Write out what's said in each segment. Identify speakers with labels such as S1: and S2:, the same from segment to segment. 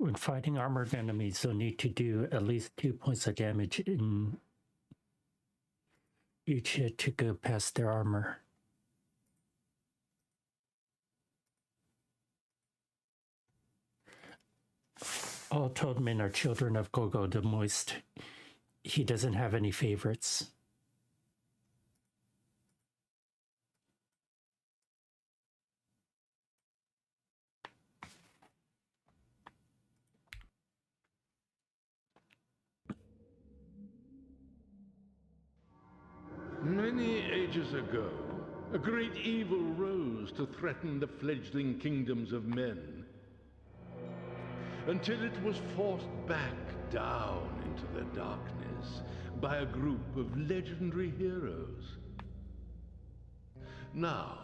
S1: When fighting armored enemies, you'll need to do at least 2 points of damage in each hit to go past their armor. All Toadmen are children of Gogo the Moist. He doesn't have any favorites.
S2: Many ages ago, a great evil rose to threaten the fledgling kingdoms of men, until it was forced back down into the darkness by a group of legendary heroes. Now,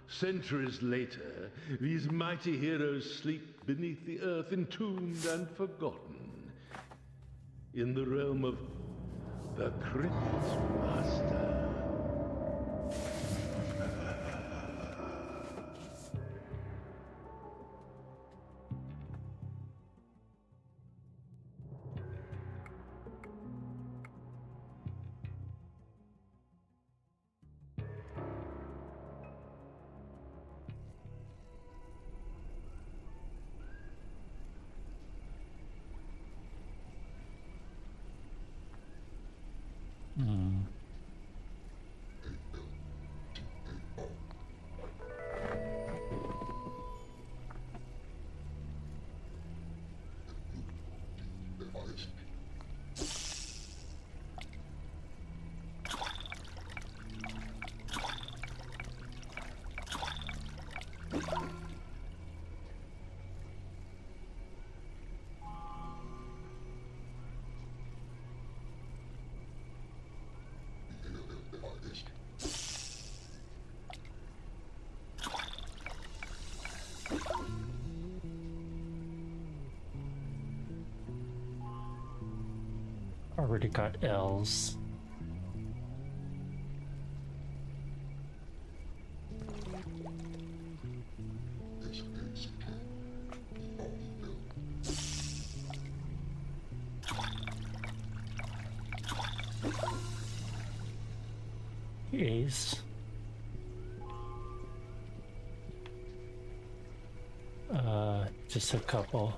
S2: centuries later, these mighty heroes sleep beneath the earth, entombed and forgotten, in the realm of the Crypt Master.
S1: Already got L's. A's. Just a couple.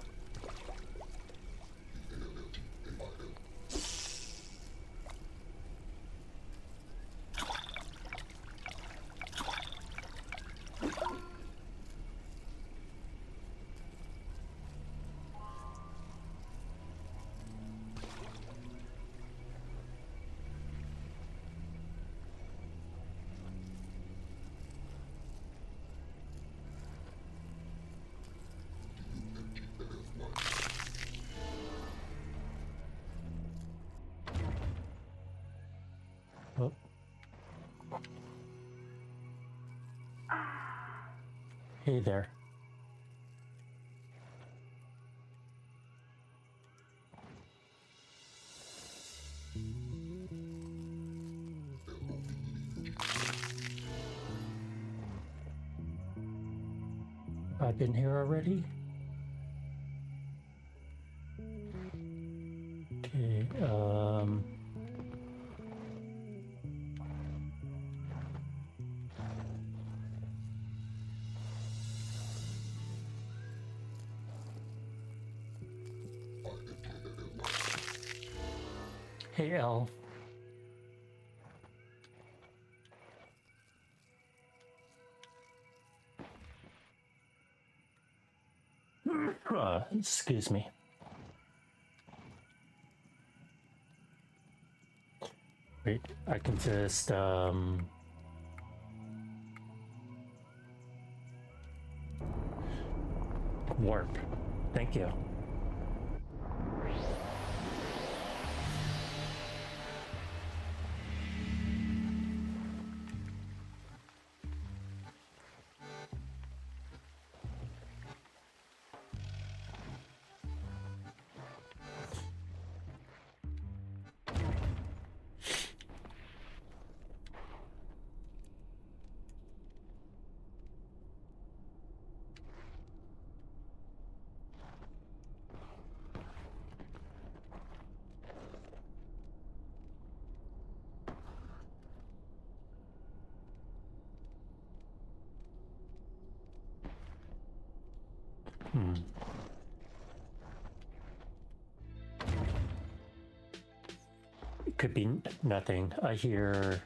S1: Oh. Hey there. I've been here already? Okay, Hey, L. Excuse me. Wait, I can just, warp. Thank you. Could be nothing. I hear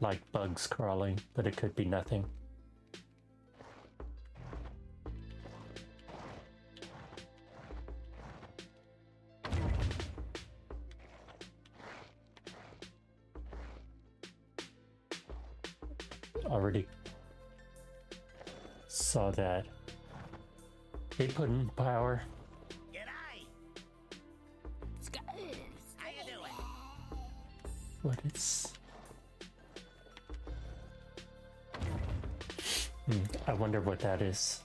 S1: like bugs crawling, but it could be nothing. Already saw that. They put in power.
S3: G'day. How you doing?
S1: What is... I wonder what that is.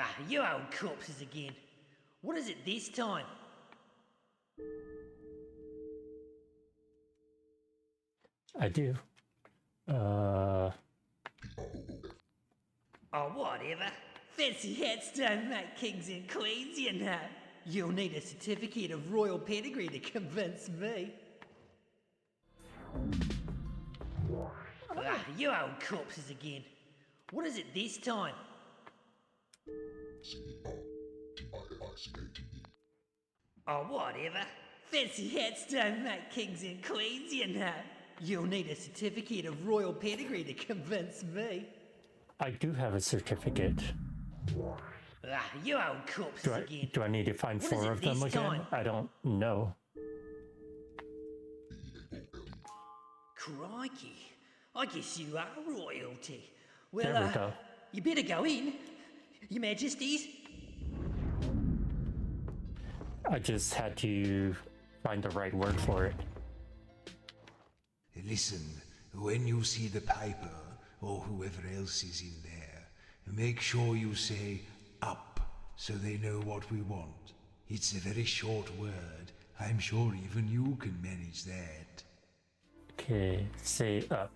S3: Ah, you old corpses again. What is it this time?
S1: I do.
S3: Oh, whatever. Fancy hats don't make kings and queens, you know. You'll need a certificate of royal pedigree to convince me. Ah, you old corpses again. What is it this time? Oh, whatever. Fancy hats don't make kings and queens, you know. You'll need a certificate of royal pedigree to convince me.
S1: I do have a certificate.
S3: Ah, you old corpses again.
S1: Do I need to find
S3: What is
S1: 4
S3: it
S1: of them
S3: this
S1: again?
S3: time?
S1: I don't know.
S3: Crikey. I guess you are royalty. Well,
S1: There we go.
S3: You better go in, Your Majesties.
S1: I just had to find the right word for it.
S4: Listen, when you see the piper, or whoever else is in there, make sure you say up, so they know what we want. It's a very short word. I'm sure even you can manage that.
S1: Okay, say up.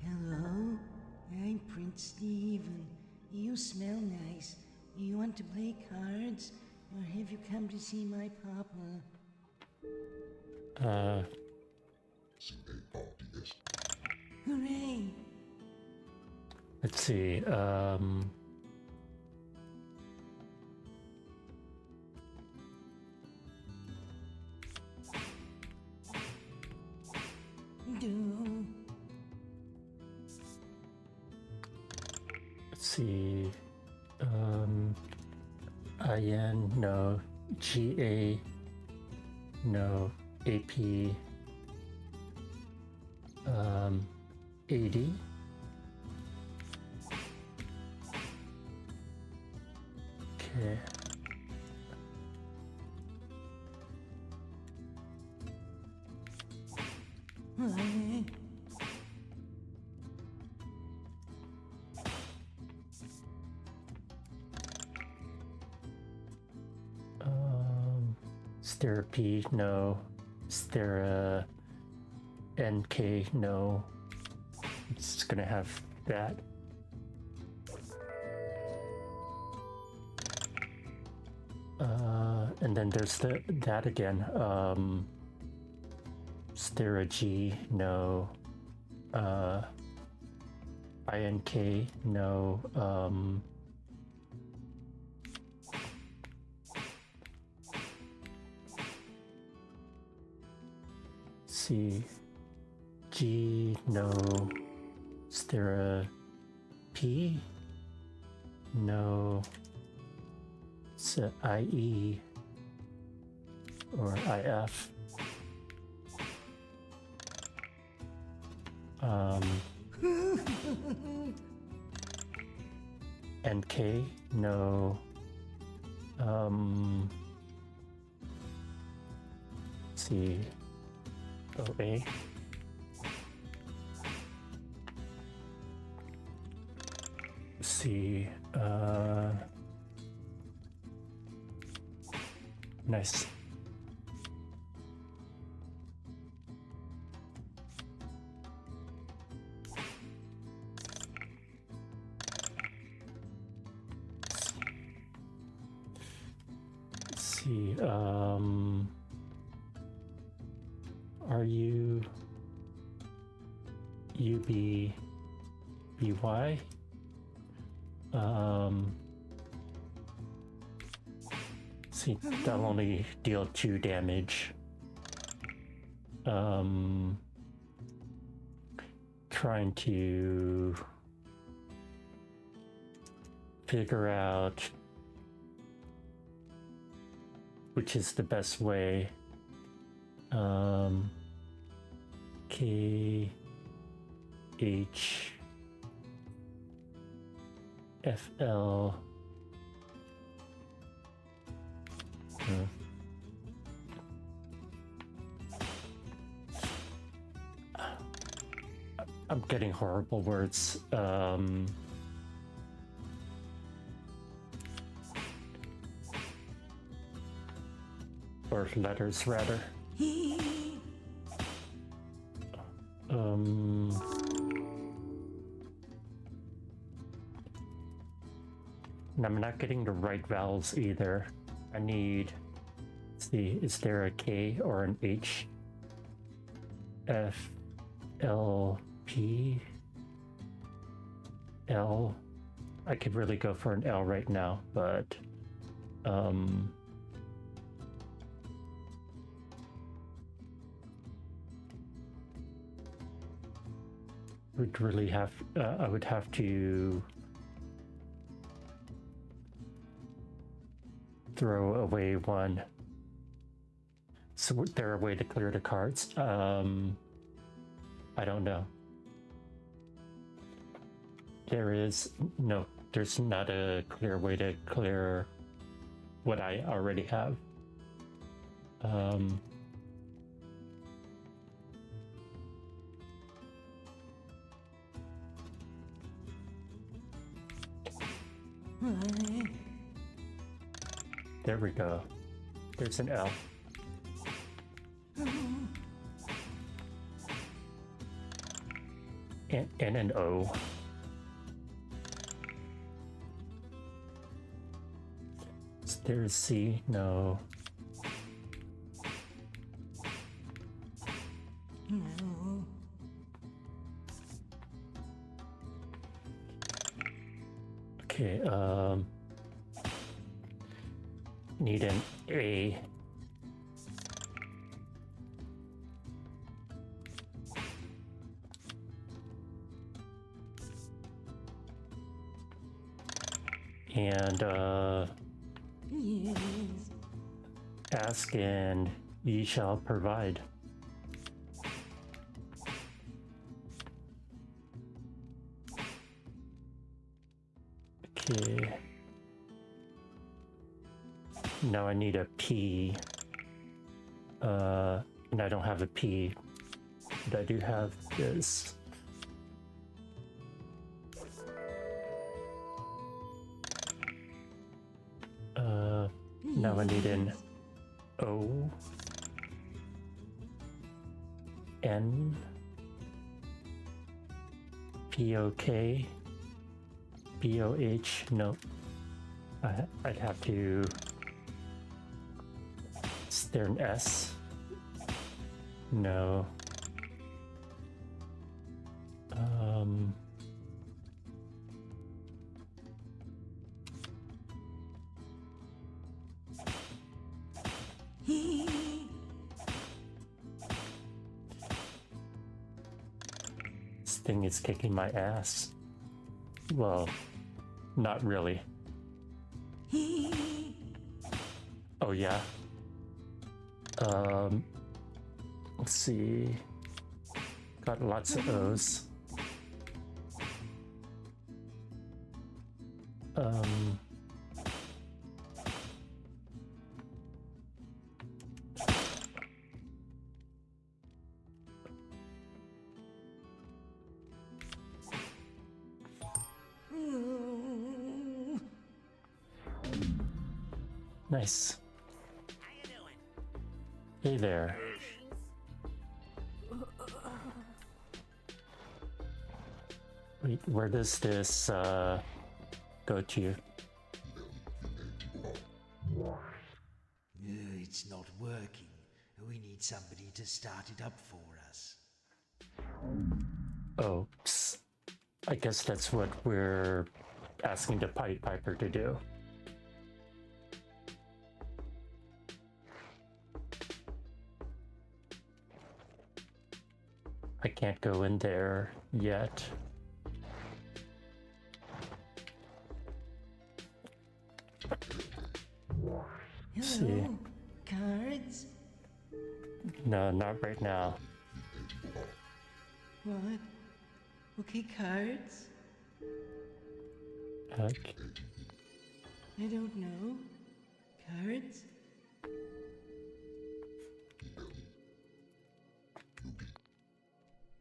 S5: Hello, I'm Prince Stephen. You smell nice. You want to play cards, or have you come to see my papa? Hooray!
S1: Let's see.
S5: Do.
S1: Let's see. IN, no. GA, no. AP, 80. Okay. Stera P, no. Stera NK, no. It's just gonna have that. And then there's that again. Stera G, no. INK, no. C, G, no. Stera P, no. So IE or IF. NK, no. See, OA. See, nice. see. Are you UBBY? See, that'll only deal 2 damage. Trying to figure out which is the best way. K H F L. I'm getting horrible words. Or letters, rather. And I'm not getting the right vowels either. I need, let's see, is there a K or an H? F, L, P, L. I could really go for an L right now, but would really have, I would have to throw away one. So is there a way to clear the cards? I don't know. There is no, there's not a clear way to clear what I already have. There we go. There's an L. And an O. There's C, no. Okay, need an A. And
S5: Yes.
S1: ask and ye shall provide. Okay. Now I need a P. And I don't have a P, but I do have this. Now I need an O, N, P, O, K, B, O, H. No, I'd have to. Is there an S? No. This thing is kicking my ass. Well, not really. Oh yeah. Let's see. Got lots of O's. Nice.
S6: How you doing?
S1: Hey there. Wait, where does this go to?
S4: it's not working. We need somebody to start it up for us.
S1: Oops. I guess that's what we're asking the Pied Piper to do. I can't go in there yet.
S5: Hello, cards?
S1: No, not right now.
S5: What? Okay, cards?
S1: Okay.
S5: I don't know. Cards?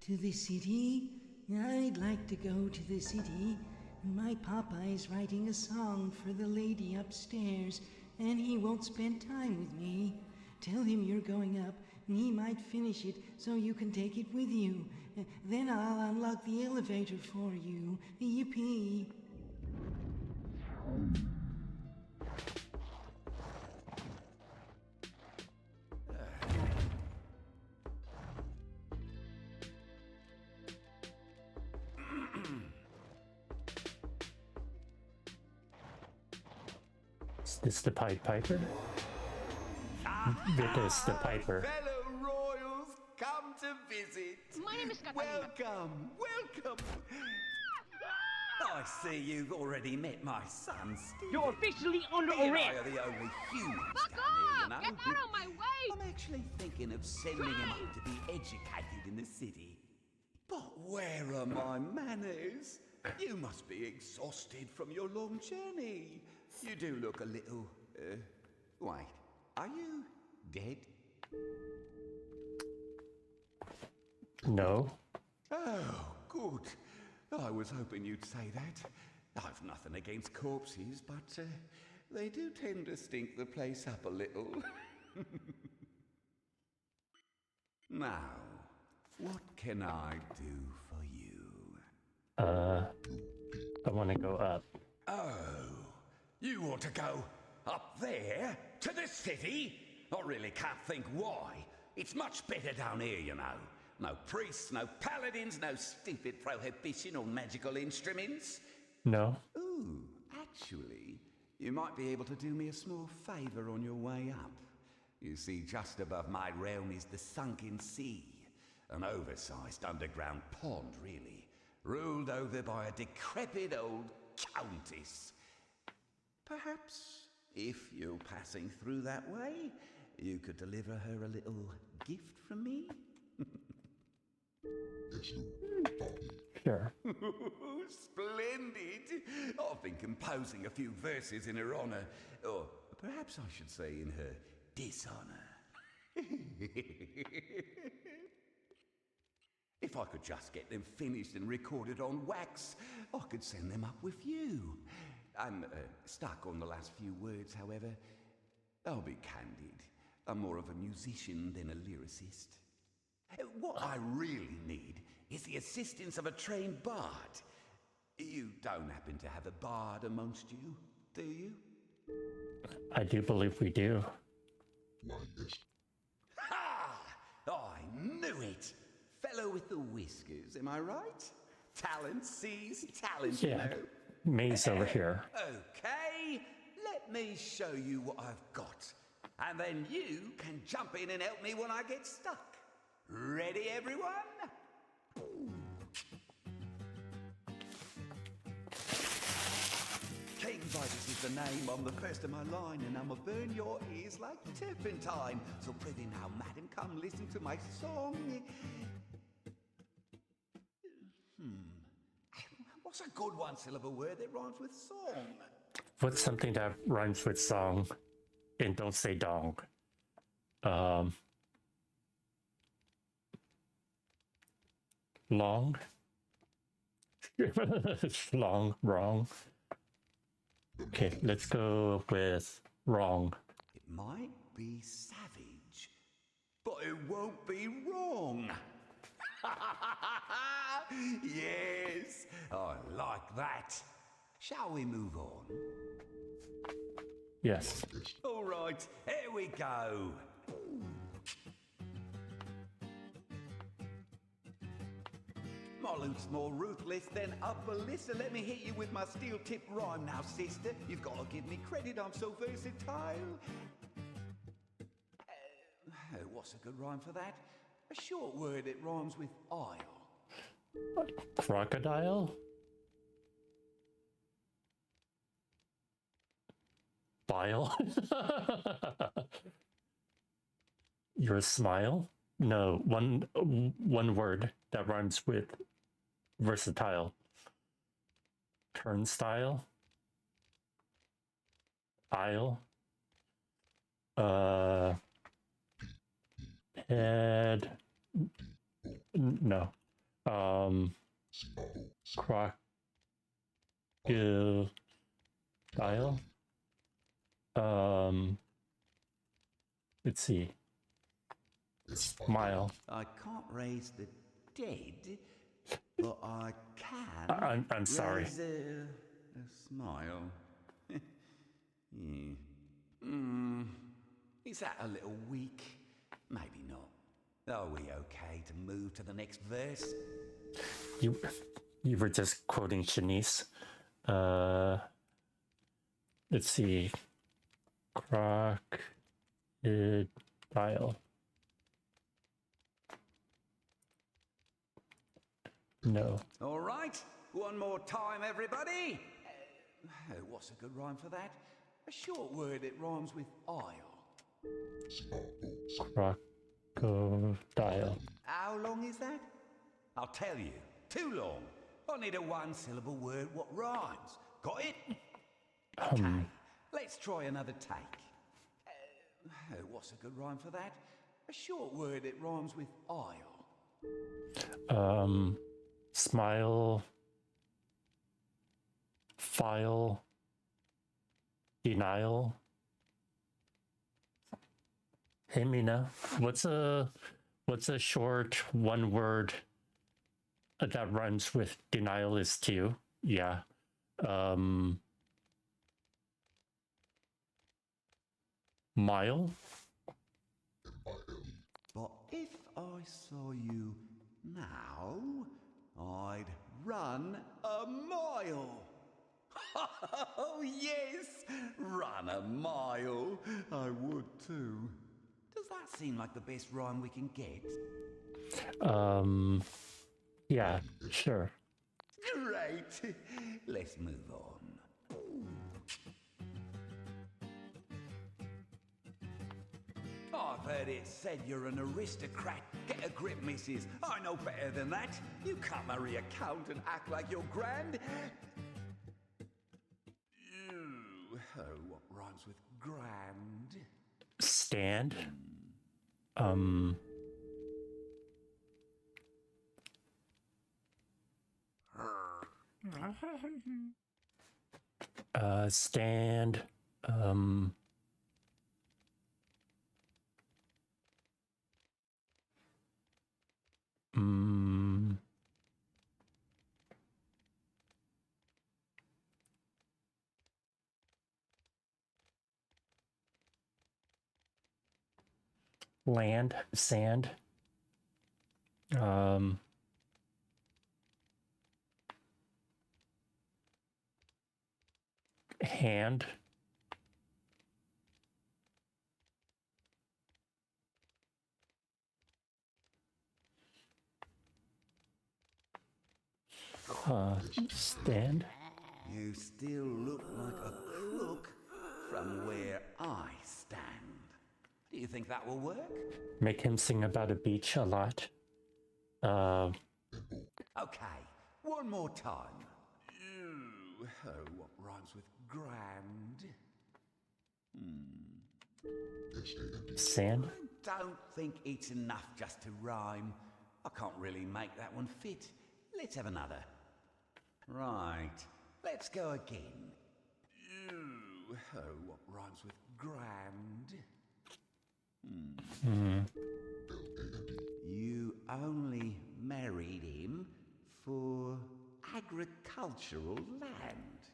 S5: To the city? I'd like to go to the city. My papa is writing a song for the lady upstairs, and he won't spend time with me. Tell him you're going up, and he might finish it so you can take it with you. Then I'll unlock the elevator for you. Yippee!
S1: Is this the Pied Piper? It is the Piper.
S6: Fellow royals, come to visit.
S7: My name is Catalina.
S6: Welcome. I see you've already met my son, Steve.
S7: You're officially under
S6: He and I
S7: arrest.
S6: are the only humans
S7: Fuck
S6: down here, you
S7: off!
S6: know.
S7: Get out of my way!
S6: I'm actually thinking of sending him up to be educated in the city. But where are my manners? You must be exhausted from your long journey. You do look a little... wait, are you dead?
S1: No.
S6: Oh, good. I was hoping you'd say that. I've nothing against corpses, but they do tend to stink the place up a little. Now, what can I do for you?
S1: I want to go up.
S6: Oh, you want to go up there? To the city? I really can't think why. It's much better down here, you know. No priests, no paladins, no stupid prohibition on magical instruments.
S1: No.
S6: Ooh, actually, you might be able to do me a small favor on your way up. You see, just above my realm is the Sunken Sea, an oversized underground pond, really, ruled over by a decrepit old countess. Perhaps, if you're passing through that way, you could deliver her a little gift from me?
S1: Sure.
S6: Splendid! I've been composing a few verses in her honor, or perhaps I should say in her dishonor. If I could just get them finished and recorded on wax, I could send them up with you. I'm stuck on the last few words, however. I'll be candid. I'm more of a musician than a lyricist. What I really need is the assistance of a trained bard. You don't happen to have a bard amongst you, do you?
S1: I do believe we do.
S6: Ha! I knew it! Fellow with the whiskers, am I right? Talent sees talent, you
S1: Yeah.
S6: know.
S1: Maze over here.
S6: Okay, let me show you what I've got. And then you can jump in and help me when I get stuck. Ready, everyone? King Vitus is the name on the first of my line, and I'ma burn your ears like turpentine. So prithee now, madam, come listen to my song. What's a good one-syllable word that rhymes with song?
S1: What's something that rhymes with song and don't say dong? Long? Long, wrong. Okay, let's go with wrong.
S6: It might be savage, but it won't be wrong. Yes, I like that. Shall we move on?
S1: Yes.
S6: All right, here we go. My lute's more ruthless than a ballista. Let me hit you with my steel-tipped rhyme now, sister. You've got to give me credit, I'm so versatile. What's a good rhyme for that? A short word that rhymes with isle.
S1: Crocodile? Bile? Your smile? No, one word that rhymes with versatile. Turnstile? Aisle? Head? No. Crocodile? Let's see. Smile.
S6: I can't raise the dead, but I can.
S1: I'm sorry.
S6: Raise a smile. Yeah. Is that a little weak? Maybe not. Are we okay to move to the next verse?
S1: You were just quoting Shanice. Let's see. Crocodile. No.
S6: All right, one more time, everybody. What's a good rhyme for that? A short word that rhymes with isle.
S1: Crocodile.
S6: How long is that? I'll tell you. Too long. I need a one-syllable word what rhymes. Got it? Okay, let's try another take. What's a good rhyme for that? A short word that rhymes with isle.
S1: Smile. File. Denial. Hey Mina, what's a short one word that rhymes with denial is too? Yeah. Mile?
S6: But if I saw you now, I'd run a mile. Oh yes, run a mile. I would too. Does that seem like the best rhyme we can get?
S1: Yeah, sure.
S6: Great. Let's move on. I've heard it said you're an aristocrat. Get a grip, missus. I know better than that. You can't marry a count and act like you're grand. What rhymes with grand?
S1: Stand. Stand. Land, sand. Hand. Stand.
S6: You still look like a crook from where I stand. Do you think that will work?
S1: Make him sing about a beach a lot.
S6: Okay, one more time. What rhymes with grand?
S1: Sand.
S6: Don't think it's enough just to rhyme. I can't really make that one fit. Let's have another. Right, let's go again. What rhymes with grand? You only married him for agricultural land.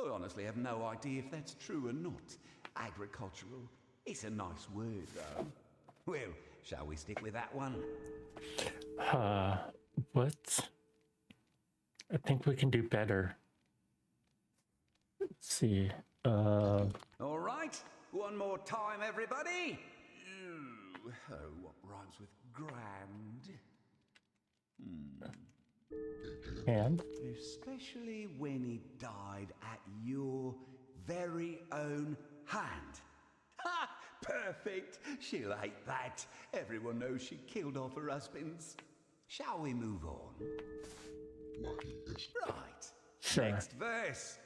S6: I honestly have no idea if that's true or not. Agricultural. It's a nice word, though. Well, shall we stick with that one?
S1: What? I think we can do better. Let's see.
S6: All right. One more time, everybody. Ooh, oh, what rhymes with grand?
S1: And
S6: Especially when he died at your very own hand. Ha! Perfect. She'll hate that. Everyone knows she killed off her husbands. Shall we move on? Right.
S1: Sure.
S6: Next verse.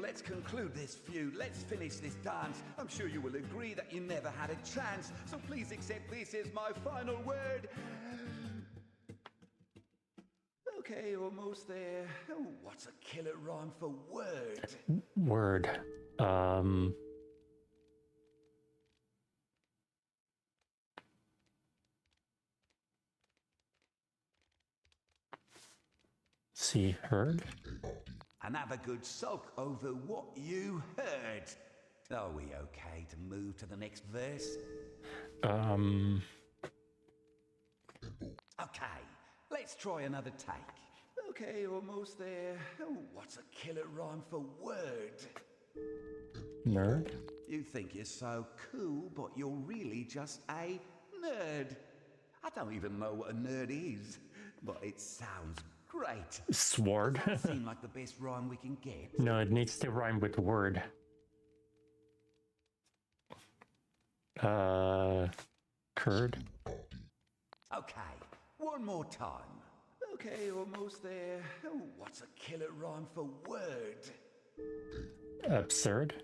S6: Let's conclude this feud. Let's finish this dance. I'm sure you will agree that you never had a chance. So please accept this as my final word. Okay, almost there. Oh, what's a killer rhyme for word?
S1: word. See, heard.
S6: And have a good sulk over what you heard. Are we okay to move to the next verse? Okay, let's try another take. Okay, almost there. Oh, what's a killer rhyme for word?
S1: Nerd.
S6: You think you're so cool, but you're really just a nerd. I don't even know what a nerd is, but it sounds great.
S1: Sword.
S6: Does that seem like the best rhyme we can get?
S1: No, it needs to rhyme with word. Curd.
S6: Okay, one more time. Okay, almost there. Oh, what's a killer rhyme for word?
S1: Absurd.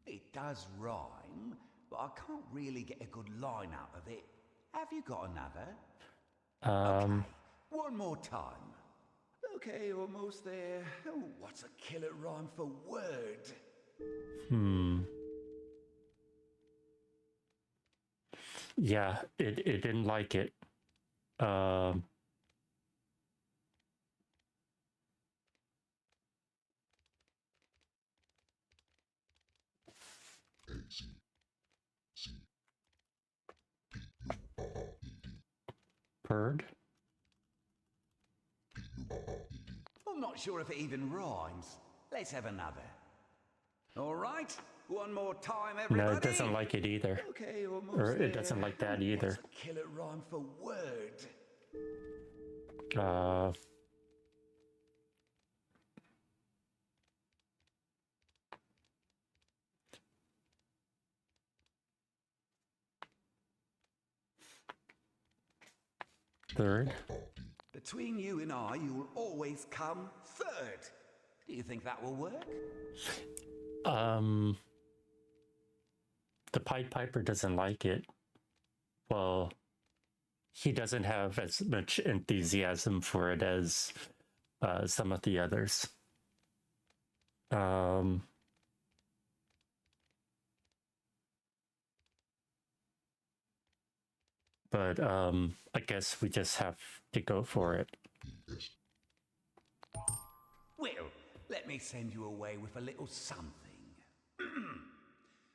S6: It does rhyme, but I can't really get a good line out of it. Have you got another? Okay, one more time. Okay, almost there. Oh, what's a killer rhyme for word?
S1: Yeah, it didn't like it. Bird.
S6: I'm not sure if it even rhymes. Let's have another. All right, one more time, everybody.
S1: No, it doesn't like it either.
S6: Okay, almost
S1: Or it
S6: there.
S1: doesn't like that either.
S6: What's a killer rhyme for word?
S1: Third.
S6: Between you and I, you'll always come third. Do you think that will work?
S1: The Pied Piper doesn't like it. Well, he doesn't have as much enthusiasm for it as some of the others. But I guess we just have to go for it.
S6: Well, let me send you away with a little something.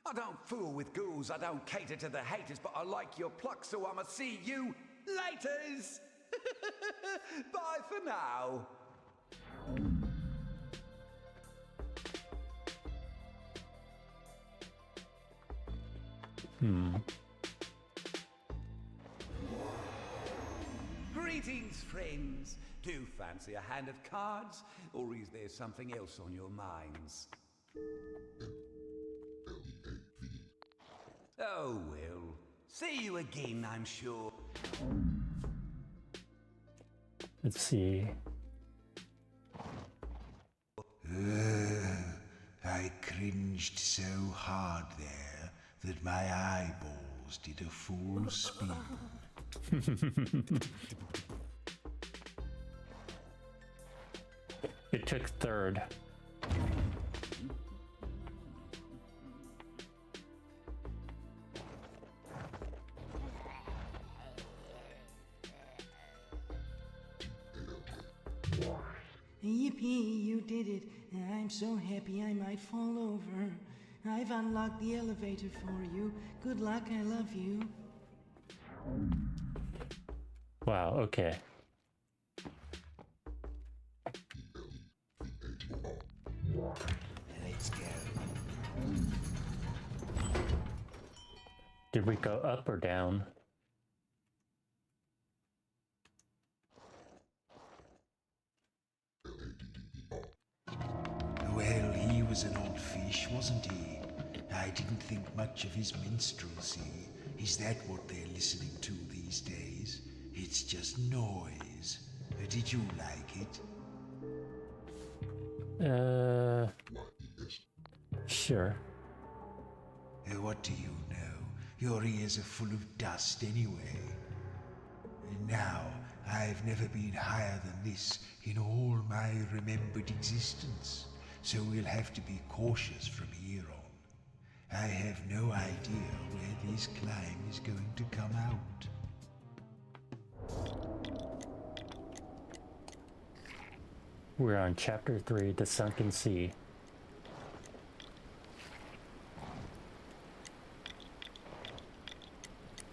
S6: I don't fool with ghouls, I don't cater to the haters, but I like your pluck, so I'ma see you laters! Bye for now! Greetings, friends. Do you fancy a hand of cards, or is there something else on your minds? Oh, well. See you again, I'm sure.
S1: Let's see.
S4: I cringed so hard there that my eyeballs did a full spin.
S1: It took third.
S5: Yippee, you did it. I'm so happy I might fall over. I've unlocked the elevator for you. Good luck, I love you.
S1: Wow, okay.
S4: Let's go.
S1: Did we go up or down?
S4: Well, he was an odd fish, wasn't he? I didn't think much of his minstrelsy. Is that what they're listening to these days? It's just noise. Did you like it?
S1: Sure.
S4: What do you know? Your ears are full of dust anyway. Now, I've never been higher than this in all my remembered existence, so we'll have to be cautious from here on. I have no idea where this climb is going to come out.
S1: We're on chapter 3, The Sunken Sea.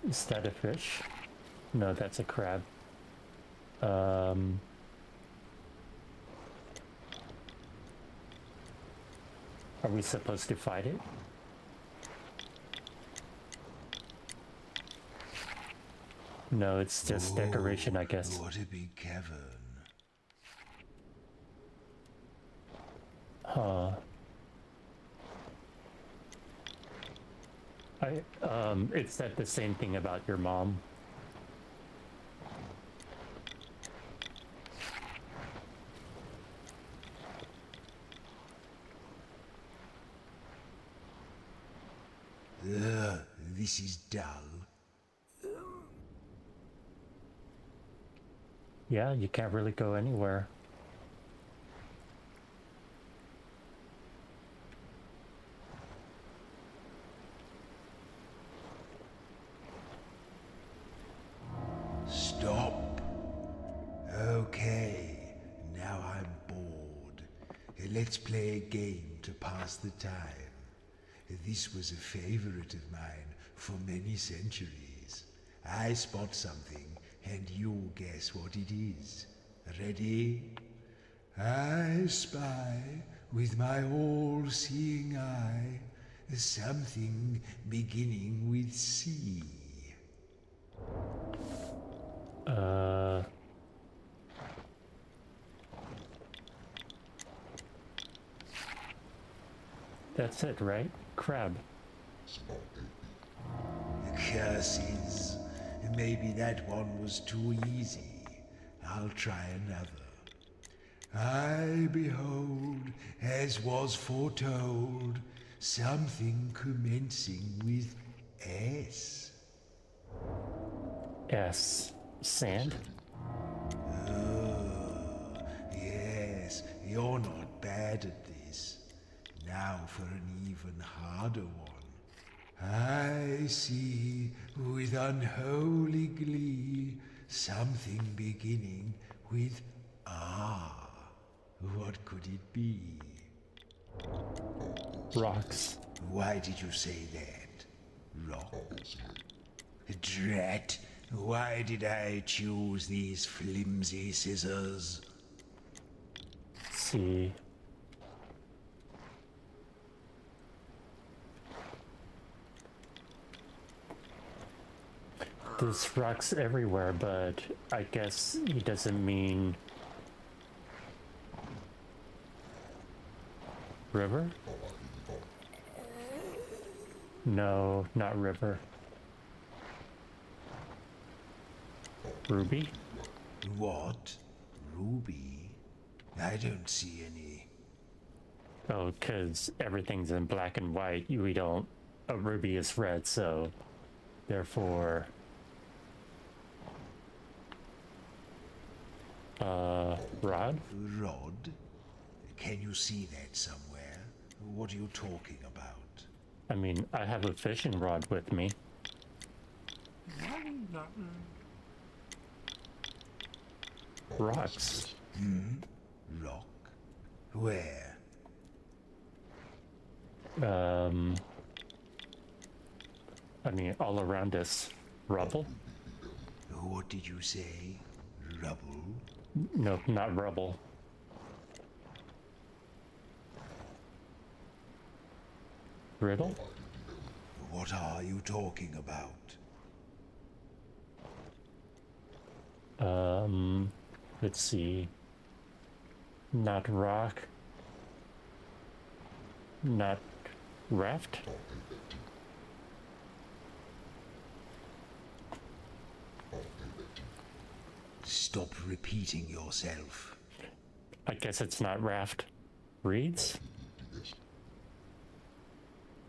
S1: Is that a fish? No, that's a crab. Are we supposed to fight it? No, it's just decoration, I guess.
S4: What a big cavern.
S1: Huh. It said the same thing about your mom.
S4: This is dull.
S1: Yeah, you can't really go anywhere.
S4: Stop. Okay, now I'm bored. Let's play a game to pass the time. This was a favorite of mine for many centuries. I spot something and you guess what it is. Ready? I spy with my all-seeing eye something beginning with C.
S1: That's it, right? Crab.
S4: Curses. Maybe that one was too easy. I'll try another. I behold, as was foretold, something commencing with S.
S1: S. Sand?
S4: Oh, yes, you're not bad at this. Now for an even harder one. I see, with unholy glee, something beginning with R. What could it be?
S1: Rocks.
S4: Why did you say that? Rocks? Drat! Why did I choose these flimsy scissors?
S1: C. There's rocks everywhere, but I guess he doesn't mean river? No, not river. Ruby?
S4: What? Ruby? I don't see any.
S1: Oh, because everything's in black and white. We don't. A ruby is red, so therefore. Rod?
S4: Rod? Can you see that somewhere? What are you talking about?
S1: I mean, I have a fishing rod with me. Rocks.
S4: Rock? Where?
S1: I mean, all around us, rubble?
S4: What did you say? Rubble?
S1: No, not rubble. Riddle?
S4: What are you talking about?
S1: Let's see. Not rock. Not raft?
S4: Stop repeating yourself.
S1: I guess it's not raft. Reeds?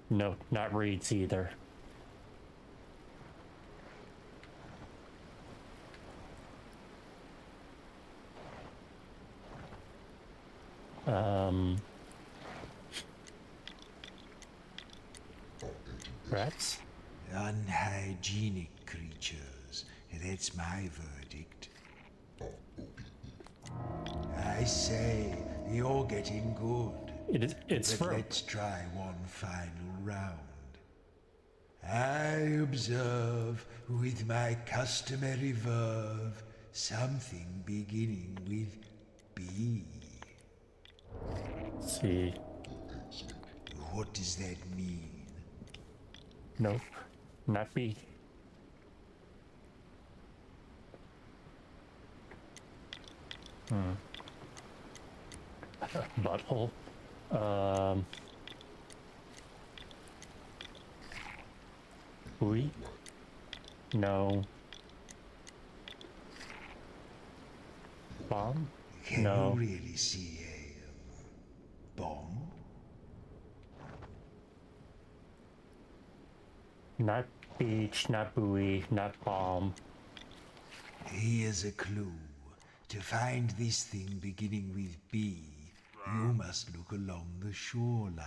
S1: No, not reeds either. Rats?
S4: Unhygienic creatures. That's my verdict. I say, you're getting good.
S1: It's
S4: But
S1: for...
S4: let's try one final round. I observe with my customary verve something beginning with B.
S1: See.
S4: What does that mean?
S1: Nope. Not B. Butthole. Buoy? No. Bomb?
S4: Can
S1: No.
S4: you really see a bomb?
S1: Not beach, not buoy, not bomb.
S4: Here's a clue. To find this thing beginning with B, you must look along the shoreline.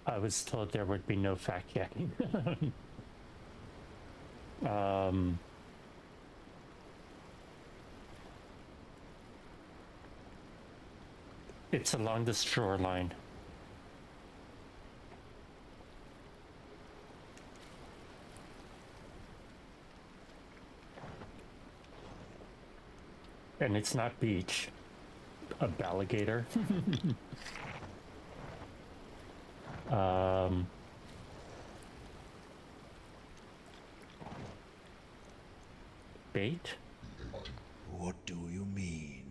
S1: I was told there would be no fact checking. It's along the shoreline. And it's not beach. A alligator. Bait?
S4: What do you mean?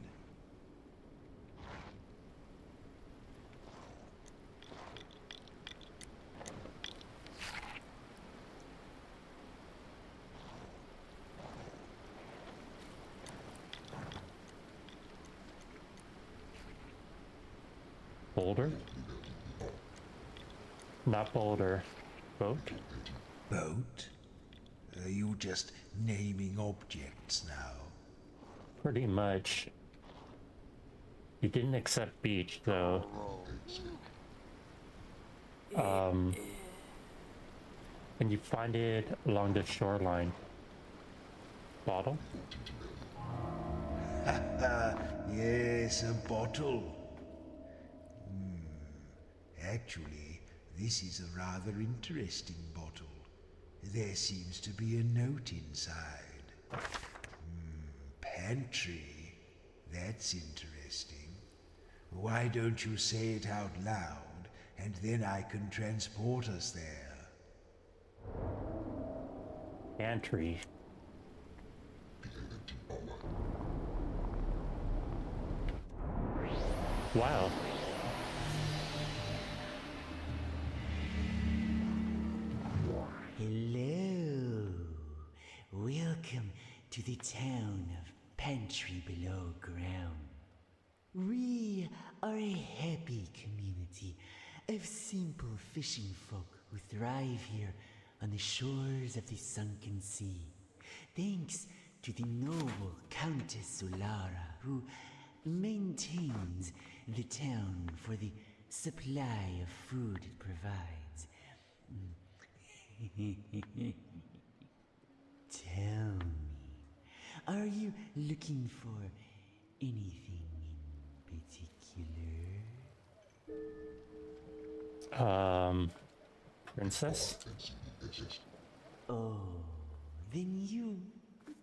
S1: Boulder? Not boulder. Boat?
S4: Boat? Are you just naming objects now?
S1: Pretty much. You didn't accept beach, though. And you find it along the shoreline. Bottle?
S4: Yes, a bottle. Actually, this is a rather interesting bottle. There seems to be a note inside. Pantry. That's interesting. Why don't you say it out loud, and then I can transport us there?
S1: Pantry. Wow.
S8: Hello. Welcome to the town of Pantry Below Ground. We are a happy community of simple fishing folk who thrive here on the shores of the sunken sea, thanks to the noble Countess Solara, who maintains the town for the supply of food it provides. tell me, are you looking for anything in particular?
S1: Princess?
S8: Oh, then you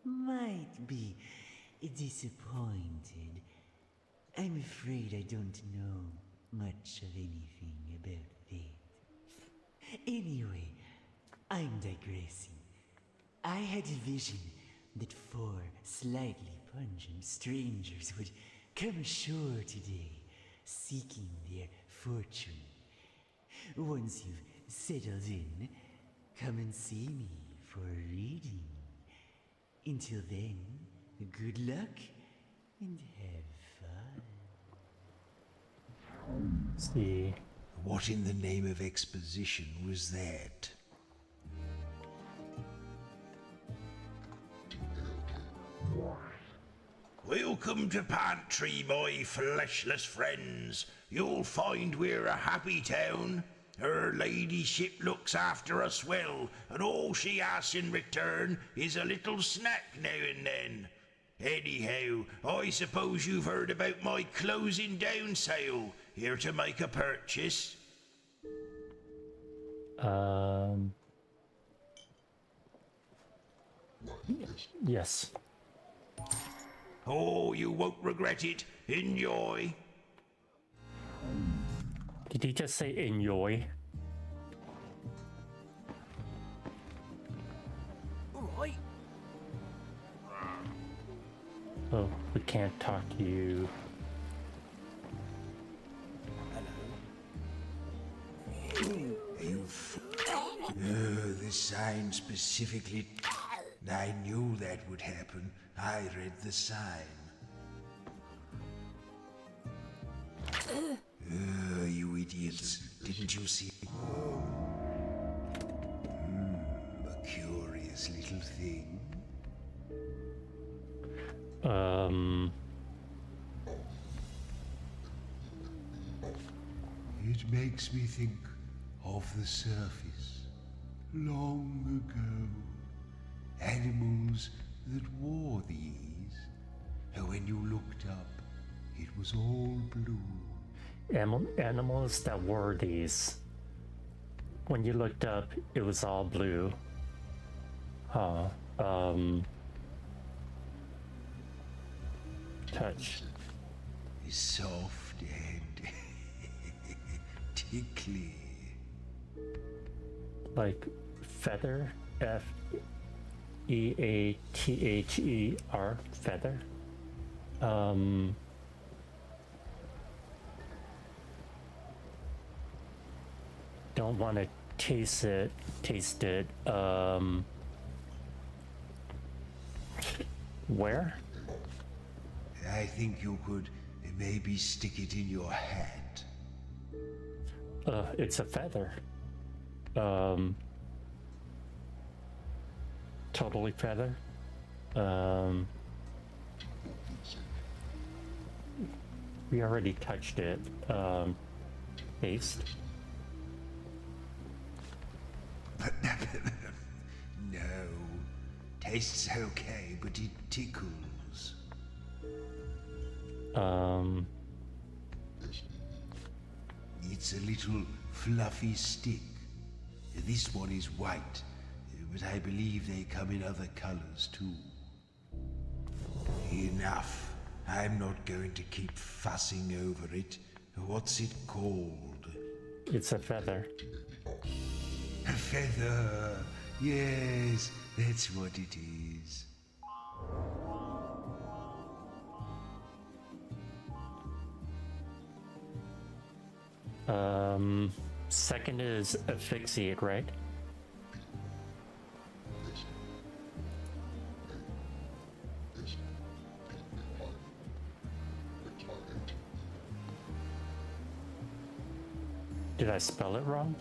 S8: might be disappointed. I'm afraid I don't know much of anything about that. Anyway, I'm digressing. I had a vision that 4 slightly pungent strangers would come ashore today, seeking their fortune. Once you've settled in, come and see me for a reading. Until then, good luck and have fun.
S1: See.
S4: What in the name of exposition was that? Welcome to Pantry, my fleshless friends. You'll find we're a happy town. Her ladyship looks after us well, and all she asks in return is a little snack now and then. Anyhow, I suppose you've heard about my closing down sale. Here to make a purchase?
S1: Yes.
S4: Oh, you won't regret it. Enjoy.
S1: Did he just say enjoy?
S3: Right.
S1: Oh, we can't talk to you.
S4: The sign specifically. I knew that would happen. I read the sign. You idiots. Didn't you see? A curious little thing. It makes me think of the surface. Long ago. Animals that wore these. And when you looked up, it was all blue.
S1: Animals that wore these. When you looked up, it was all blue. Huh. Touch.
S4: Soft and tickly.
S1: Like feather? Feather? Feather? Don't want to taste it. Where?
S4: I think you could maybe stick it in your hat.
S1: It's a feather. Totally feather. We already touched it. Taste.
S4: No. Tastes okay, but it tickles. It's a little fluffy stick. This one is white, but I believe they come in other colors too. Enough. I'm not going to keep fussing over it. What's it called?
S1: It's a feather.
S4: A feather. Yes, that's what it is.
S1: Second is asphyxiate, right? Did I spell it wrong?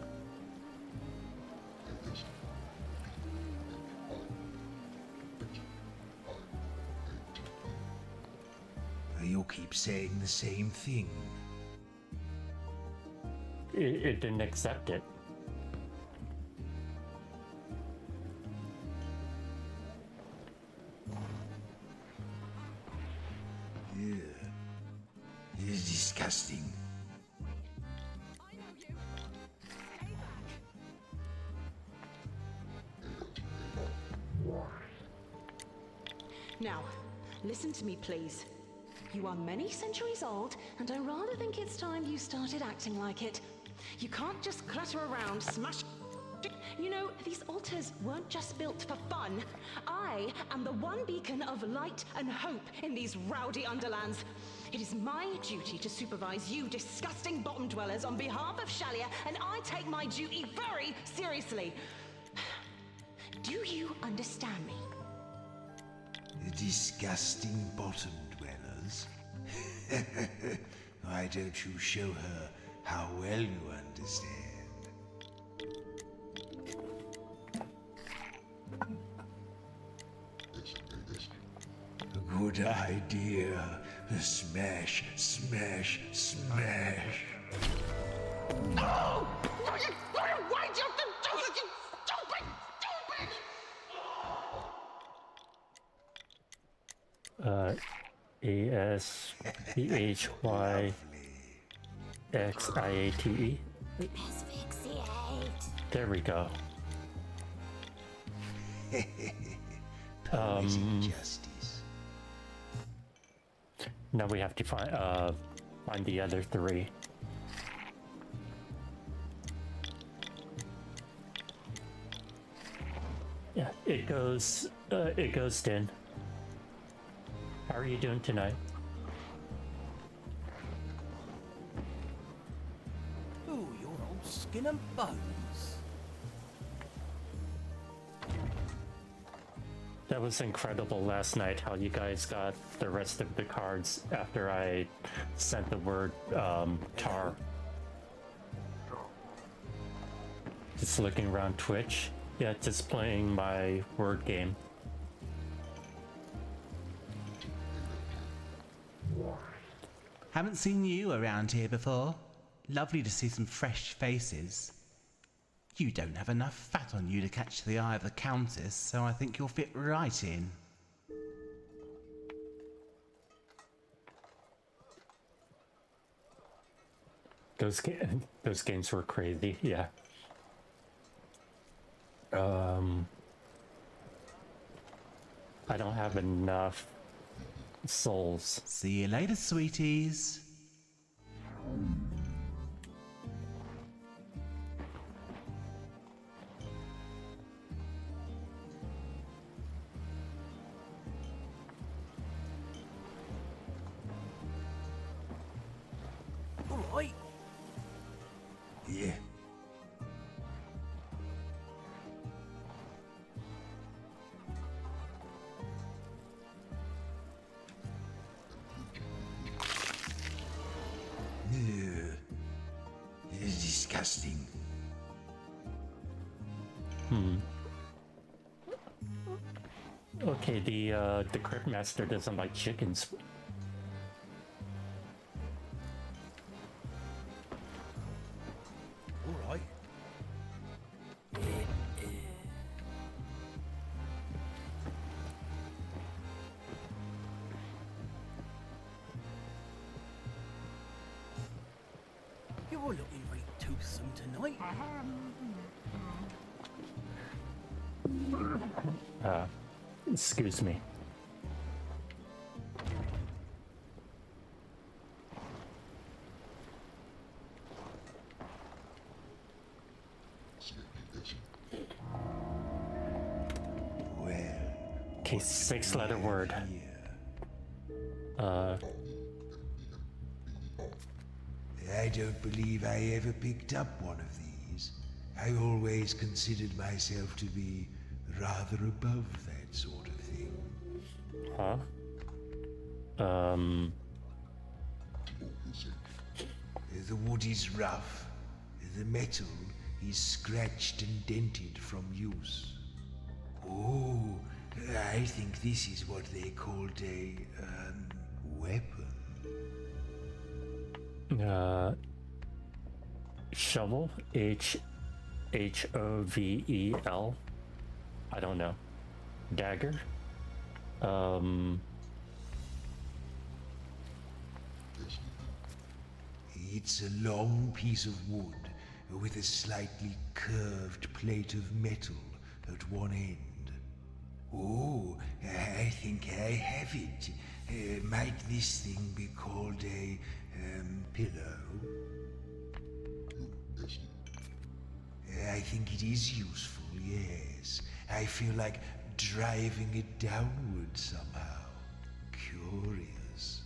S4: You keep saying the same thing.
S1: It didn't accept it.
S4: It's disgusting.
S9: Now, listen to me, please. You are many centuries old, and I rather think it's time you started acting like it. You can't just clutter around, smash. You know, these altars weren't just built for fun. I am the one beacon of light and hope in these rowdy underlands. It is my duty to supervise you disgusting bottom dwellers on behalf of Shalia, and I take my duty very seriously. Do you understand me?
S4: The disgusting bottom dwellers. Why don't you show her how well you understand? Good idea. Smash, smash, smash.
S9: No! Why'd you have to do this, you stupid, stupid!
S1: ASPHYXIATE.
S10: Asphyxiate.
S1: There we go.
S4: Poetic justice.
S1: Now we have to find the other three. Yeah, it goes Din. How are you doing tonight?
S11: Ooh, you're all skin and bones.
S1: That was incredible last night how you guys got the rest of the cards after I sent the word tar. Just looking around Twitch. Yeah, just playing my word game.
S12: Haven't seen you around here before. Lovely to see some fresh faces. You don't have enough fat on you to catch the eye of the Countess, so I think you'll fit right in.
S1: Those games were crazy, yeah. I don't have enough souls.
S12: See you later, sweeties.
S11: All right.
S4: Yeah. It's disgusting.
S1: Okay, the Crypt Master doesn't like chickens.
S11: All right. You're all looking very toothsome tonight.
S1: Excuse me.
S4: Well,
S1: Okay, 6-letter word.
S4: I don't believe I ever picked up one of these. I always considered myself to be rather above that sort of thing.
S1: Huh?
S4: The wood is rough. The metal is scratched and dented from use. Oh, I think this is what they called a weapon.
S1: Shovel? Hovel? I don't know. Dagger?
S4: It's a long piece of wood with a slightly curved plate of metal at one end. Oh, I think I have it. Might this thing be called a pillow? I think it is useful, yes. I feel like driving it downward somehow. Curious.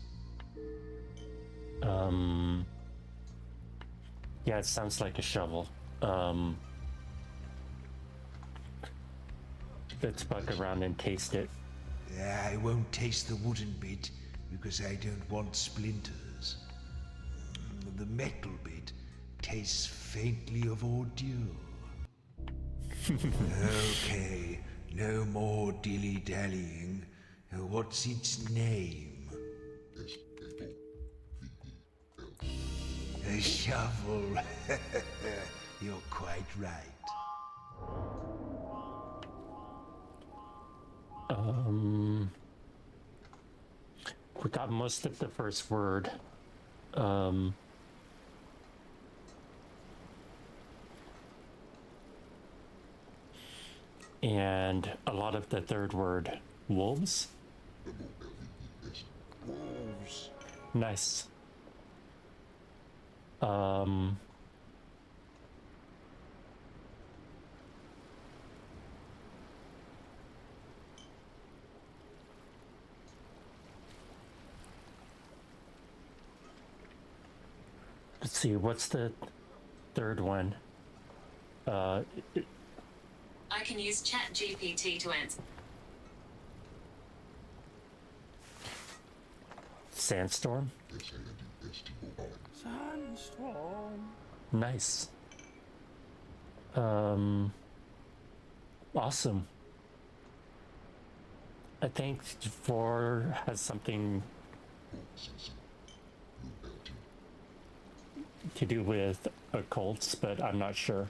S1: Yeah, it sounds like a shovel. Let's bug around and taste it.
S4: I won't taste the wooden bit because I don't want splinters. The metal bit tastes faintly of ordeal. Okay, no more dilly-dallying. What's its name? A shovel. You're quite right.
S1: We got most of the first word. And a lot of the third word. Wolves?
S2: Wolves.
S1: Nice. Let's see, what's the third one?
S10: I can use ChatGPT to answer.
S1: Sandstorm?
S11: Sandstorm.
S1: Nice. Awesome. I think 4 has something to do with occults, but I'm not sure.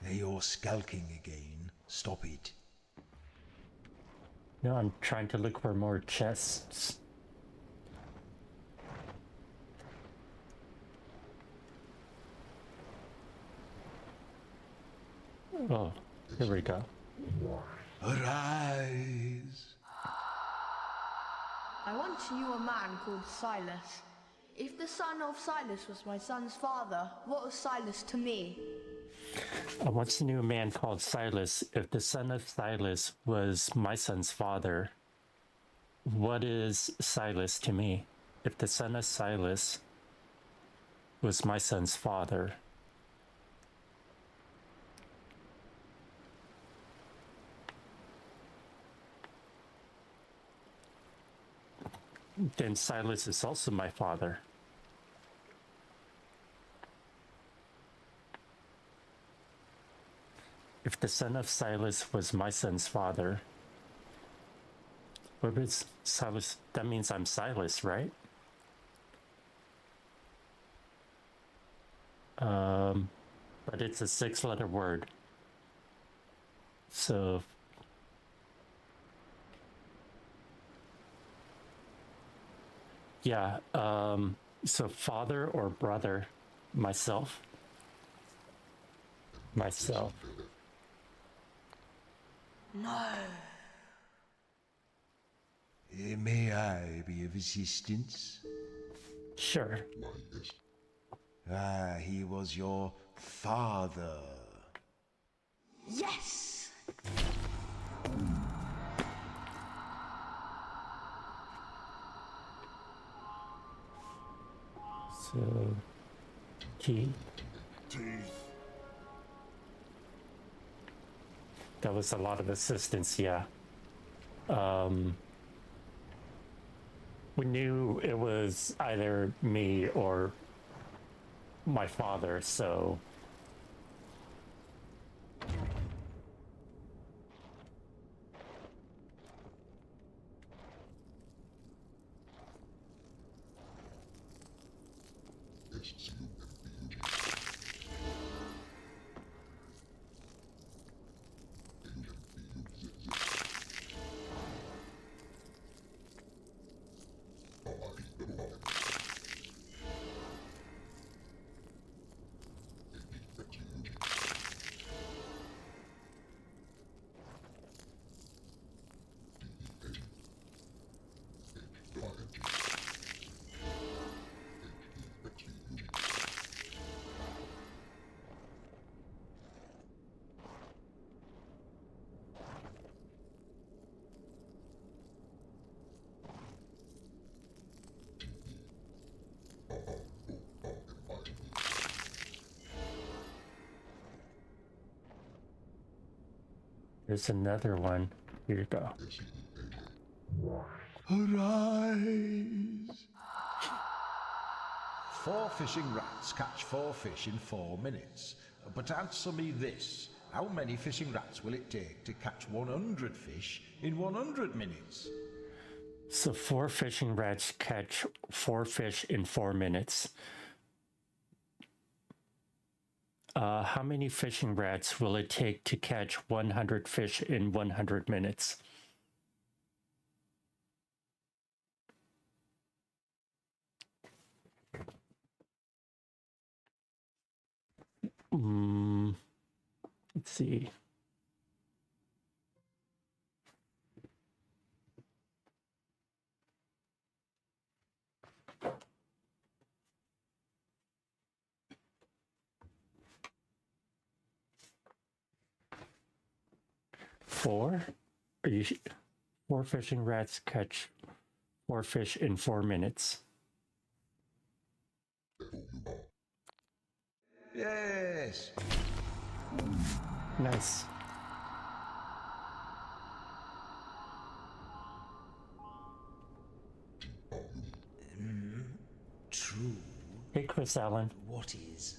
S4: You're skulking again. Stop it.
S1: No, I'm trying to look for more chests. Oh, here we go.
S4: Arise!
S13: I once knew a man called Silas. If the son of Silas was my son's father, what was Silas to me?
S1: I once knew a man called Silas. If the son of Silas was my son's father, what is Silas to me? If the son of Silas was my son's father, then Silas is also my father. If the son of Silas was my son's father, what is Silas? That means I'm Silas, right? But it's a 6-letter word. So yeah, so father or brother, myself.
S13: No.
S4: May I be of assistance?
S1: Sure.
S4: He was your father.
S13: Yes!
S1: So, teeth. That was a lot of assistance, yeah. We knew it was either me or my father, so There's another one. Here you go.
S14: Arise! 4 fishing rats catch 4 fish in 4 minutes. But answer me this. How many fishing rats will it take to catch 100 fish in 100 minutes?
S1: So 4 fishing rats catch 4 fish in 4 minutes. How many fishing rats will it take to catch 100 fish in 100 minutes? Let's see. Four? Are you 4 fishing rats catch 4 fish in 4 minutes?
S14: Yes.
S1: Nice.
S4: True.
S1: Hey, Chris Allen.
S4: What is?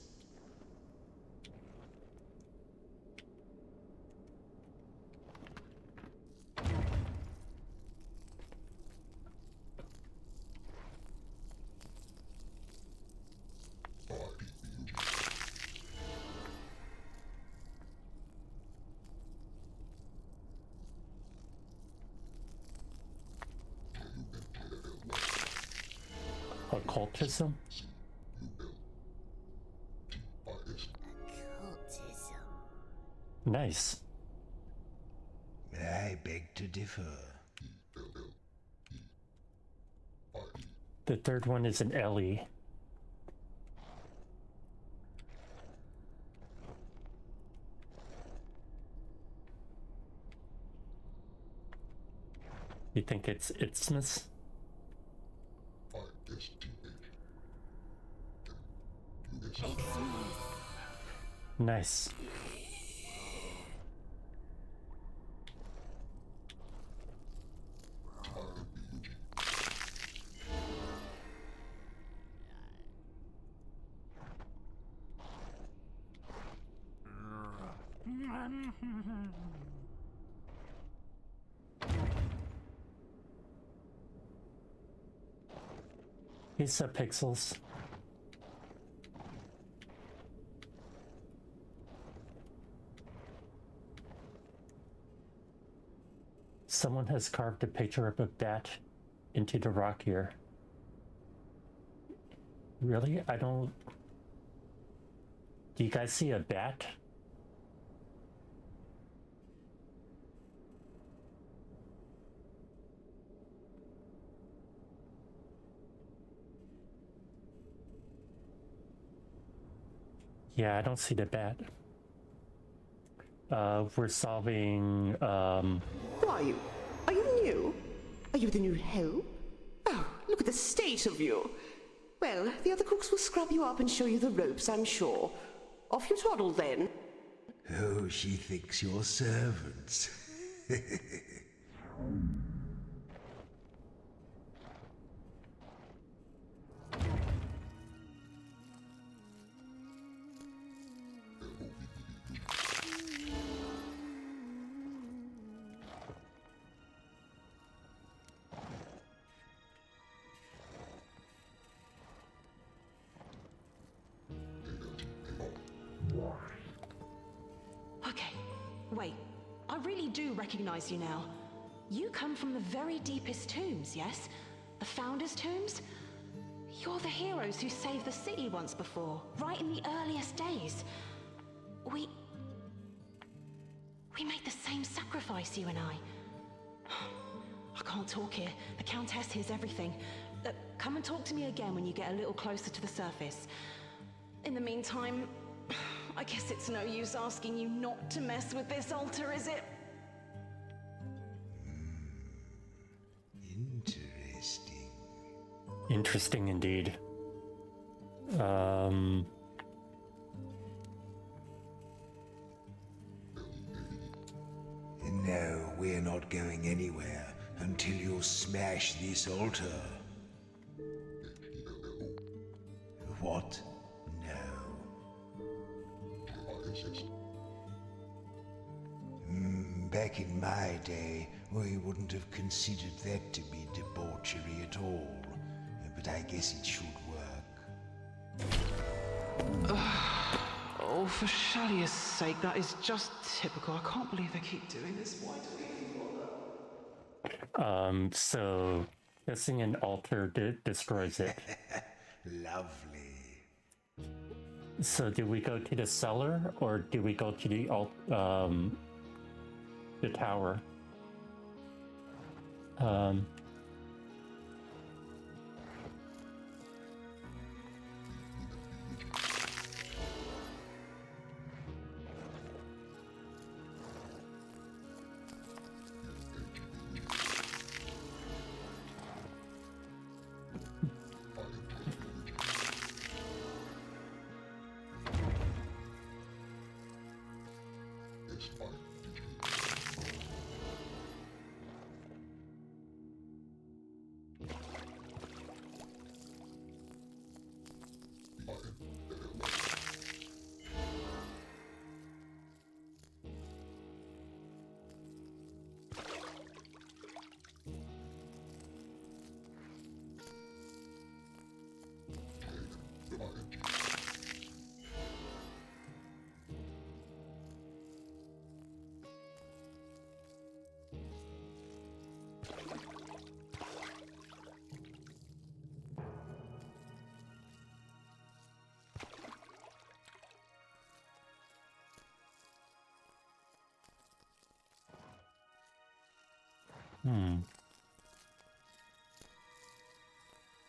S1: Occultism? Nice.
S4: I beg to differ.
S1: The third one is an Ellie. You think it's isthmus? Nice. Hey, Subpixels. Someone has carved a picture of a bat into the rock here. Really? I don't... Do you guys see a bat? Yeah, I don't see the bat. We're solving,
S15: Who are you? Are you new? Are you the new help? Oh, look at the state of you. Well, the other cooks will scrub you up and show you the ropes, I'm sure. Off you toddle, then.
S4: Oh, she thinks you're servants.
S9: Okay, wait. I really do recognize you now. You come from the very deepest tombs, yes? The Founders' Tombs? You're the heroes who saved the city once before, right in the earliest days. We made the same sacrifice, you and I. I can't talk here. The Countess hears everything. Come and talk to me again when you get a little closer to the surface. In the meantime, I guess it's no use asking you not to mess with this altar, is it?
S4: Interesting.
S1: interesting indeed.
S4: not going anywhere until you smash this altar. What? No. Back in my day, we wouldn't have considered that to be debauchery at all. But I guess it should work.
S16: Oh, for Shalia's sake, that is just typical. I can't believe they keep doing this. Why do they even bother?
S1: So guessing an altar destroys it.
S4: Lovely.
S1: So do we go to the cellar or do we go to the tower?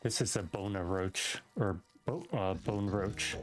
S1: This is a bona roach, or bone roach.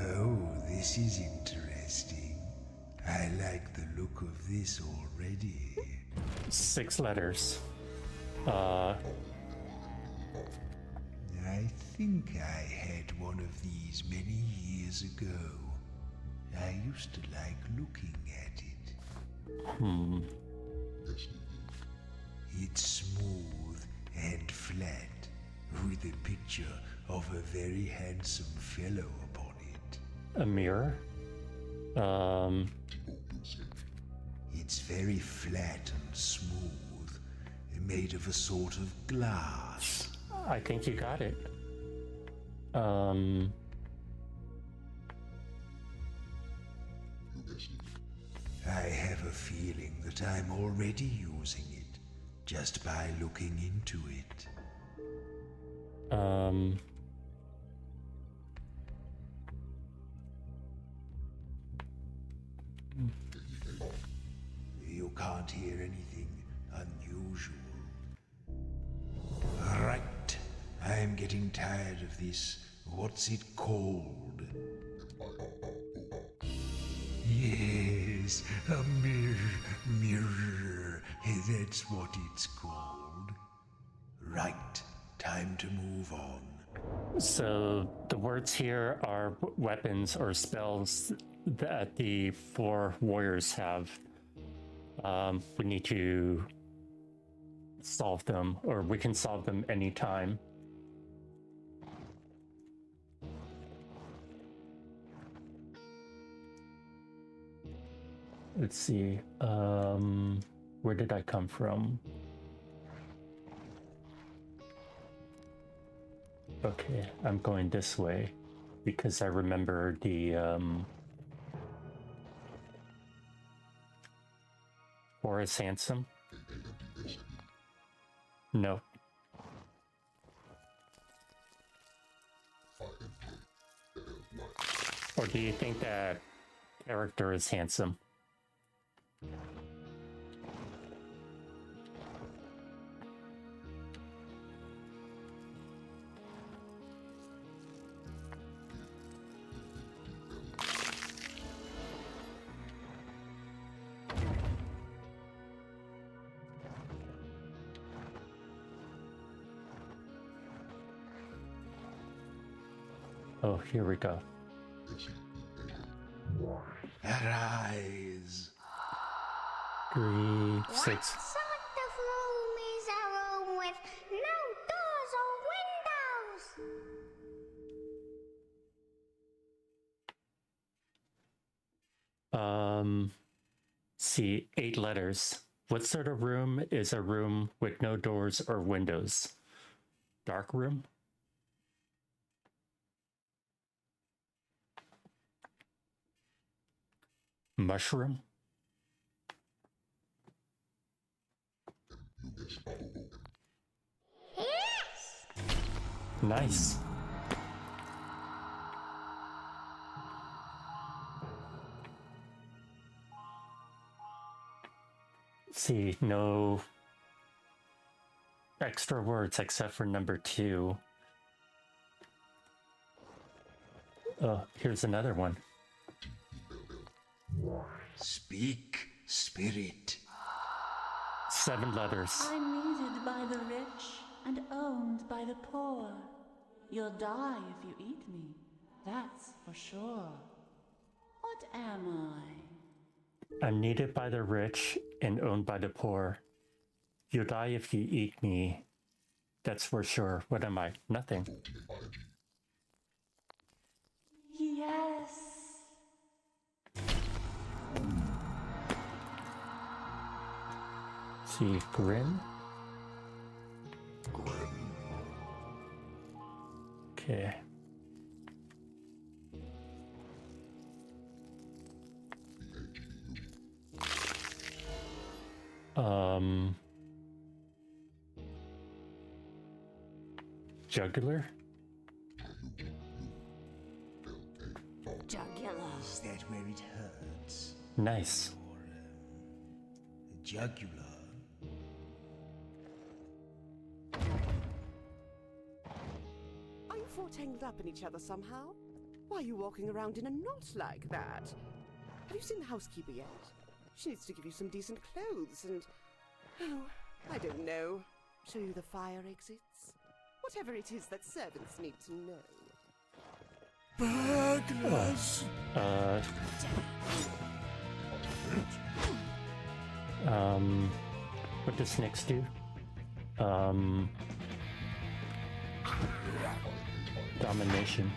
S4: Oh, this is interesting. I like the look of this already.
S1: 6 letters.
S4: I think I had one of these many years ago. I used to like looking at it. It's smooth and flat, with a picture of a very handsome fellow upon it.
S1: A mirror?
S4: It's very flat and smooth, made of a sort of glass.
S1: I think you got it.
S4: I have a feeling that I'm already using it, just by looking into it. You can't hear anything unusual. Right. I'm getting tired of this. What's it called? Yes, a mirror. That's what it's called. Right. Time to move on.
S1: So the words here are weapons or spells that the 4 warriors have. We need to solve them, or we can solve them anytime. Let's see. Where did I come from? Okay, I'm going this way because I remember the Horace Handsome. No. Or do you think that character is handsome? Oh, here we go.
S4: Arise.
S1: 3, 6.
S17: What sort of room is a room with no doors or windows?
S1: See, 8 letters. What sort of room is a room with no doors or windows? Dark room? Mushroom?
S17: Yes!
S1: Nice. See, no extra words except for number 2. Oh, here's another one.
S4: Speak, spirit.
S1: 7 letters.
S18: I'm needed by the rich and owned by the poor. You'll die if you eat me, that's for sure. What am I?
S1: I'm needed by the rich and owned by the poor. You'll die if you eat me, that's for sure. What am I? Nothing.
S18: Yes.
S1: See, grin. Okay. Jugular?
S17: Jugular.
S4: Is that where it hurts?
S1: Nice.
S4: Or, the jugular?
S15: Are you four tangled up in each other somehow? Why are you walking around in a knot like that? Have you seen the housekeeper yet? She needs to give you some decent clothes and... Oh, I don't know. Show you the fire exits? Whatever it is that servants need to know.
S14: Burglars!
S1: What does snakes do? Domination.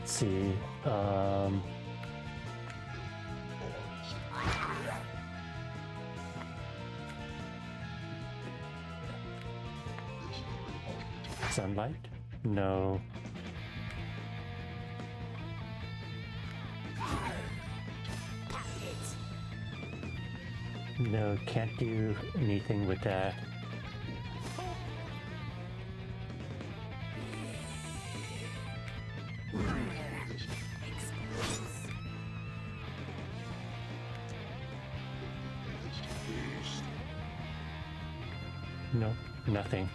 S1: Let's see, sunlight? No. No, can't do anything with that. No, nothing.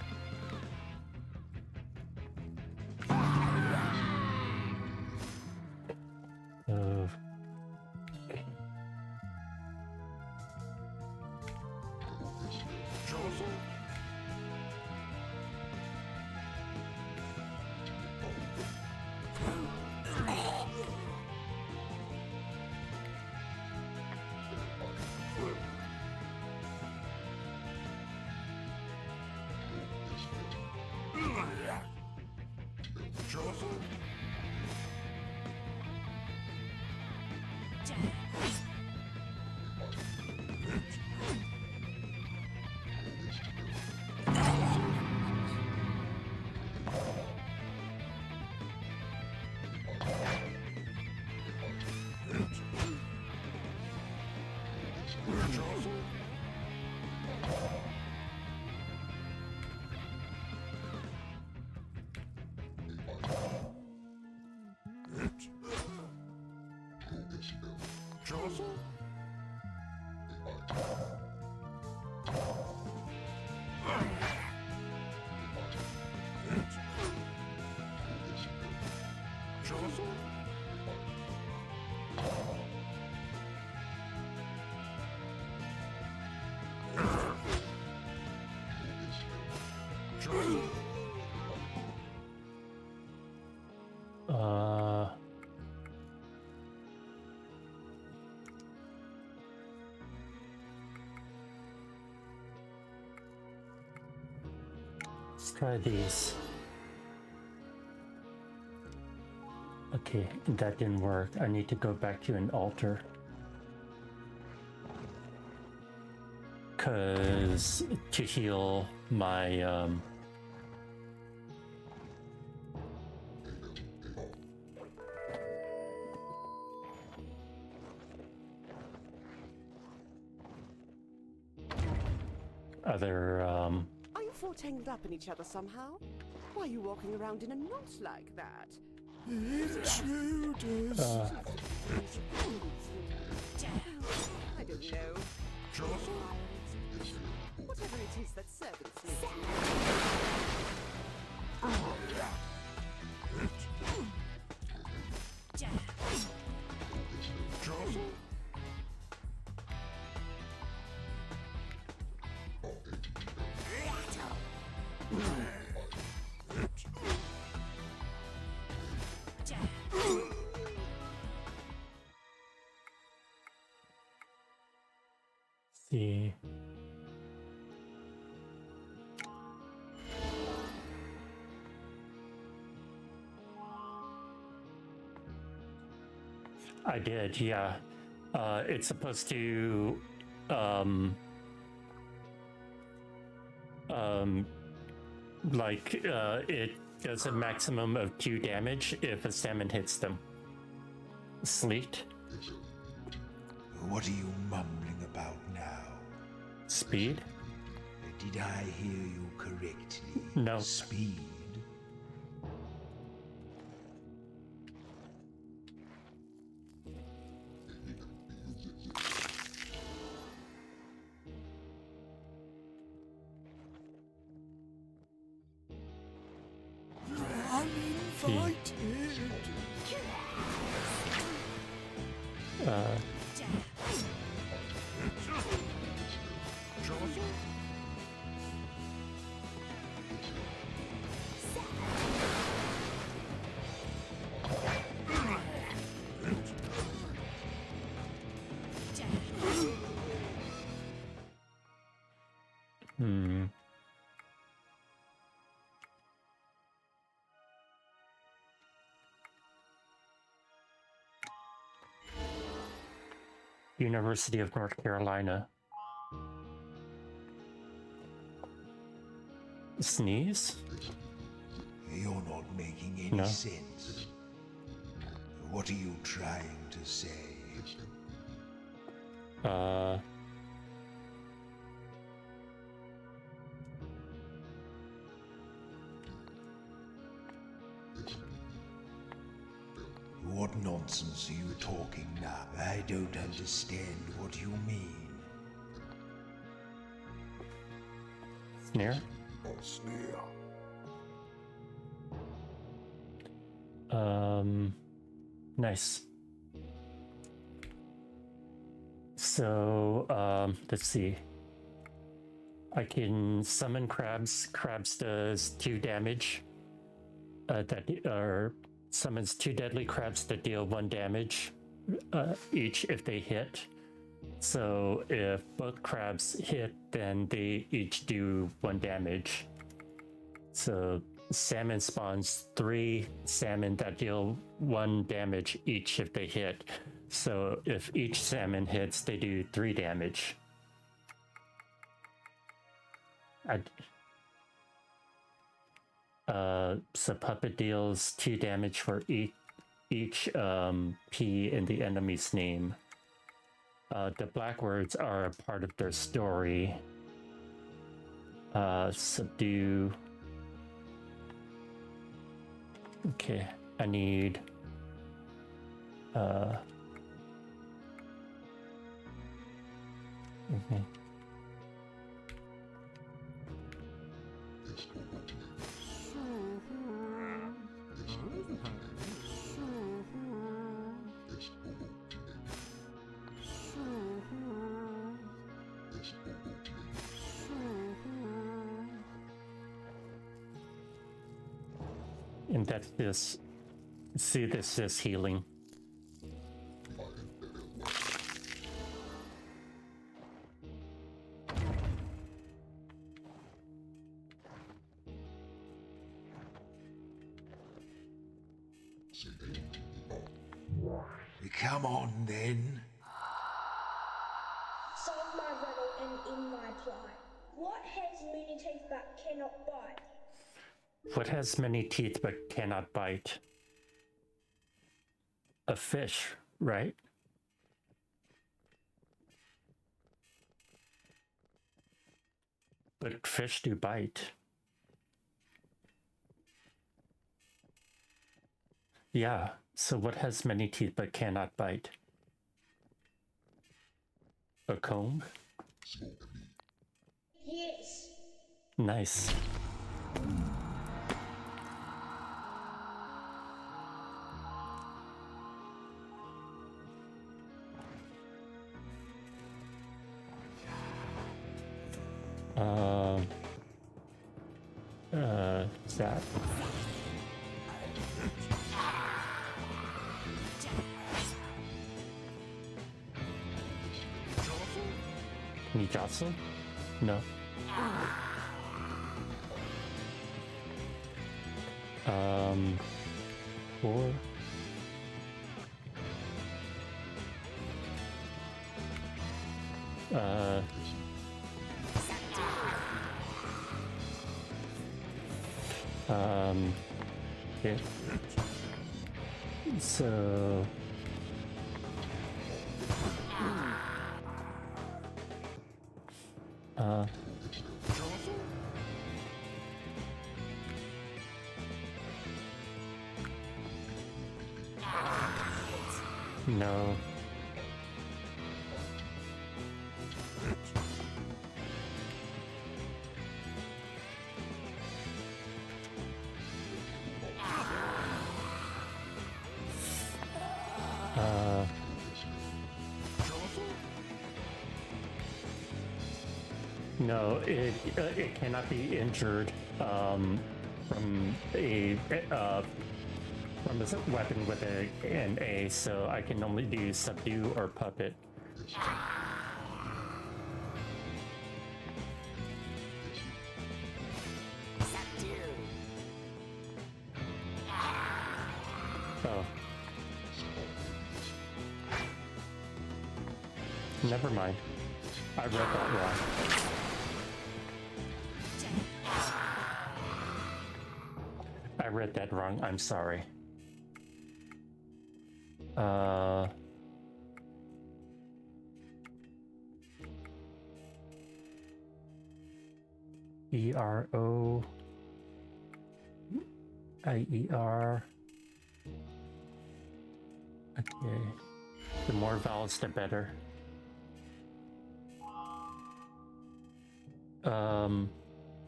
S1: Let's try these. Okay, that didn't work. I need to go back to an altar. Cause to heal my other
S15: Are you four tangled up in each other somehow? Why are you walking around in a knot like that? Intruders. I don't know. Whatever it is that servants need.
S1: see. I did, yeah. It's supposed to it does a maximum of 2 damage if a salmon hits them. Sleet.
S4: What are you mumbling about now?
S1: Speed?
S4: Did I hear you correctly?
S1: No.
S4: Speed?
S11: I'm invited.
S1: University of North Carolina. Sneeze?
S4: You're not making any
S1: No.
S4: sense. What are you trying to say? What nonsense are you talking now? I don't understand what you mean.
S1: Sneer?
S14: Sneer.
S1: Nice. So, let's see. I can summon crabs. Crabs does 2 damage. Summons 2 deadly crabs that deal 1 damage each if they hit. So if both crabs hit, then they each do 1 damage. So salmon spawns 3 salmon that deal 1 damage each if they hit. So if each salmon hits, they do 3 damage. So puppet deals 2 damage for each P in the enemy's name. The black words are a part of their story. Subdue. Okay, I need and that's this. See, this is healing.
S4: Come on, then.
S17: Solve my riddle and end my plight. What has many teeth but cannot bite?
S1: What has many teeth but cannot bite? A fish, right? But fish do bite. Yeah, so what has many teeth but cannot bite? A comb?
S17: Yes.
S1: Nice. That. Can you jostle? No. Four. Okay. So no. No, it cannot be injured from a weapon with an A, so I can only do subdue or puppet. Oh. Never mind. I read that wrong. I read that wrong. I'm sorry. ERO IER. Okay. The more vowels, the better.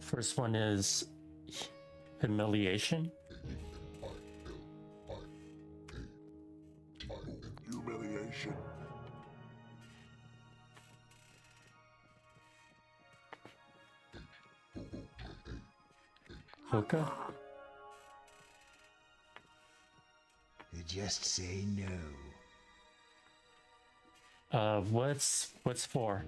S1: First one is humiliation.
S11: Humiliation.
S1: Hoka?
S4: Just say no.
S1: What's for?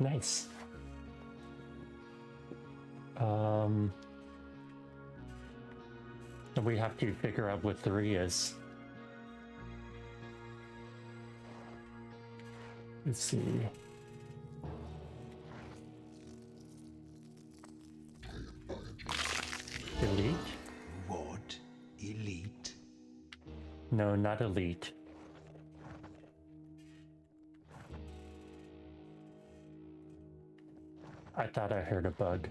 S1: Nice. We have to figure out what 3 is. Let's see. Elite?
S4: What? Elite?
S1: No, not elite. I thought I heard a bug.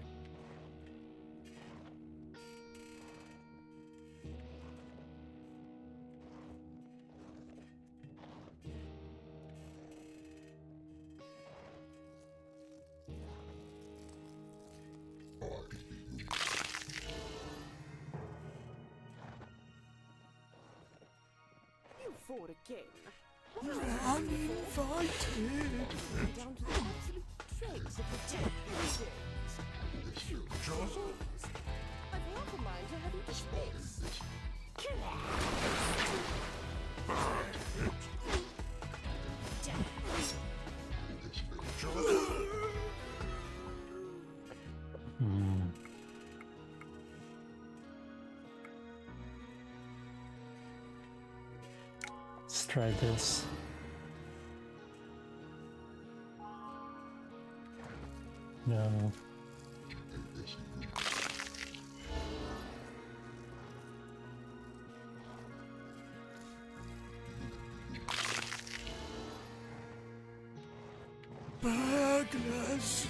S15: You fought again.
S11: Uninvited.
S15: Down to the absolute dregs of the dead these days. You Jones. I've half a mind to have you dismissed.
S1: Let's try this. No.
S11: Burglars.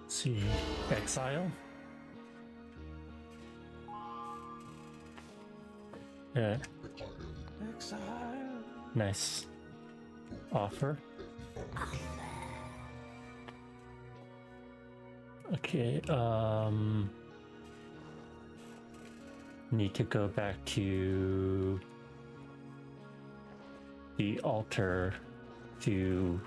S1: See, exile. Yeah.
S11: Exile.
S1: Nice. Offer. Okay, need to go back to the altar to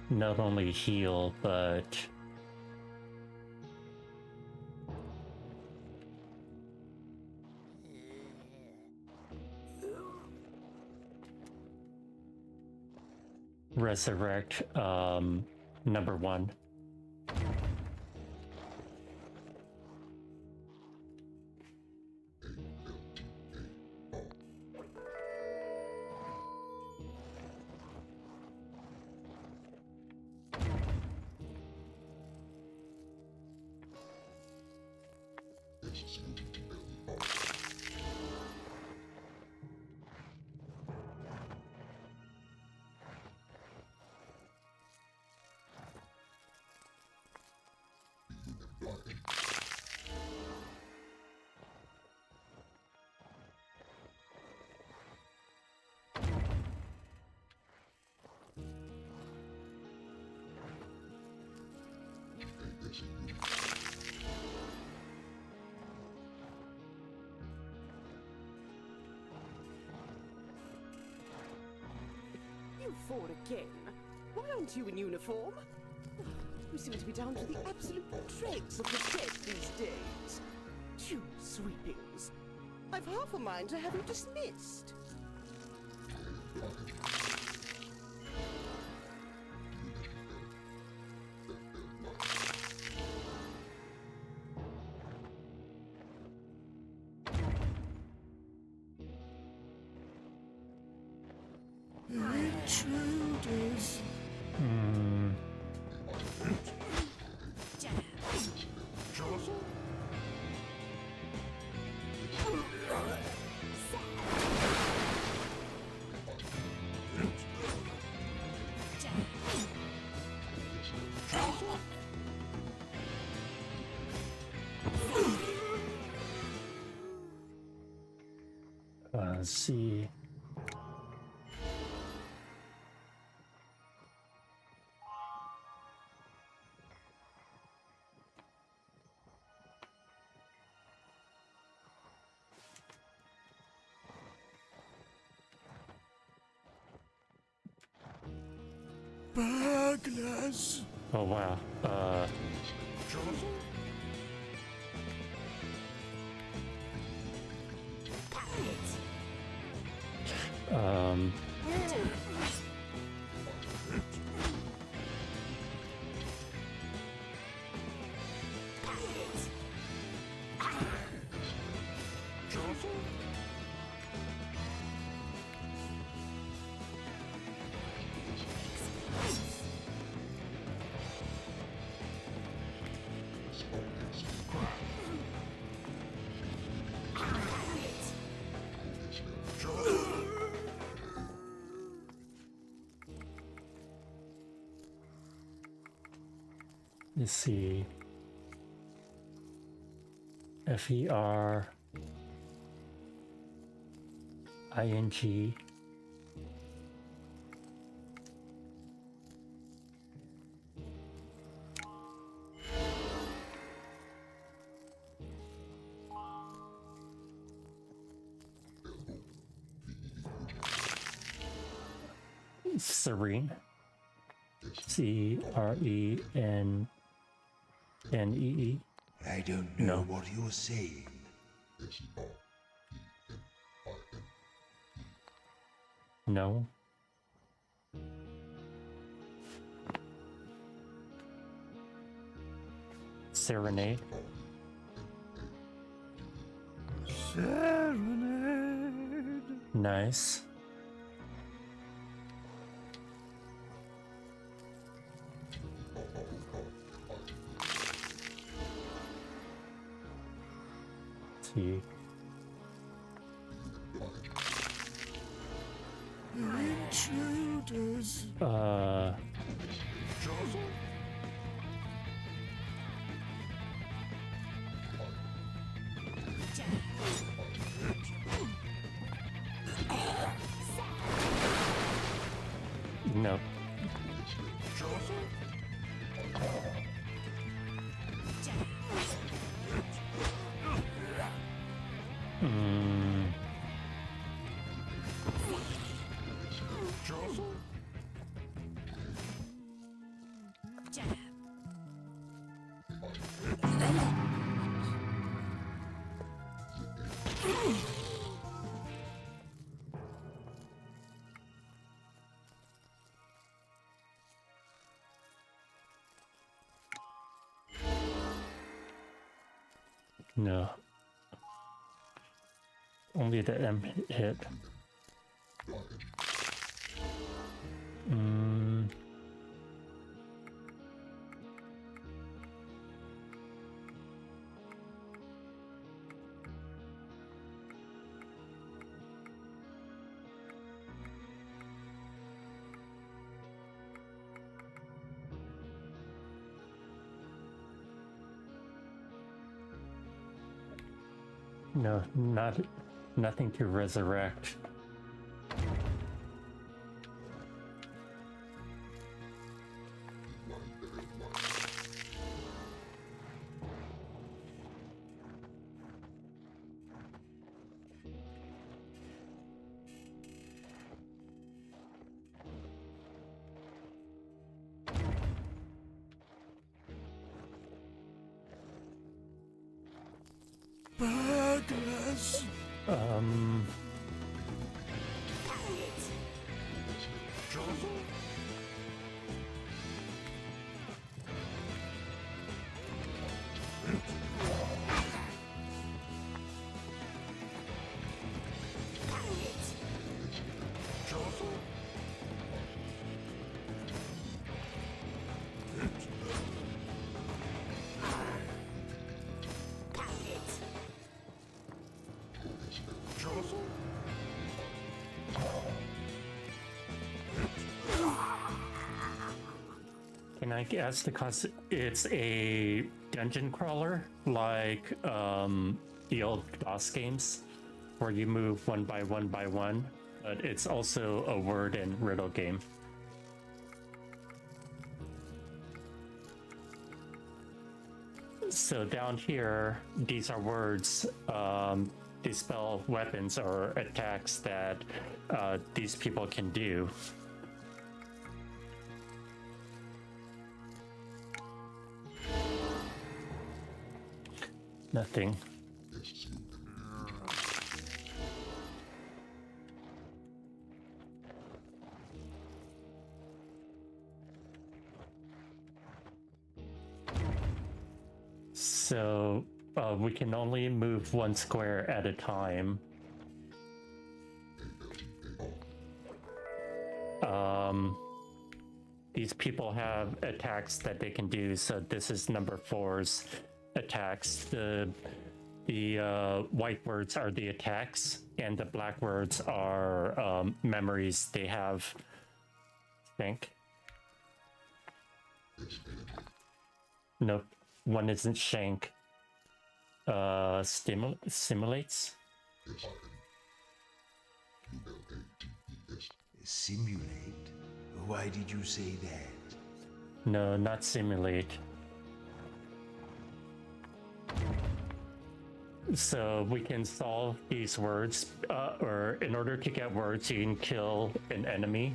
S1: not only heal, but resurrect number 1.
S15: You fought again. Why aren't you in uniform? You seem to be down to the absolute dregs of the dead these days. You sweepings. I've half a mind to have you dismissed.
S11: Intruders.
S1: Let's see.
S11: Burglars.
S1: Oh wow. Um. Let's see. FERING. Serene. CRENNEE.
S4: I don't know what you're saying.
S1: No. Serenade.
S11: Serenade.
S1: Nice. See.
S11: Intruders.
S1: No. No. Only the M hit. No, nothing to resurrect.
S11: Burglars.
S1: Can I guess because it's a dungeon crawler like the old DOS games where you move one by one, but it's also a word and riddle game. So down here, these are words. They spell weapons or attacks that these people can do. Nothing. So we can only move one square at a time. These people have attacks that they can do. So this is number 4's attacks. The white words are the attacks, and the black words are memories they have. I think. Nope. One isn't shank. Simulates?
S4: Simulate? Why did you say that?
S1: No, not simulate. So we can solve these words, or in order to get words, you can kill an enemy,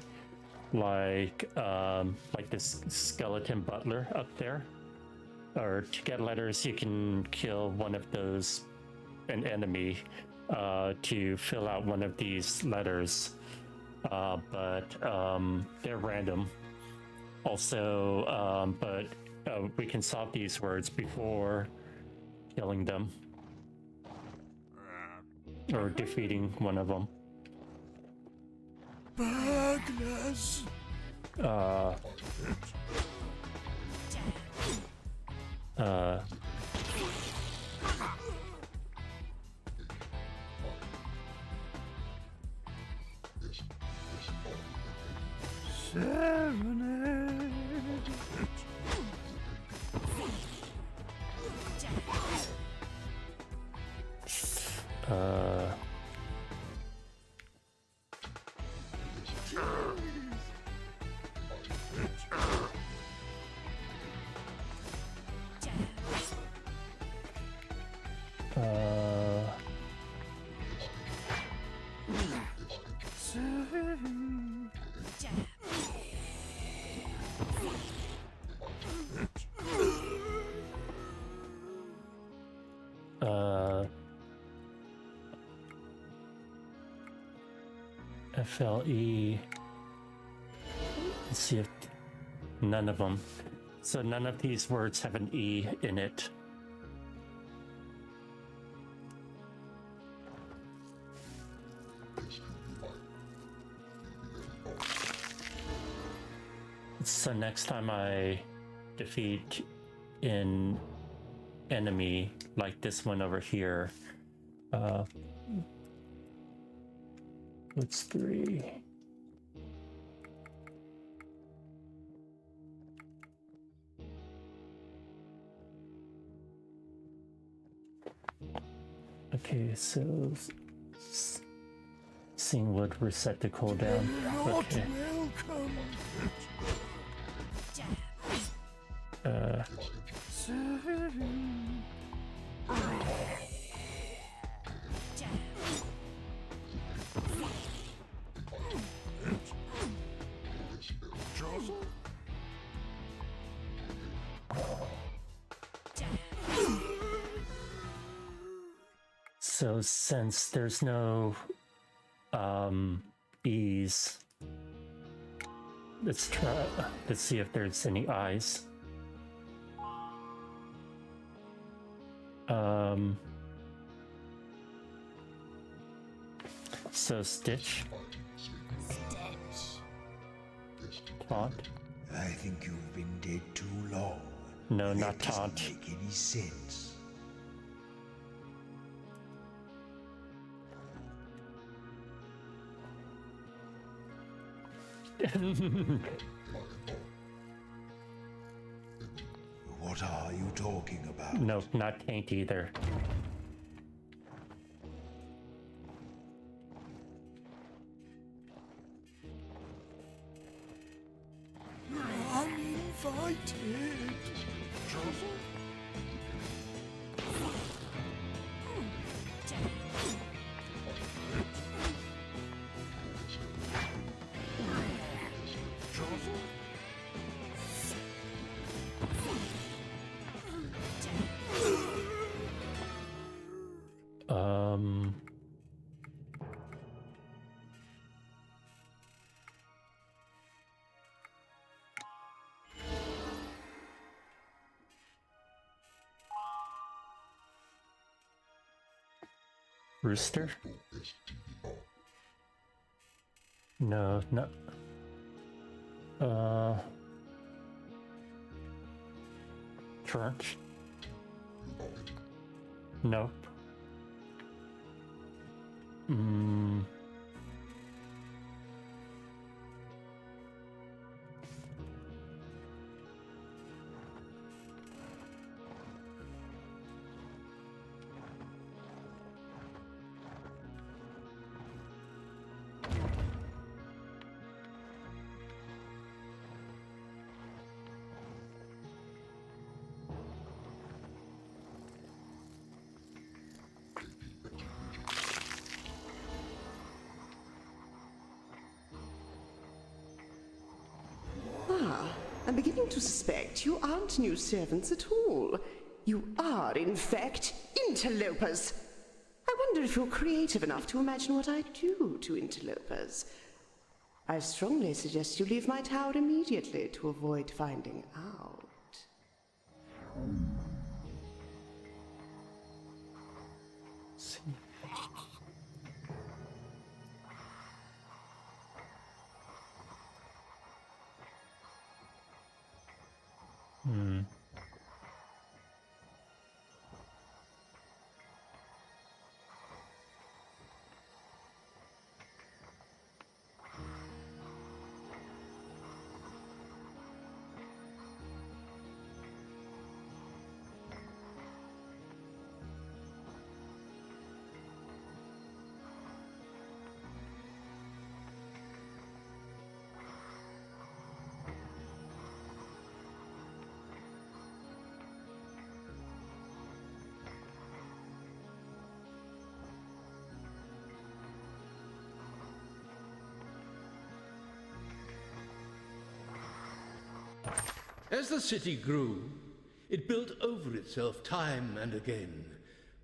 S1: like this skeleton butler up there. Or to get letters, you can kill one of those, an enemy, to fill out one of these letters. But they're random. Also, but we can solve these words before killing them. Or defeating one of them.
S11: Magnus. Serenade.
S1: FLE. Let's see if none of them. So none of these words have an E in it. So next time I defeat an enemy like this one over here, what's 3? Okay, so seeing would reset the cooldown. Okay. So since there's no E's, let's see if there's any I's. So Stitch. Taunt.
S4: I think you've been dead too long.
S1: No,
S4: That
S1: not
S4: doesn't
S1: taunt.
S4: make any sense. What are you talking about?
S1: Nope, not taint either.
S11: I'm invited.
S1: Rooster? No, no. Church? Nope.
S15: I'm beginning to suspect you aren't new servants at all. You are, in fact, interlopers. I wonder if you're creative enough to imagine what I do to interlopers. I strongly suggest you leave my tower immediately to avoid finding out.
S1: See.
S2: As the city grew, it built over itself time and again,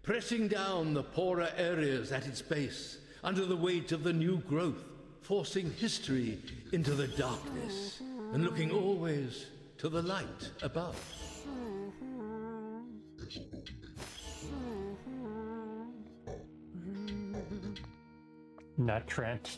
S2: pressing down the poorer areas at its base under the weight of the new growth, forcing history into the darkness and looking always to the light above.
S1: Not Trent.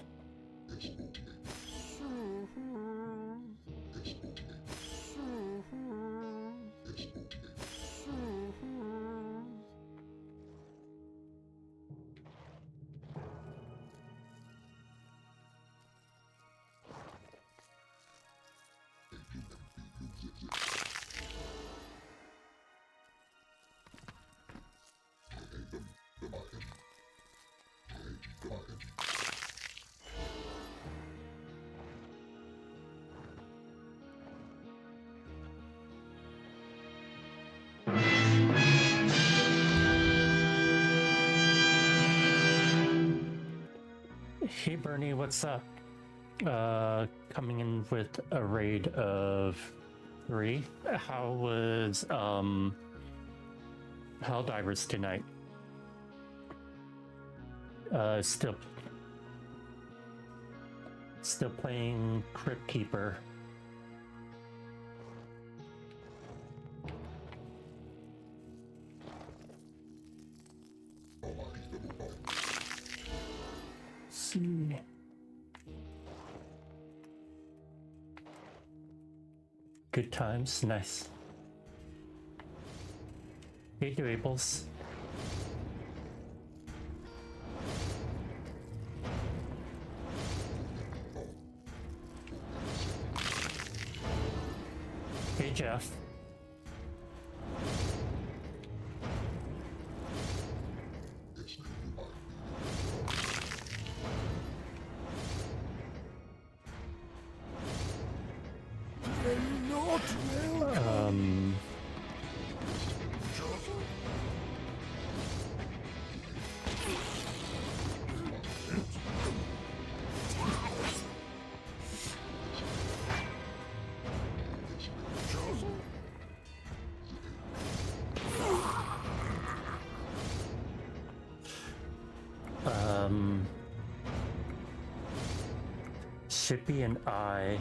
S1: Hey Bernie, what's up? Coming in with a raid of 3. How was Helldivers tonight? Still playing Crypt Keeper. See. Good times, nice. Hey, Durables. Hey, Jeff. Shippy and I.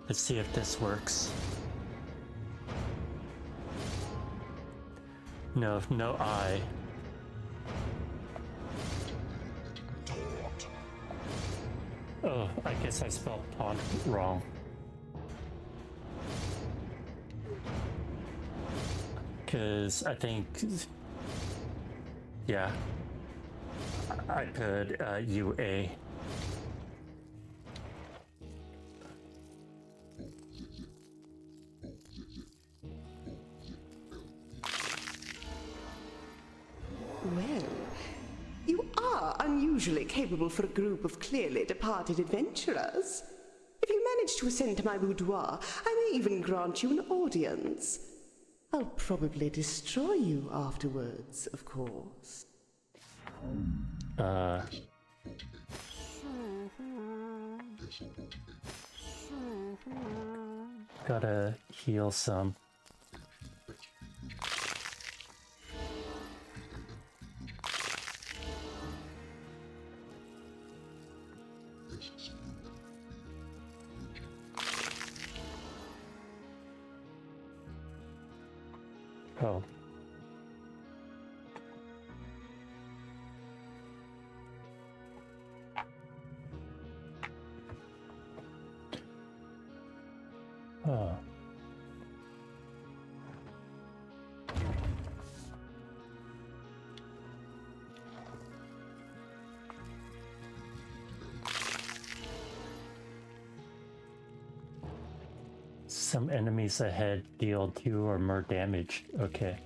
S1: Let's see if this works. No, no I. Oh, I guess I spelled taunt wrong. Because I think, yeah, I could UA.
S15: Well, you are unusually capable for a group of clearly departed adventurers. If you manage to ascend to my boudoir, I may even grant you an audience. I'll probably destroy you afterwards, of course.
S1: Gotta heal some. Oh. Oh. Some enemies ahead deal 2 or more damage. Okay.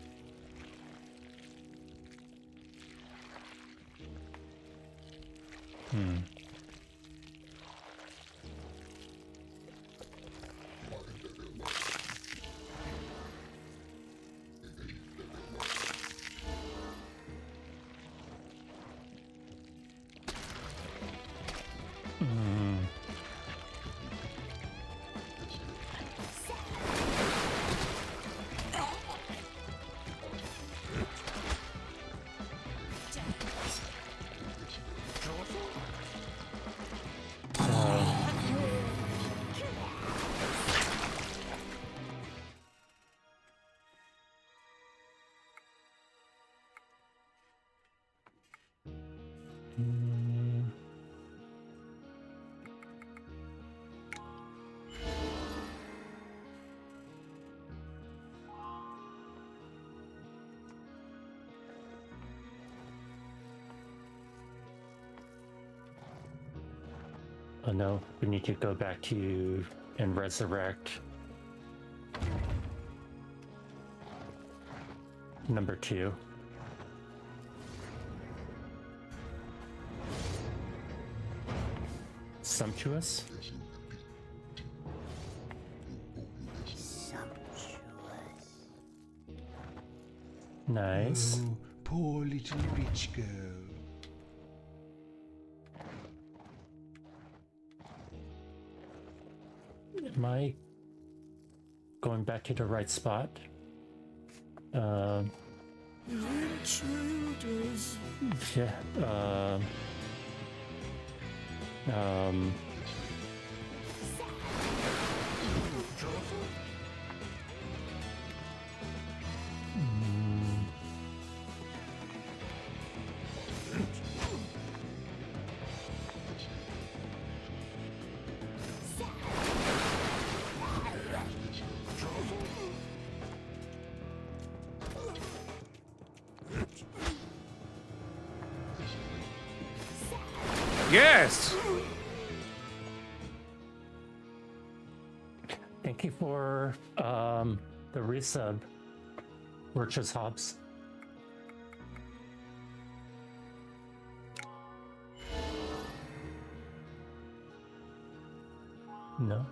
S1: Oh no, we need to go back to you and resurrect number 2. Sumptuous? Nice.
S4: Oh, poor little rich girl.
S1: Am I going back to the right spot?
S11: Intruders.
S1: Yeah.
S19: Yes!
S1: Thank you for the resub, Wirch's Hobbs. No.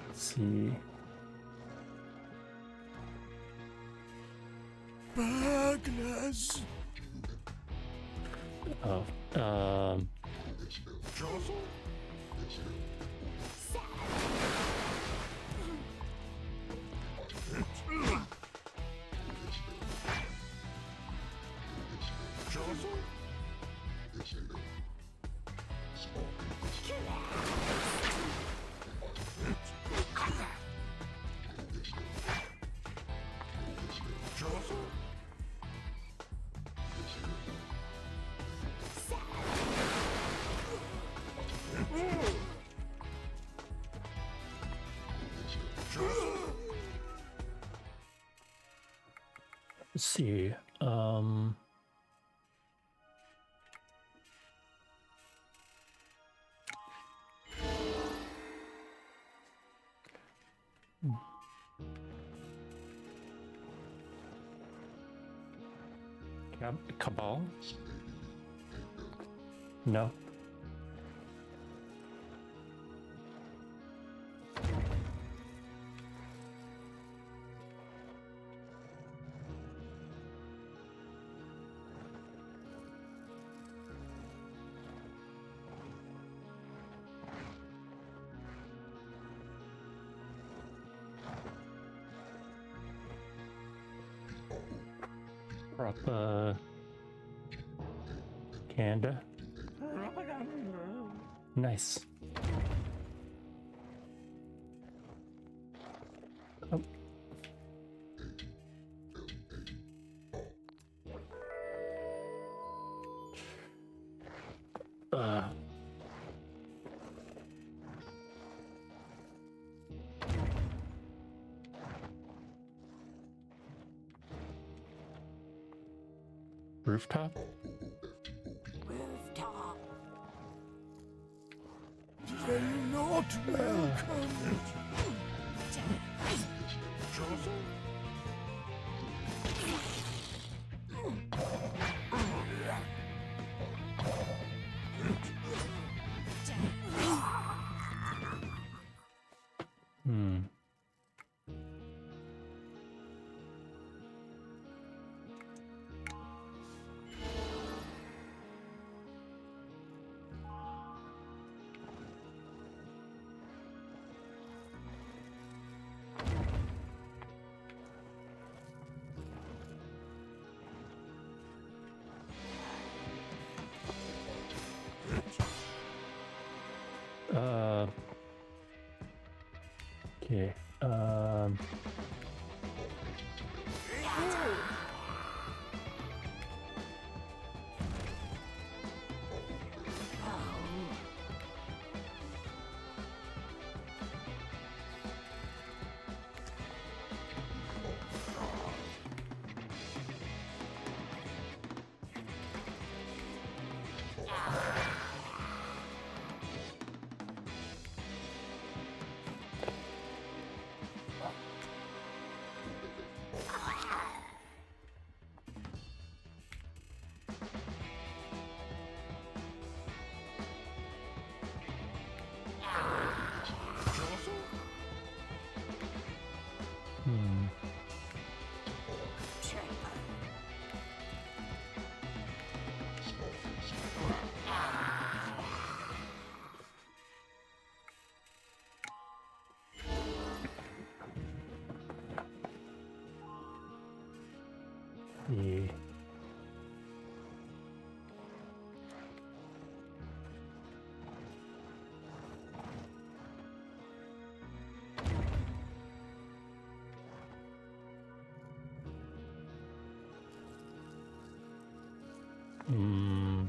S1: Let's see.
S11: Burglars.
S1: Oh, let's see. Cabal? No. Canada. Nice. Oh. Rooftop?
S11: Rooftop. They're not welcome.
S1: Hmm. Okay. Hmm. Yeah. Hmm.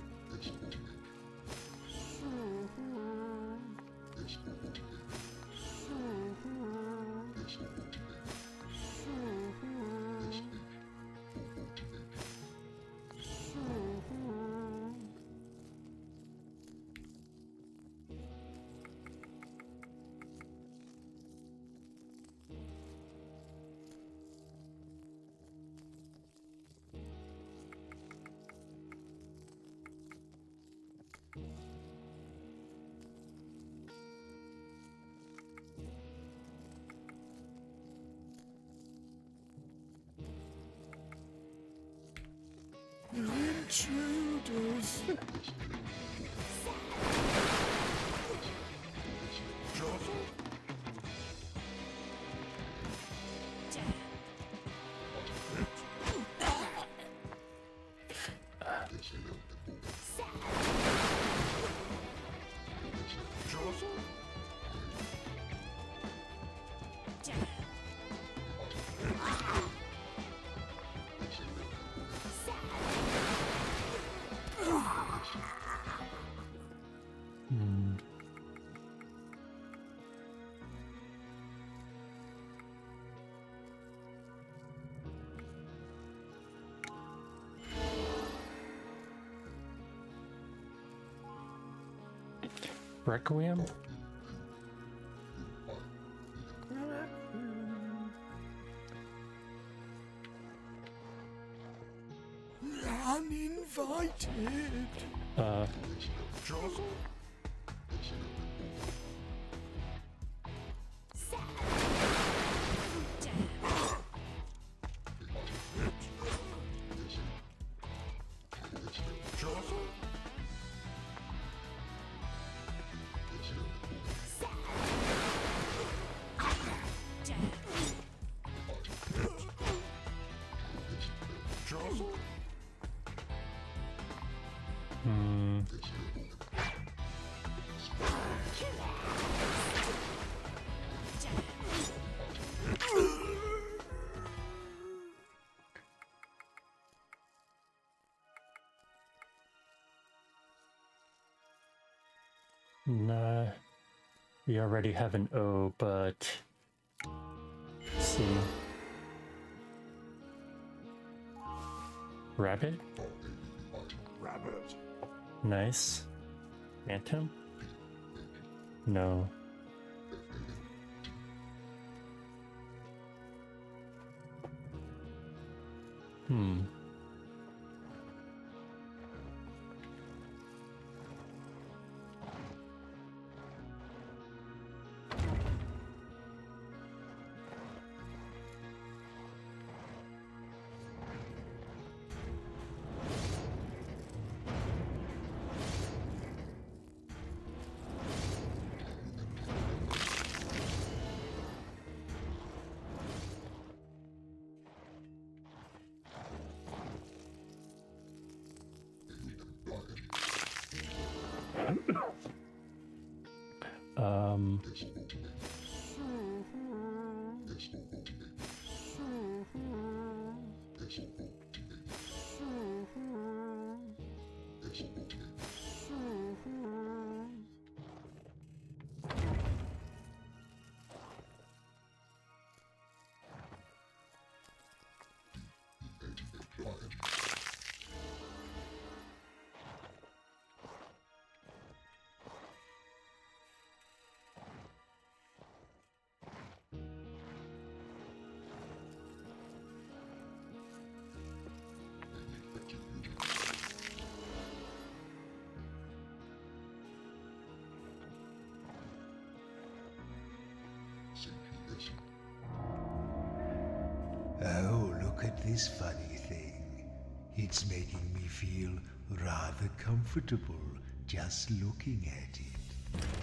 S1: Requiem?
S11: Uninvited.
S1: Nah, we already have an O, but let's see. Rabbit?
S11: Rabbit.
S1: Nice. Phantom? No.
S4: Oh, look at this funny thing. It's making me feel rather comfortable just looking at it.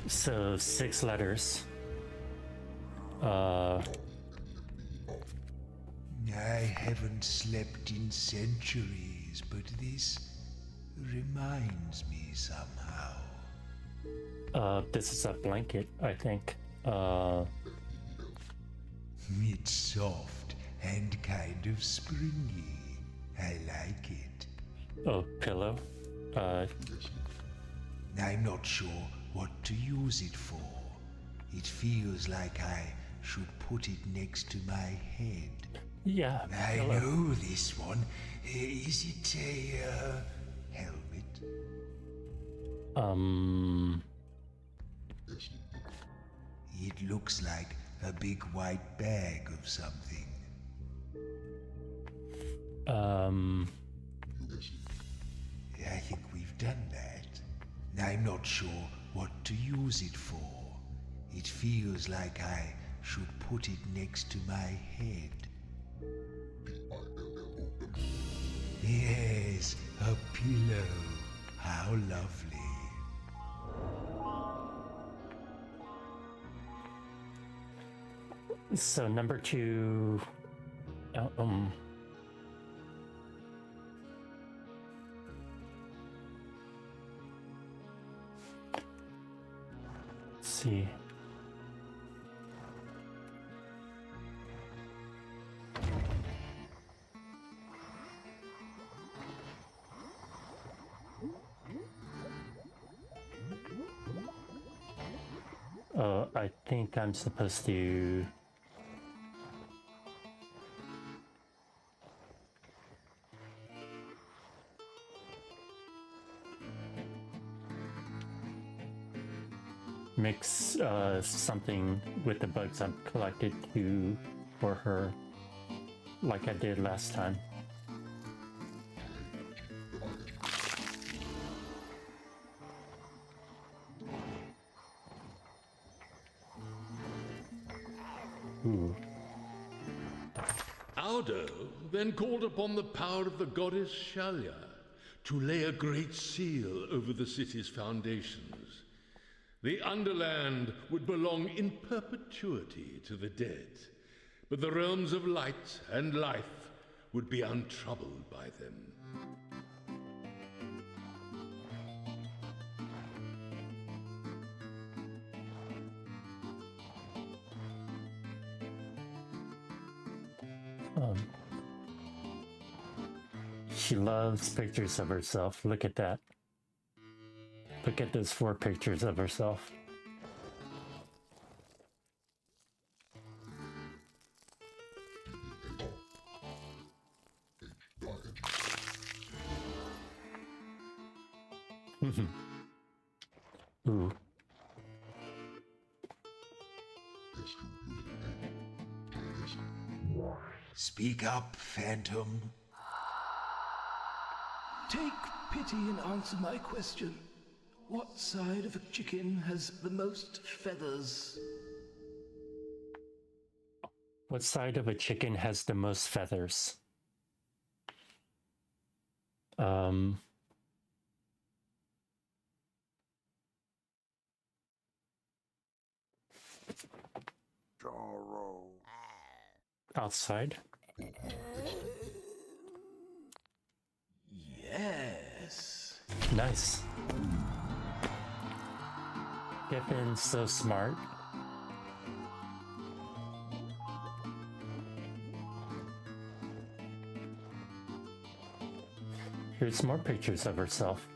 S1: So 6 letters.
S4: I haven't slept in centuries, but this reminds me somehow.
S1: This is a blanket, I think.
S4: It's soft and kind of springy. I like it.
S1: Oh, pillow?
S4: I'm not sure what to use it for. It feels like I should put it next to my head.
S1: Yeah.
S4: I
S1: pillow.
S4: know this one. Is it a helmet? It looks like a big white bag of something. I think we've done that. I'm not sure what to use it for. It feels like I should put it next to my head. Yes, a pillow. How lovely.
S1: So number 2, let's see. I think I'm supposed to mix something with the bugs I've collected for her, like I did last time. Ooh.
S2: Audo then called upon the power of the goddess Shalia to lay a great seal over the city's foundations. The underland would belong in perpetuity to the dead, but the realms of light and life would be untroubled by them.
S1: She loves pictures of herself. Look at that. Look at those 4 pictures of herself. Ooh.
S4: Speak up, Phantom.
S11: Take pity and answer my question. What side of a chicken has the most feathers?
S1: What side of a chicken has the most feathers? Outside?
S11: Yes.
S1: Nice. Giffen's so smart. Here's more pictures of herself.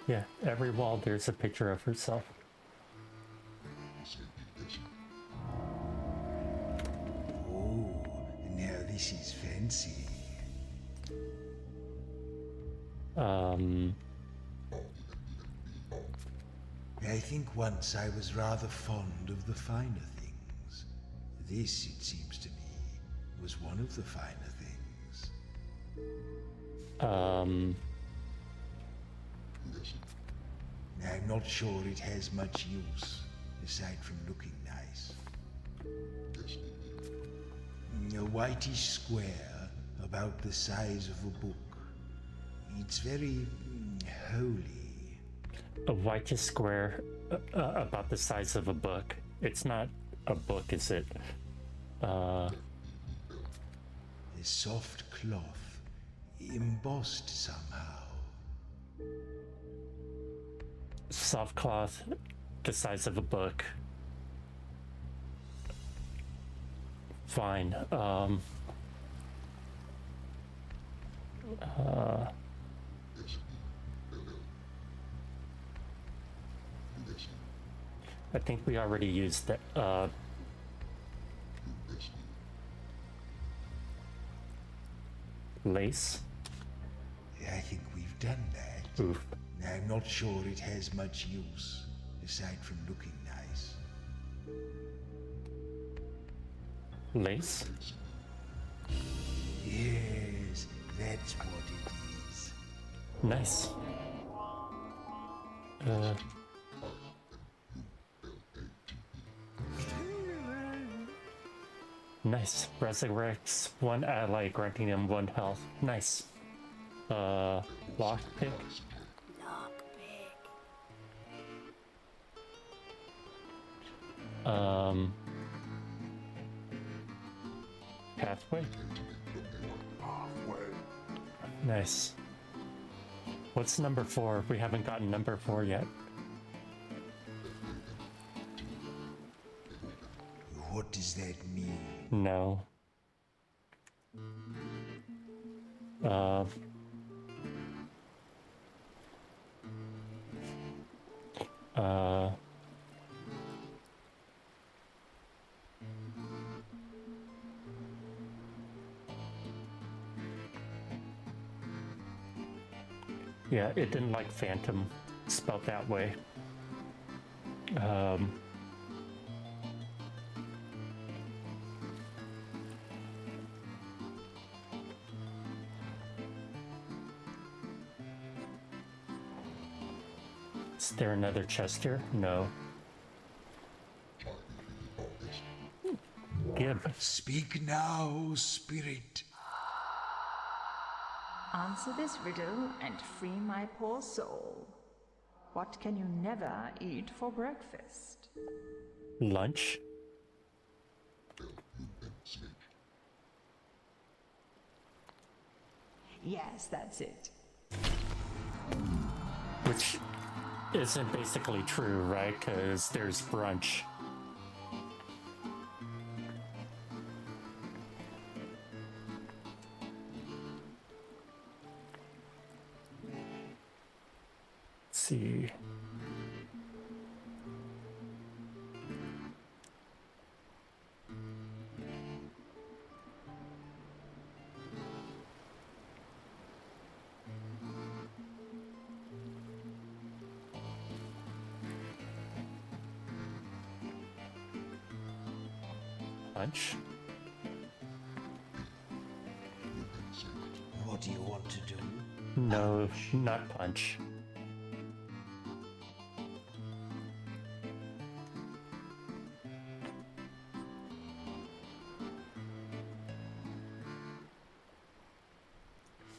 S1: Yeah, every wall there's a picture of herself.
S4: Oh, now this is fancy. I think once I was rather fond of the finer things. This, it seems to me, was one of the finer things. I'm not sure it has much use, aside from looking nice. A whitish square, about the size of a book. It's very holy.
S1: A whitish square about the size of a book. It's not a book, is it?
S4: A soft cloth, embossed somehow.
S1: Soft cloth, the size of a book. Fine. I think we already used that. Lace.
S4: I think we've done that.
S1: Oof.
S4: I'm not sure it has much use, aside from looking nice.
S1: Lace?
S4: Yes, that's what it is.
S1: Nice. Nice. Resurrects one ally, granting him 1 health. Nice. Lockpick. Pathway. Nice. What's number 4? We haven't gotten number 4 yet.
S4: What does that mean?
S1: No. Yeah, it didn't like phantom spelled that way. Is there another chest here? No. Gib.
S4: Speak now, spirit.
S20: Answer this riddle and free my poor soul. What can you never eat for breakfast?
S1: Lunch?
S20: Yes, that's it.
S1: Which isn't basically true, right? Because there's brunch. Let's see. Punch.
S4: What do you want to do?
S1: No, not punch.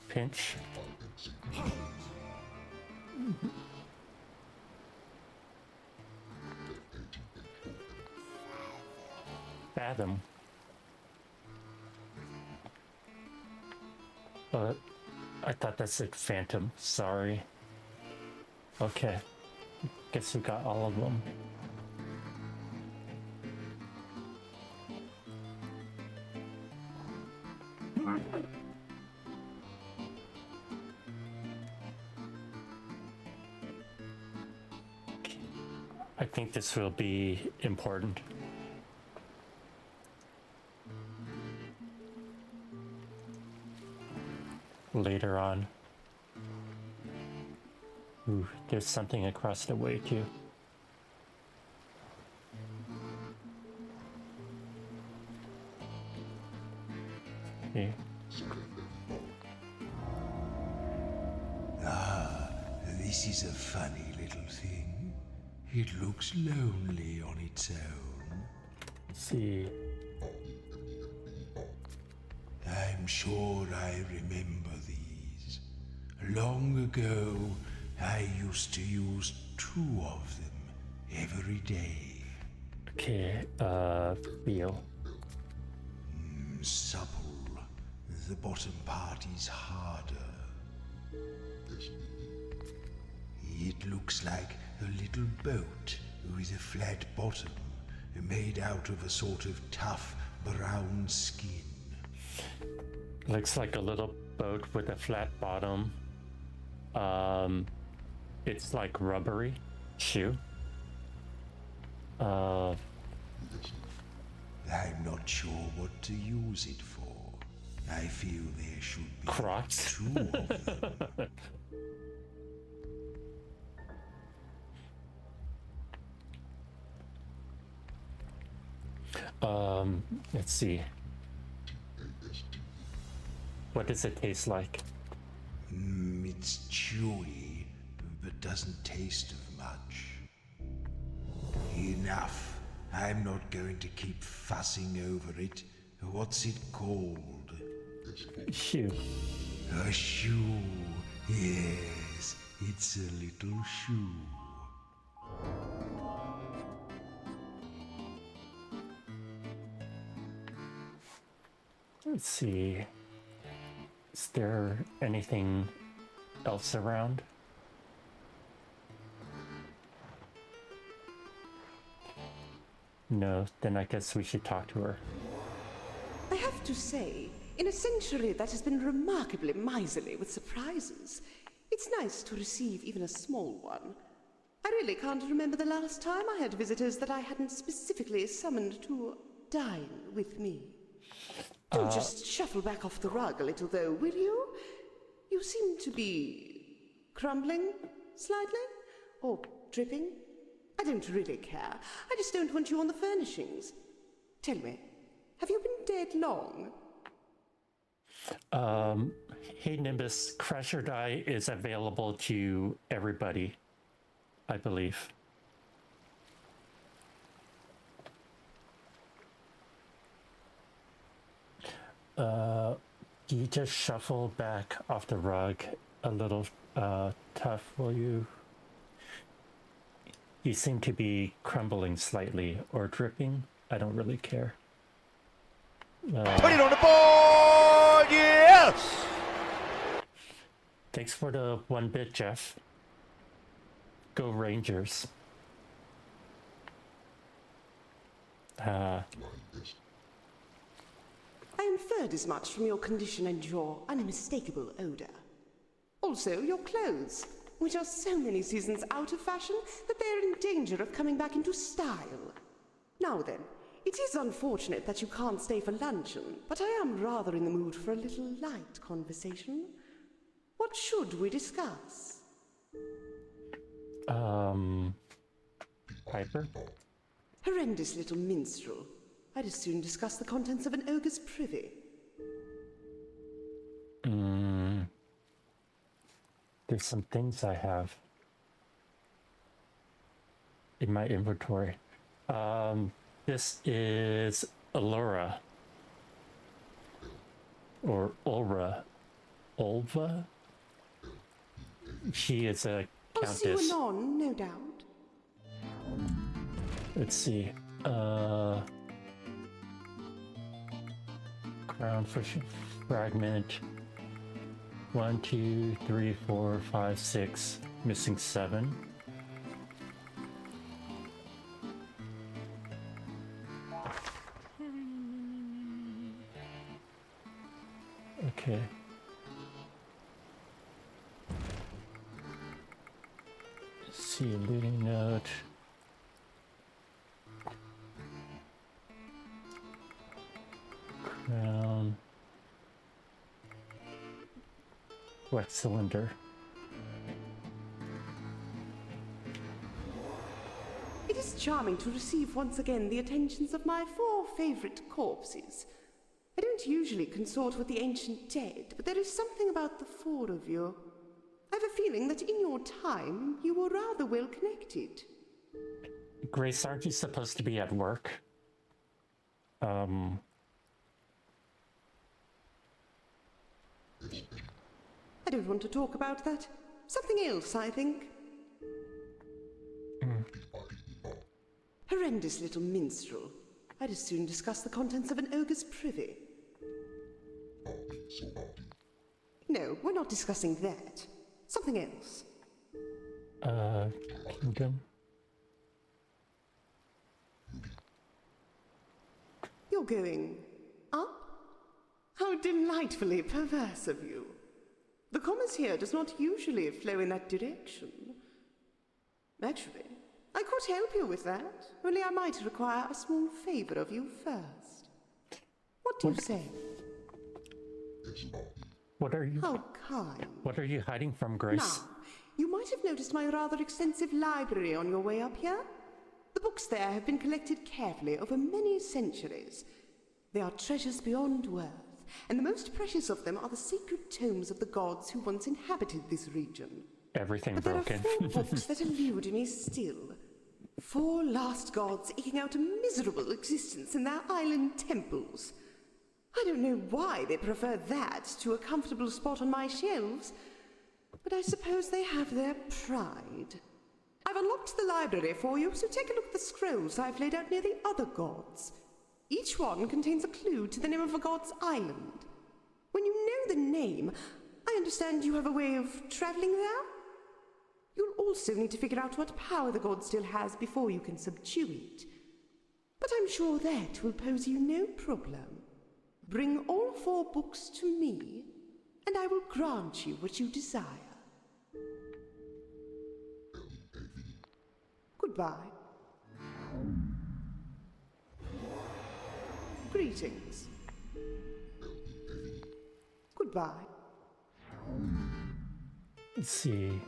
S1: Pinch. Fathom. I thought that said phantom. Sorry. Okay. Guess we got all of them. I think this will be important. Later on. Ooh, there's something across the way too. Okay.
S4: Ah, this is a funny little thing. It looks lonely on its own.
S1: Let's see.
S4: I'm sure I remember these. Long ago, I used to use 2 of them every day.
S1: Okay, feel.
S4: Supple. The bottom part is harder. It looks like a little boat with a flat bottom, made out of a sort of tough brown skin.
S1: Looks like a little boat with a flat bottom. It's like rubbery shoe.
S4: I'm not sure what to use it for. I feel there should be
S1: Crocs.
S4: 2 of them.
S1: Let's see. What does it taste like?
S4: It's chewy, but doesn't taste of much. Enough. I'm not going to keep fussing over it. What's it called?
S1: Shoe.
S4: A shoe. Yes, it's a little shoe.
S1: Let's see. Is there anything else around? No, then I guess we should talk to her.
S15: I have to say, in a century that has been remarkably miserly with surprises, it's nice to receive even a small one. I really can't remember the last time I had visitors that I hadn't specifically summoned to dine with me. Don't just shuffle back off the rug a little, though, will you? You seem to be crumbling slightly? Or dripping? I don't really care. I just don't want you on the furnishings. Tell me, have you been dead long?
S1: Hey Nimbus, Crash or Die is available to everybody, I believe. You just shuffle back off the rug a little tough, will you? You seem to be crumbling slightly or dripping. I don't really care.
S19: Put it on the board! Yes!
S1: Thanks for the 1-bit, Jeff. Go Rangers.
S15: I inferred as much from your condition and your unmistakable odor. Also, your clothes, which are so many seasons out of fashion that they are in danger of coming back into style. Now then, it is unfortunate that you can't stay for luncheon, but I am rather in the mood for a little light conversation. What should we discuss?
S1: Piper?
S15: Horrendous little minstrel. I'd as soon discuss the contents of an ogre's privy.
S1: There's some things I have in my inventory. This is Allura. Or Ulra. Ulva? She is a
S15: I'll see
S1: countess.
S15: you anon, no doubt.
S1: Let's see. Crown fragment. 1, 2, 3, 4, 5, 6. Missing 7. Okay. Let's see, looting note. Crown. Wet cylinder.
S15: It is charming to receive once again the attentions of my 4 favorite corpses. I don't usually consort with the ancient dead, but there is something about the 4 of you. I have a feeling that in your time you were rather well connected.
S1: Grace, aren't you supposed to be at work?
S15: I don't want to talk about that. Something else, I think. Horrendous little minstrel. I'd as soon discuss the contents of an ogre's privy. No, we're not discussing that. Something else.
S1: Kingdom.
S15: You're going up? How delightfully perverse of you. The commerce here does not usually flow in that direction. Actually, I could help you with that, only I might require a small favor of you first. What do you say?
S1: What are you?
S15: How kind.
S1: What are you hiding from, Grace?
S15: Now, you might have noticed my rather extensive library on your way up here. The books there have been collected carefully over many centuries. They are treasures beyond worth, and the most precious of them are the sacred tomes of the gods who once inhabited this region.
S1: everything
S15: but
S1: broken.
S15: there are 4 books that elude me still. 4 lost gods eking out a miserable existence in their island temples. I don't know why they prefer that to a comfortable spot on my shelves, but I suppose they have their pride. I've unlocked the library for you, so take a look at the scrolls I've laid out near the other gods. Each one contains a clue to the name of a god's island. When you know the name, I understand you have a way of traveling there? You'll also need to figure out what power the god still has before you can subdue it. But I'm sure that will pose you no problem. Bring all 4 books to me, and I will grant you what you desire. Goodbye. Greetings. Goodbye.
S1: Let's see.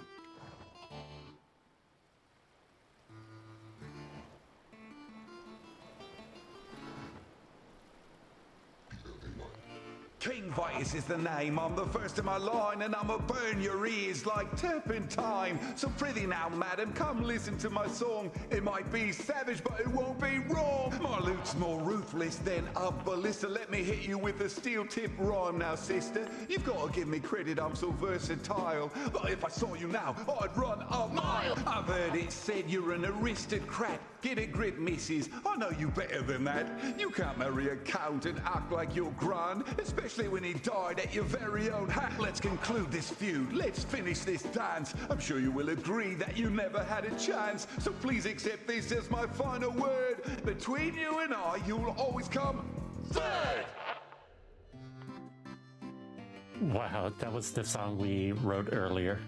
S6: King Vitus is the name, I'm the first in my line, and I'ma burn your ears like turpentine. So prithee now, madam, come listen to my song. It might be savage, but it won't be wrong. My lute's more ruthless than a ballista. Let me hit you with a steel tip rhyme now, sister. You've got to give me credit, I'm so versatile. But if I saw you now, I'd run a mile. I've heard it said you're an aristocrat. Get a grip, missus, I know you better than that. You can't marry a count and act like you're grand, especially when he died at your very own hand. Let's conclude this feud, let's finish this dance. I'm sure you will agree that you never had a chance, so please accept this as my final word. Between you and I, you'll always come third.
S1: Wow, that was the song we wrote earlier.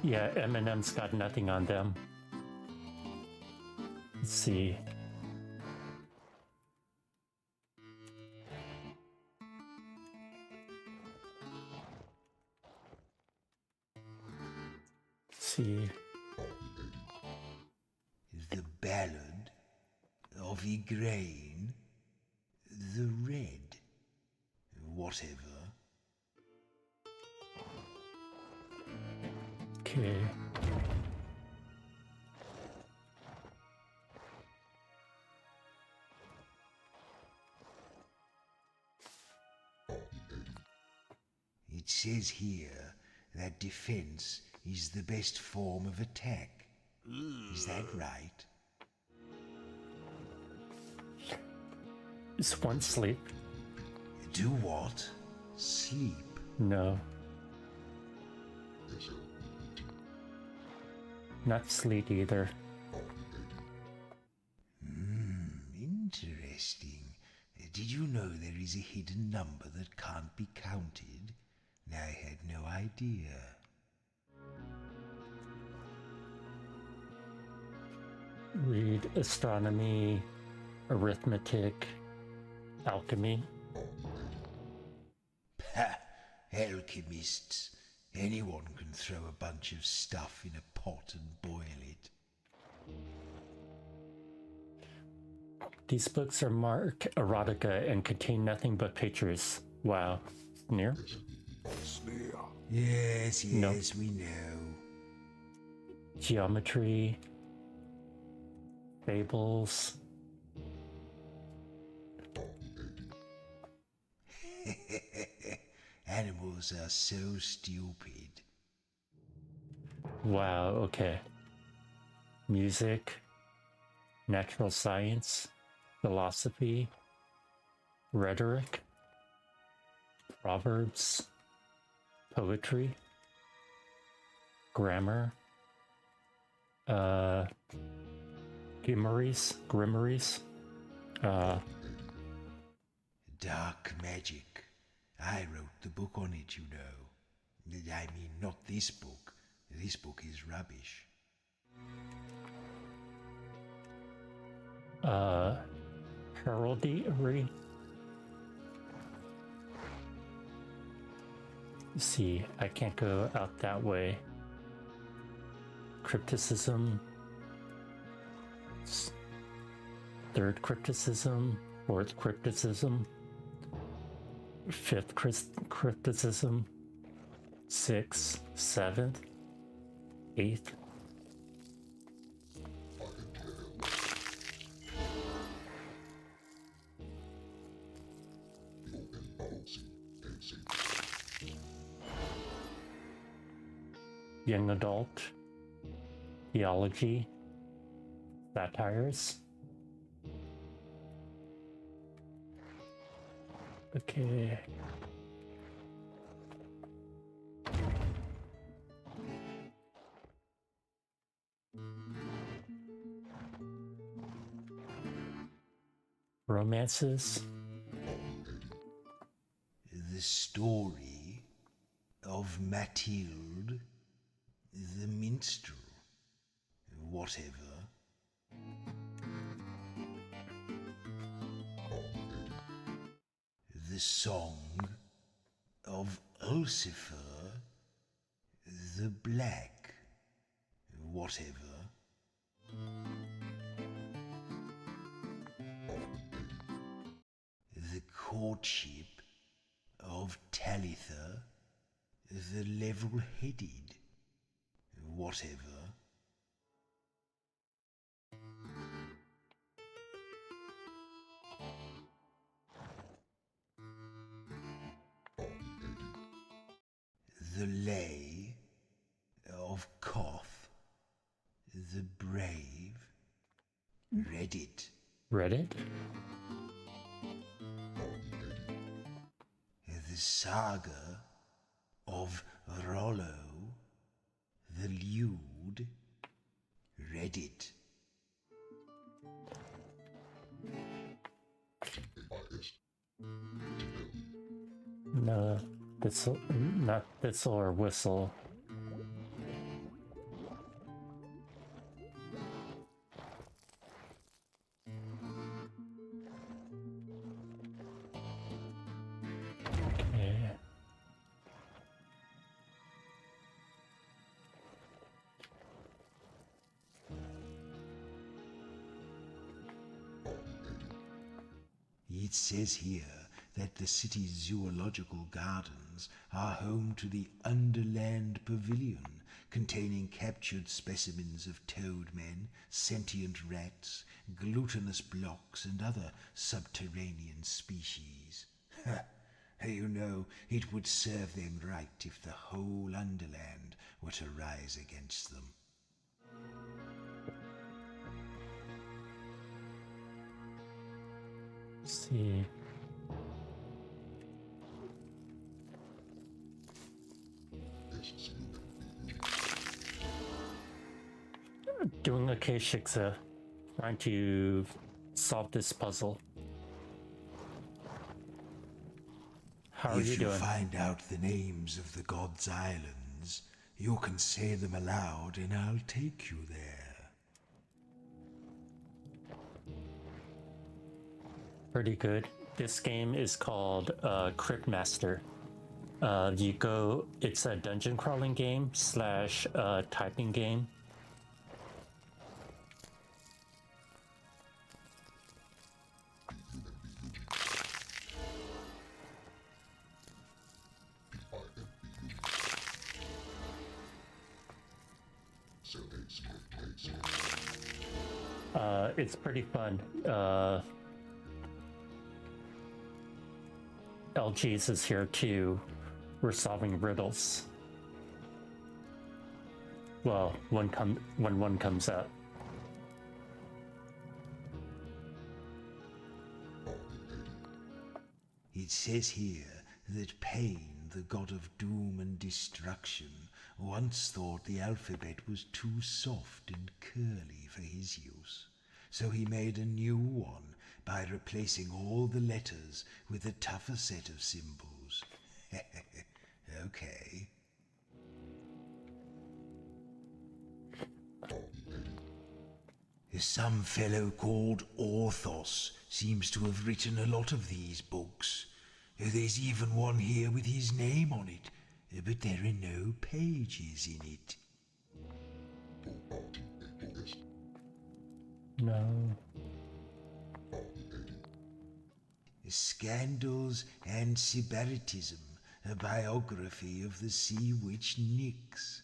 S1: Yeah, Eminem's got nothing on them. Let's see. Let's see.
S4: The Ballad of Igraine, the Red, whatever.
S1: Okay.
S4: It says here that defense is the best form of attack. Is that right?
S1: Is one sleep?
S4: Do what? Sleep?
S1: No. Not sleep either.
S4: Interesting. Did you know there is a hidden number that can't be counted? I had no idea.
S1: Read astronomy, arithmetic, alchemy.
S4: Ha! Alchemists. Anyone can throw a bunch of stuff in a pot and boil it.
S1: These books are marked erotica and contain nothing but pictures. Wow. Sneer?
S4: Sneer. Yes,
S1: Nope.
S4: we know.
S1: Geometry. Fables.
S4: Animals are so stupid.
S1: Wow, okay. Music. Natural science. Philosophy. Rhetoric. Proverbs. Poetry. Grammar. Grimoires.
S4: Dark magic. I wrote the book on it, you know. I mean, not this book. This book is rubbish.
S1: Heraldry. See, I can't go out that way. Crypticism. Third crypticism. Fourth crypticism. 5th criticism, 6th, 7th, 8th. Young adult, theology, satires. Okay. Romances.
S4: The story of Mathilde, the minstrel, whatever. The song of Ulcifer, the black, whatever. The courtship of Talitha, the level-headed, whatever. The lay of Koth, the brave. Reddit.
S1: Reddit?
S4: The saga of Rollo, the lewd. Reddit.
S1: No, thistle, not thistle or whistle. Okay.
S4: It says here that the city's zoological gardens are home to the Underland Pavilion, containing captured specimens of toadmen, sentient rats, glutinous blocks, and other subterranean species. You know, it would serve them right if the whole Underland were to rise against them.
S1: Let's see. Doing okay, Shiksa. Trying to solve this puzzle. How are you doing?
S4: If you find out the names of the God's Islands, you can say them aloud and I'll take you there.
S1: Pretty good. This game is called Crypt Master. It's a dungeon crawling game slash typing game. It's pretty fun. LG's is here too. We're solving riddles. Well, when one comes up.
S4: It says here that Pain, the god of doom and destruction, once thought the alphabet was too soft and curly for his use. So he made a new one by replacing all the letters with a tougher set of symbols. Okay. Some fellow called Orthos seems to have written a lot of these books. There's even one here with his name on it, but there are no pages in it.
S1: No.
S4: Scandals and Sybaritism, a biography of the sea witch Nyx.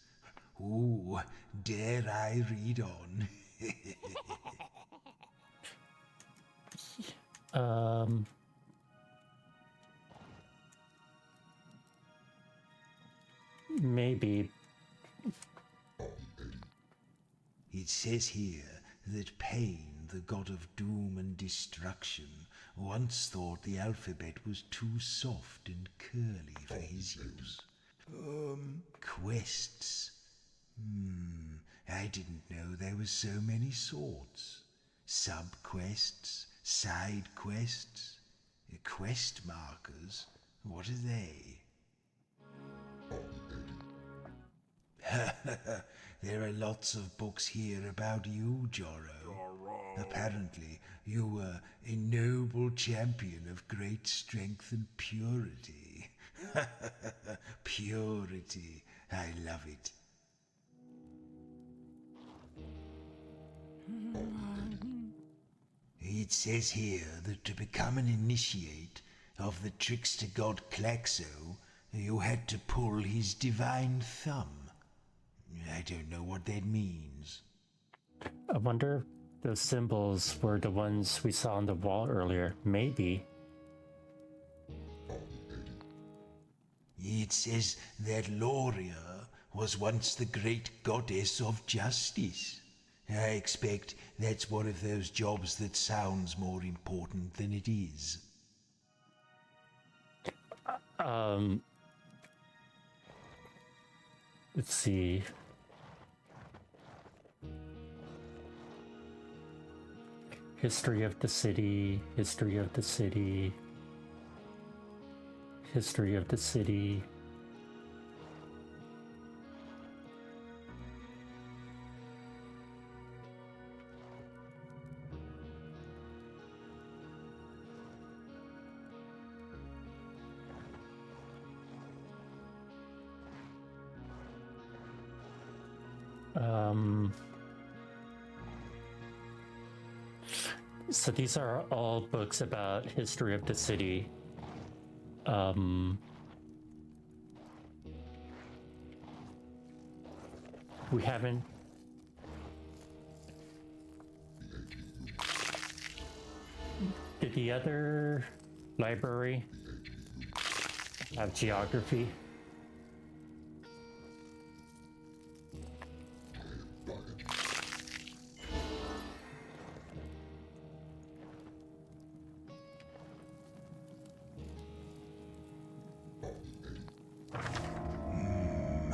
S4: Oh, dare I read on?
S1: Maybe.
S4: It says here that Pain, the god of doom and destruction, once thought the alphabet was too soft and curly for his use. Quests. I didn't know there were so many sorts. Sub-quests, side quests, quest markers. What are they? There are lots of books here about you, Jorro. Apparently, you were a noble champion of great strength and purity. Purity. I love it. It says here that to become an initiate of the trickster god Klaxo, you had to pull his divine thumb. I don't know what that means.
S1: I wonder if those symbols were the ones we saw on the wall earlier. Maybe.
S4: It says that Loria was once the great goddess of justice. I expect that's one of those jobs that sounds more important than it is.
S1: Let's see. History of the city, history of the city, history of the city. So these are all books about history of the city. We haven't. Did the other library have geography?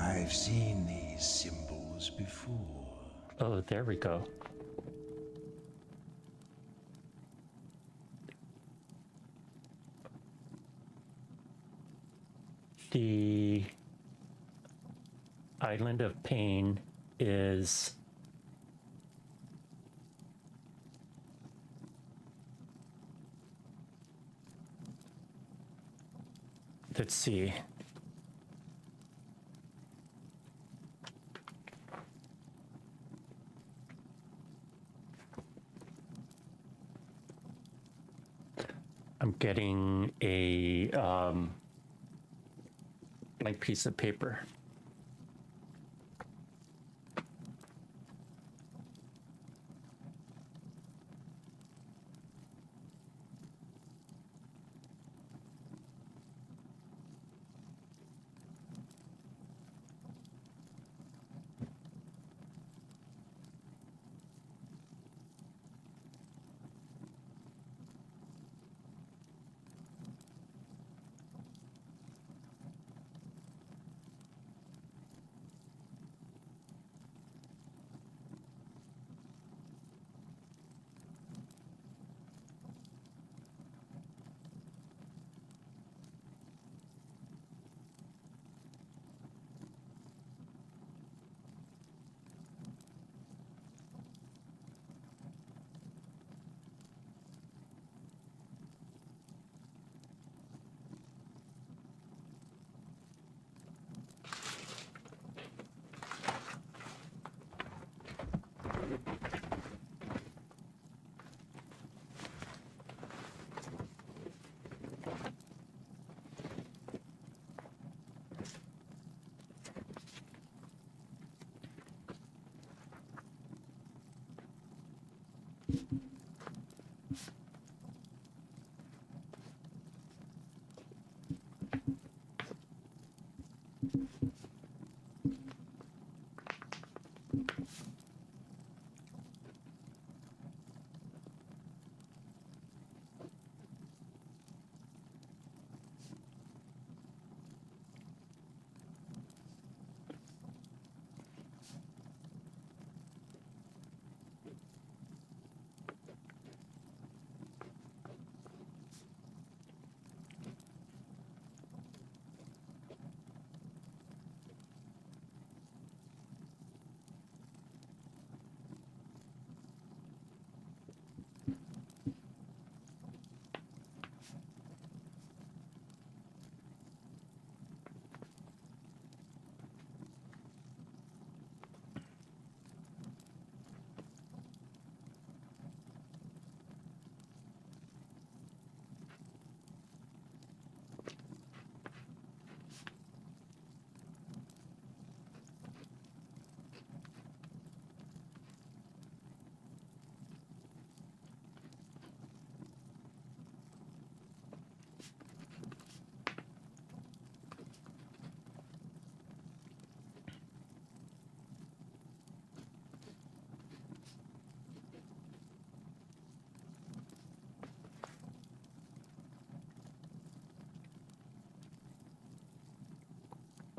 S4: I've seen these symbols before.
S1: Oh, there we go. The Island of Pain is let's see. I'm getting a blank piece of paper.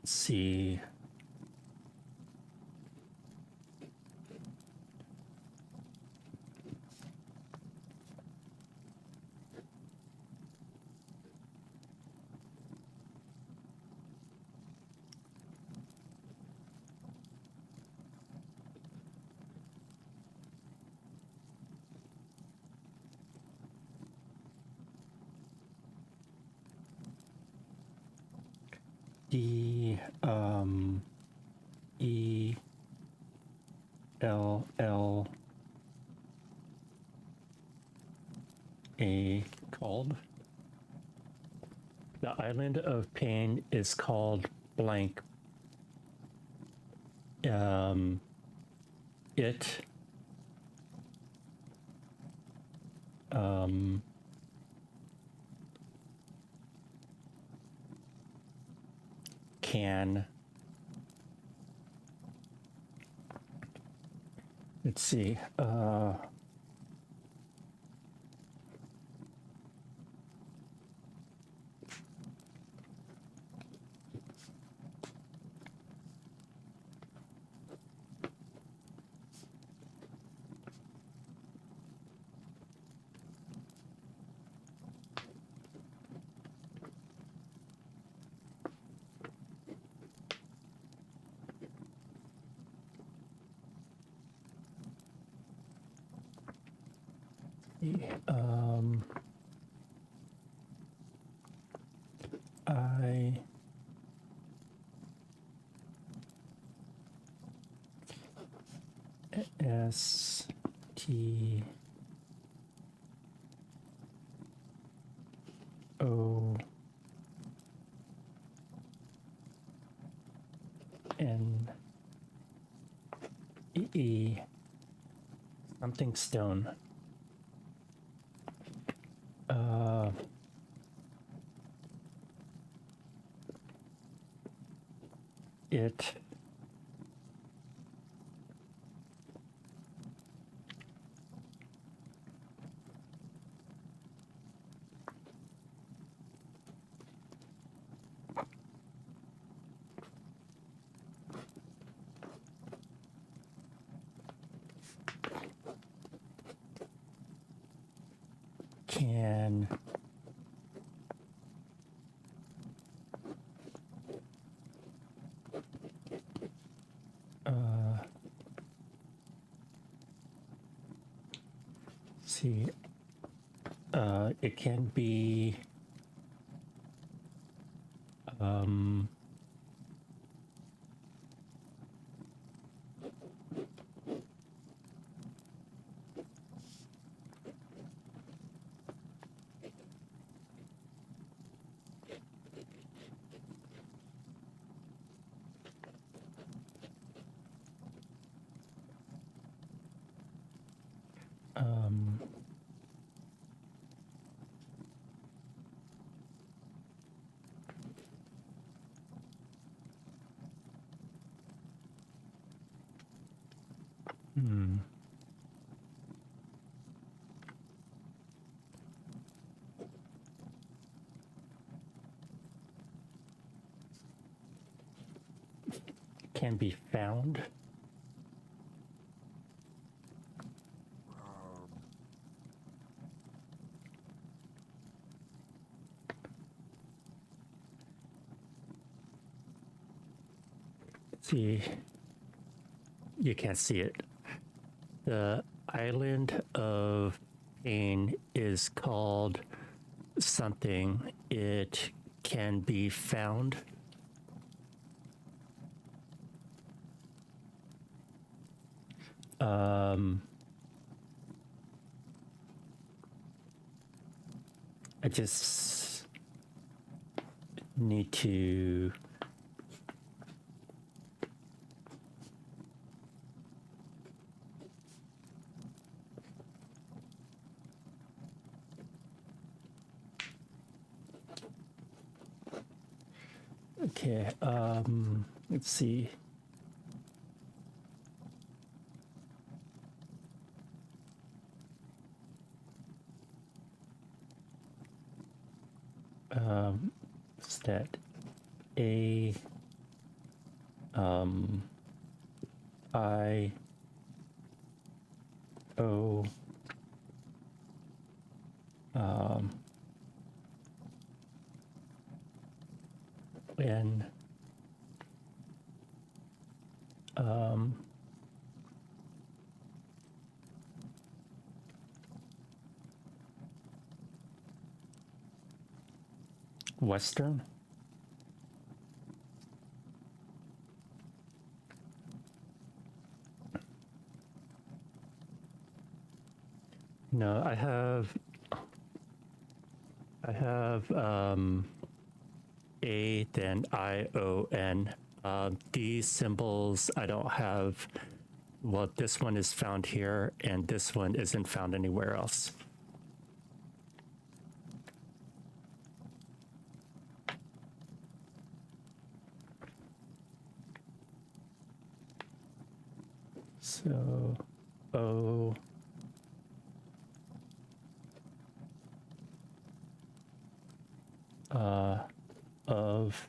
S1: Let's see. D E L L A called. The island of pain is called blank. It can, let's see, I S T O N E something stone. It can see, it can be Can be found. See, you can't see it. The island of pain is called something. It can be found. I just need to okay, let's see. Stat A I O N Western. No, I have A, then ION. These symbols I don't have. Well, this one is found here, and this one isn't found anywhere else. So, O. Of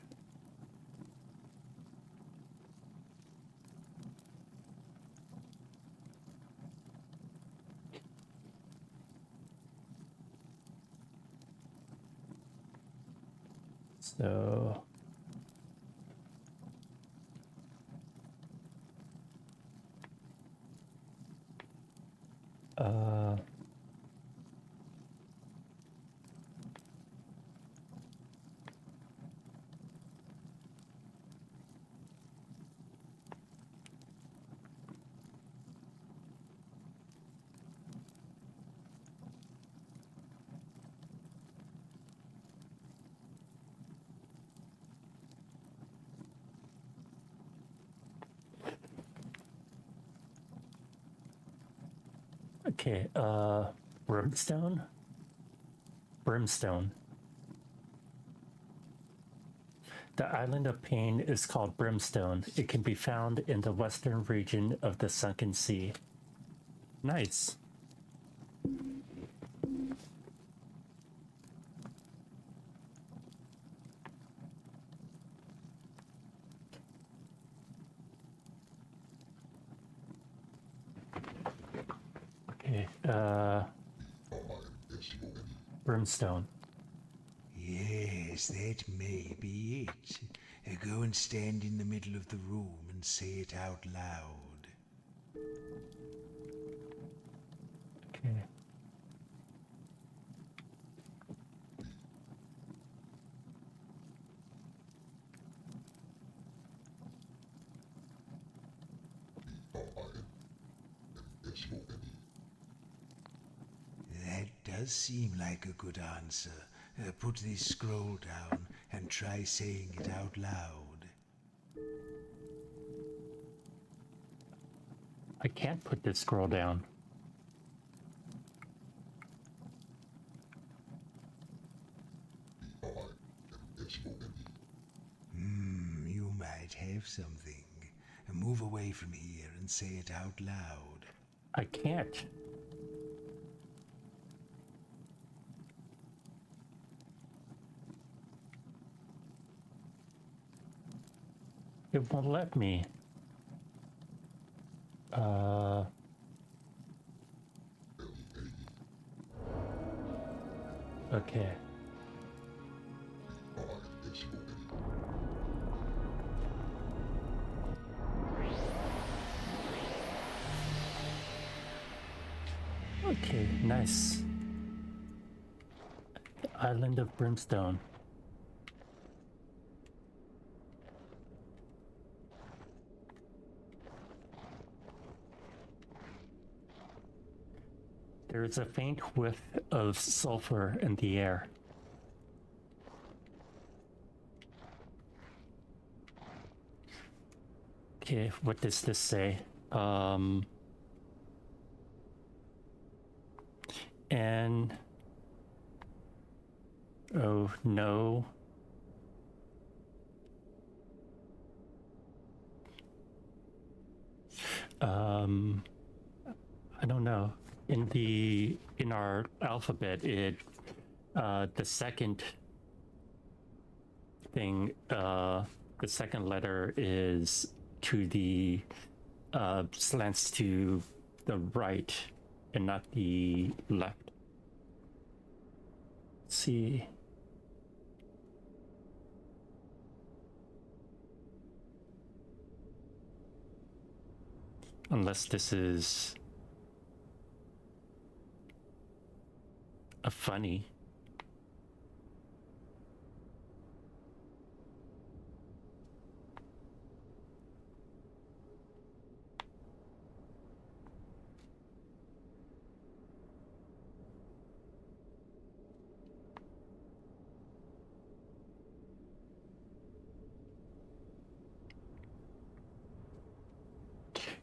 S1: so okay, brimstone. The island of pain is called Brimstone. It can be found in the western region of the Sunken Sea. Nice. Okay, Brimstone.
S4: Yes, that may be it. Go and stand in the middle of the room and say it out loud.
S1: Okay.
S4: That does seem like a good answer. Put this scroll down and try saying it out loud.
S1: I can't put this scroll down.
S4: You might have something. Move away from here and say it out loud.
S1: I can't. It won't let me. Okay. Okay, nice. Island of Brimstone. There is a faint whiff of sulfur in the air. Okay, what does this say? And oh no. I don't know. In our alphabet, the second thing, the second letter is to the slants to the right and not the left. Let's see. Unless this is a funny.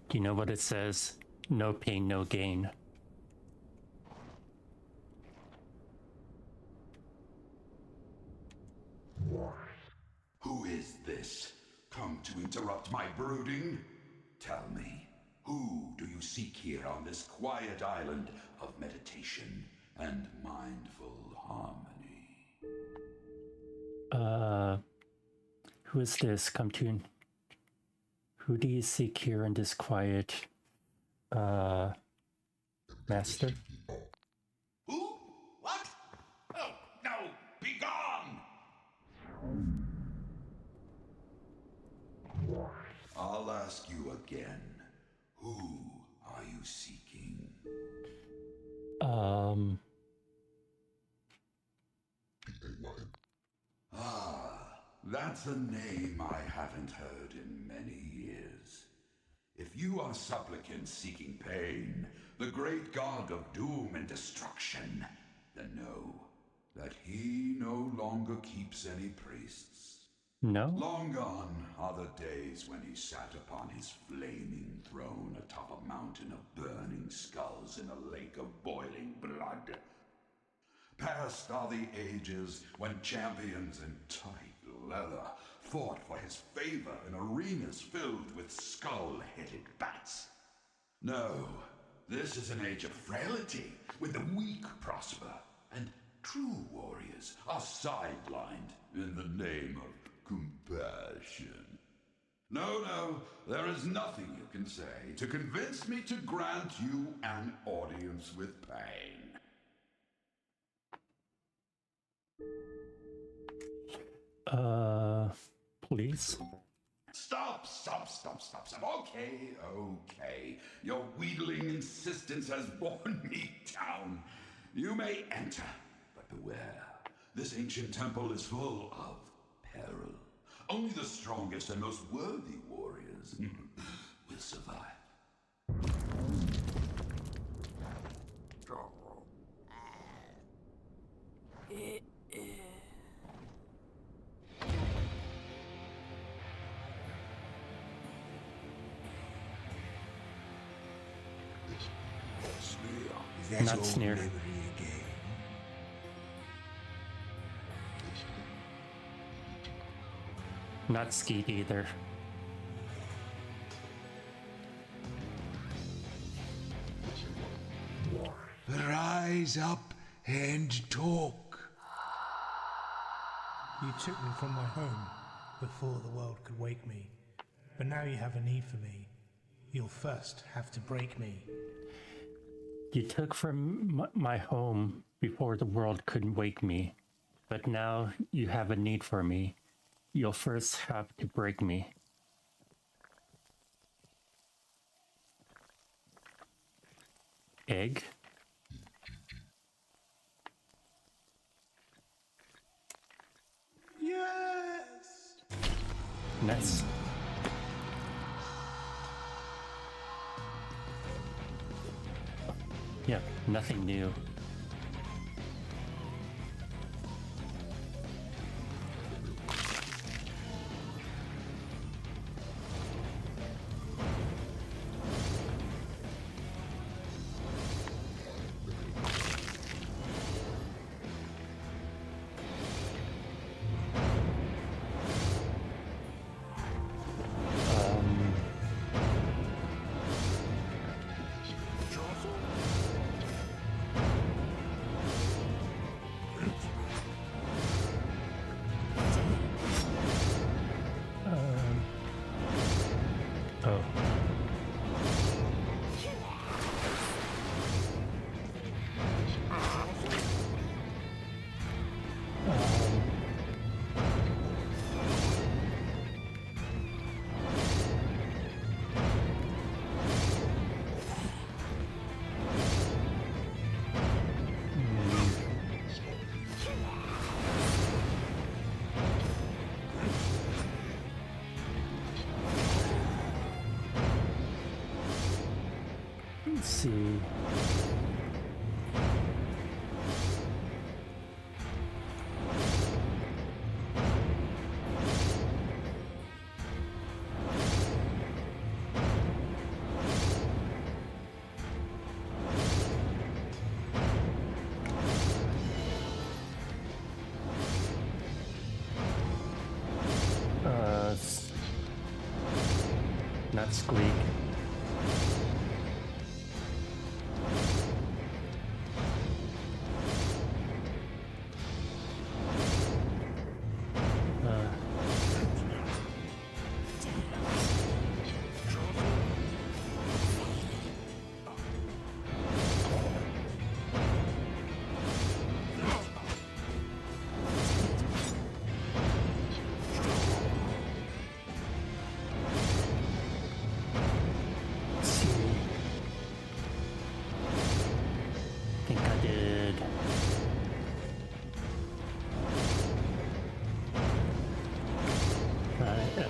S1: Do you know what it says? No pain, no gain.
S6: Who is this? Come to interrupt my brooding? Tell me, who do you seek here on this quiet island of meditation and mindful harmony?
S1: Who is this? Come to. Who do you seek here in this quiet, master?
S6: Who? What? Oh, no! Be gone! I'll ask you again. Who are you seeking? That's a name I haven't heard in many years. If you are supplicants seeking pain, the great god of doom and destruction, then know that he no longer keeps any priests.
S1: No?
S6: Long gone are the days when he sat upon his flaming throne atop a mountain of burning skulls in a lake of boiling blood. Past are the ages when champions in tight leather fought for his favor in arenas filled with skull-headed bats. No, this is an age of frailty, when the weak prosper, and true warriors are sidelined in the name of compassion. No, there is nothing you can say to convince me to grant you an audience with pain.
S1: Please?
S6: Stop. Okay. Your wheedling insistence has worn me down. You may enter, but beware. This ancient temple is full of peril. Only the strongest and most worthy warriors will survive.
S1: Not sneer. Not Skeet either.
S4: Rise up and talk.
S21: You took me from my home before the world could wake me. But now you have a need for me. You'll first have to break me.
S1: You took from my home before the world could wake me. But now you have a need for me. You'll first have to break me. Egg?
S21: Yes!
S1: Nice. Yep, nothing new. Oh. Let's see. Not squeak.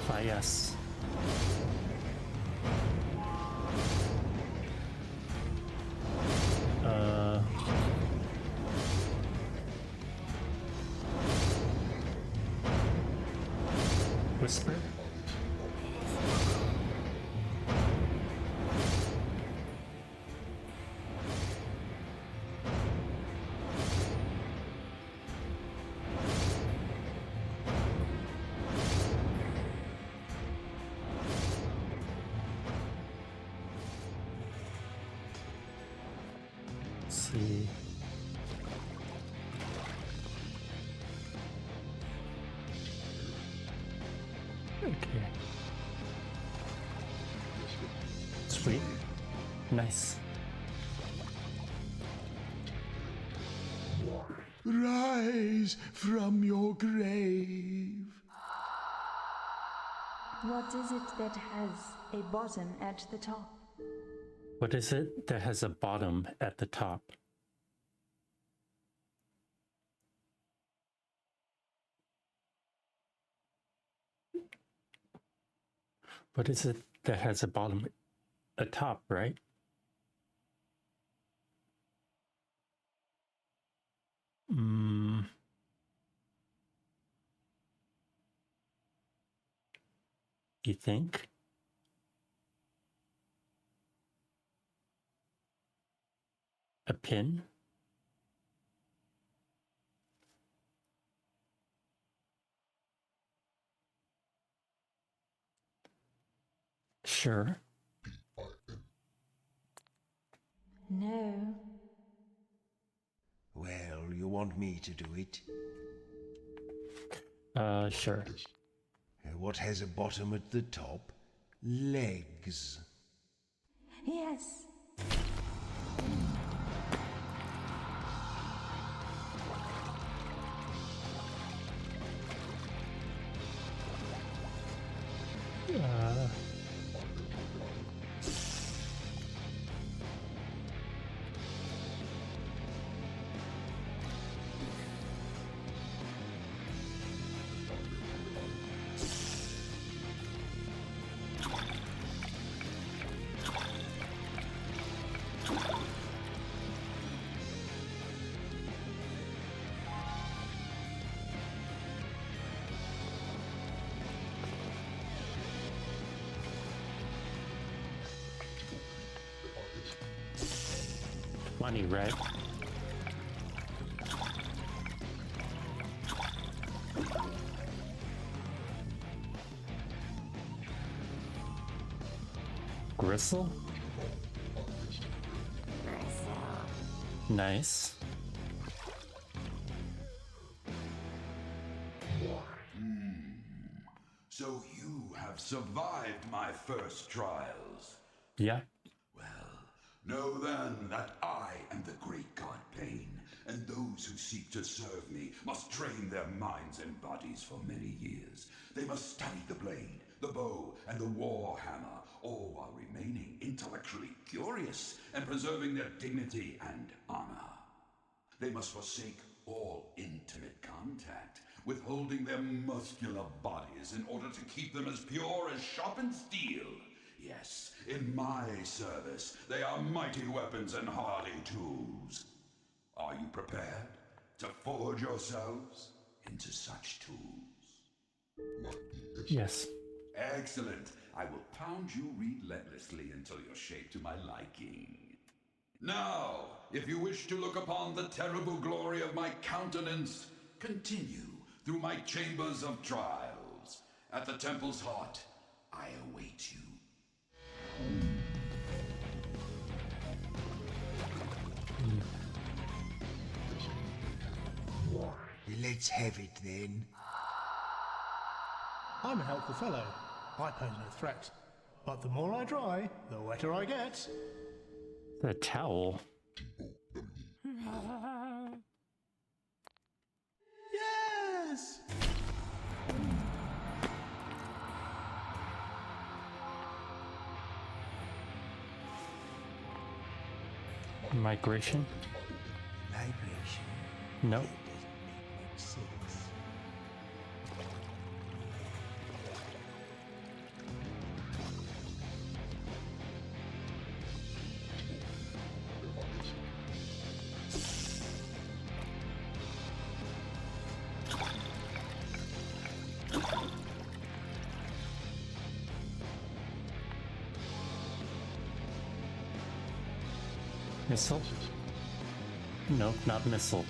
S1: FIS. Whisper? See. Okay. Sweet. Nice.
S4: Rise from your grave.
S20: What is it that has a bottom at the top?
S1: What is it that has a bottom at the top? What is it that has a bottom, a top, right? You think? A pin? Sure.
S20: No.
S4: want me to do it?
S1: Sure.
S4: What has a bottom at the top? Legs.
S18: Yes.
S1: Funny, right? Gristle? Nice.
S6: So you have survived my first trials.
S1: Yeah.
S6: Know then that I am the great god Pain, and those who seek to serve me must train their minds and bodies for many years. They must study the blade, the bow, and the war hammer, all while remaining intellectually curious and preserving their dignity and honor. They must forsake all intimate contact, withholding their muscular bodies in order to keep them as pure as sharpened steel. Yes, in my service, they are mighty weapons and hardy tools. Are you prepared to forge yourselves into such tools?
S1: Yes.
S6: Excellent. I will pound you relentlessly until you're shaped to my liking. Now, if you wish to look upon the terrible glory of my countenance, continue through my chambers of trials. At the temple's heart, I await you.
S4: Let's have it then.
S21: I'm a helpful fellow. I pose no threat. But the more I try, the wetter I get.
S1: The towel.
S21: Yes!
S1: Migration?
S4: Vibration.
S1: No.
S4: Six.
S1: Missile? No, not missile.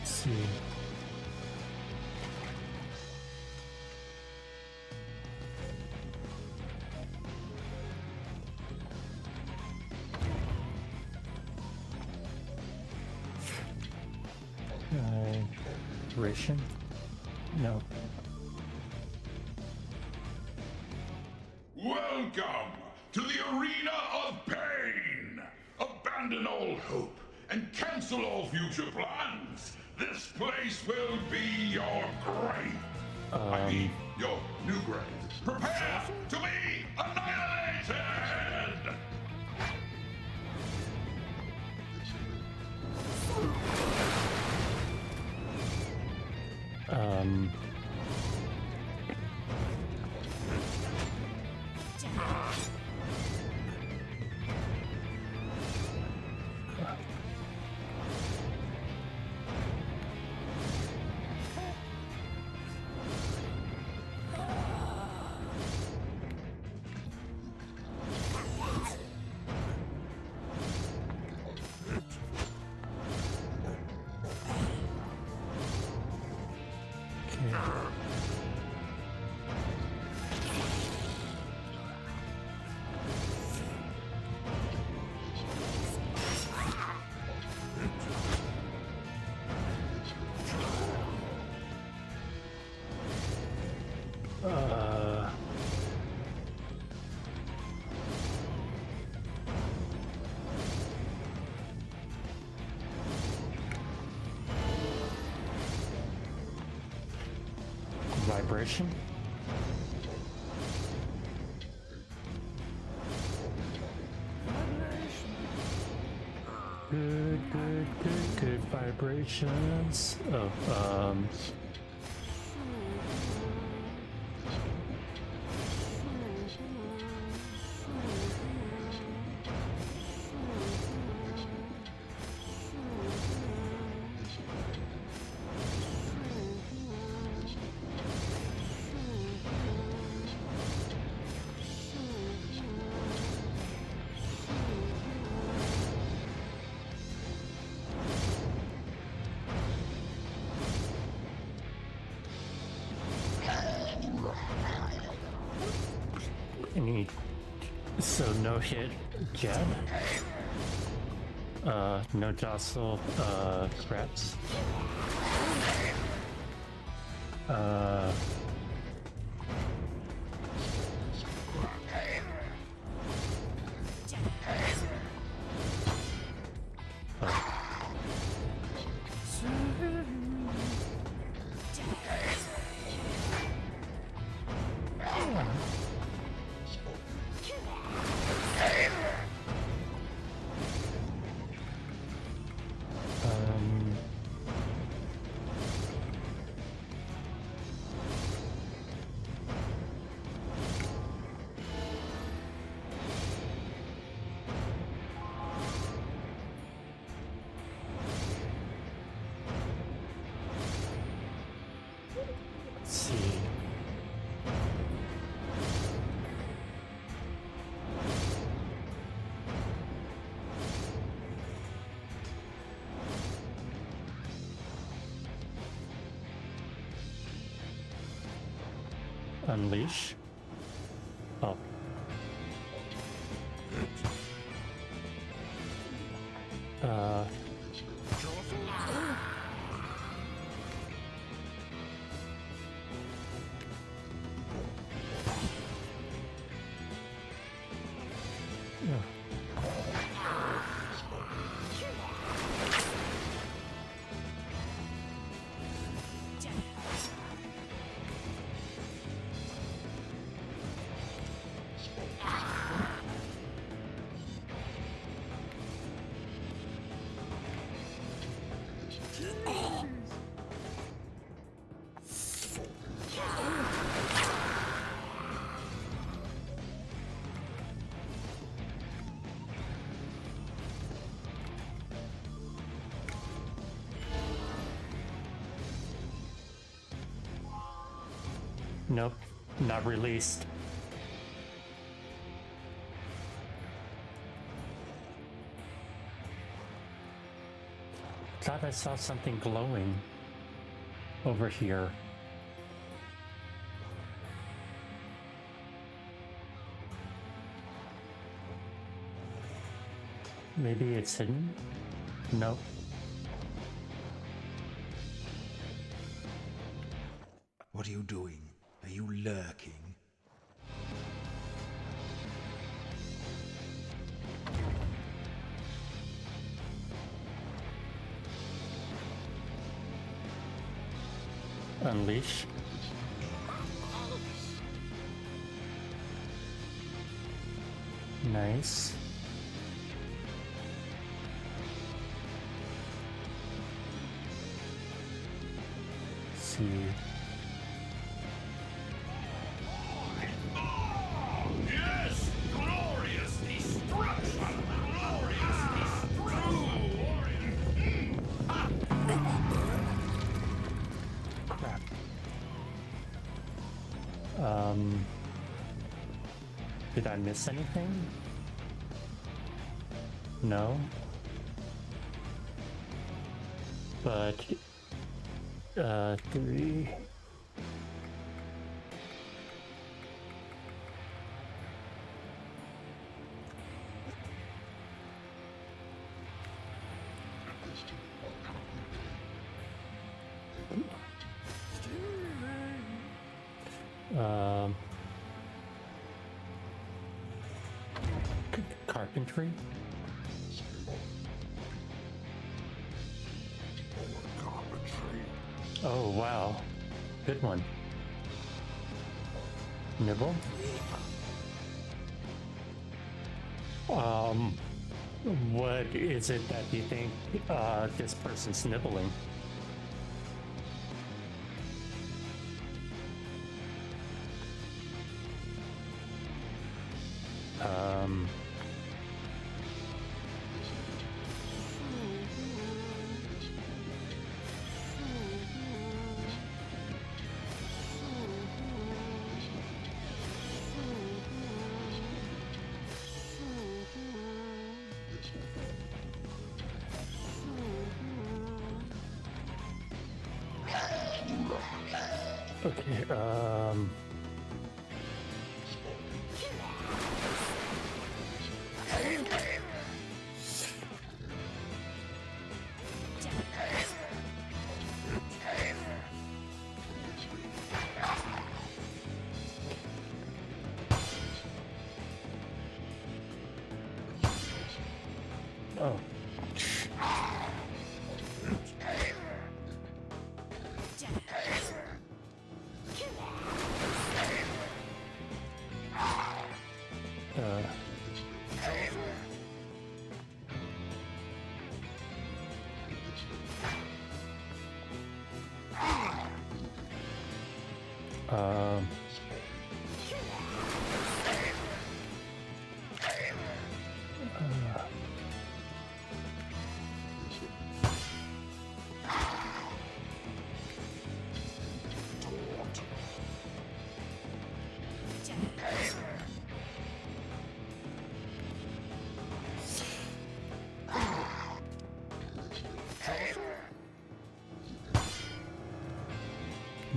S1: Let's see. Duration? No.
S6: Welcome to the arena of pain! Abandon all hope and cancel all future plans. This place will be your grave. I mean, your new grave. Prepare to be annihilated!
S1: vibration. Good vibrations. Oh, so no hit Jed. No jostle Krebs. Let's see. Unleash. Oh. Nope, not released. Thought I saw something glowing over here. Maybe it's hidden? Nope.
S4: What are you doing? Are you lurking?
S1: Unleash. Nice. See.
S2: Yes! Glorious destruction! Glorious destruction!
S1: Crap. Did I miss anything? No. But 3. Carpentry. Oh wow, good one. Nibble? What is it that you think this person's nibbling? Okay, oh.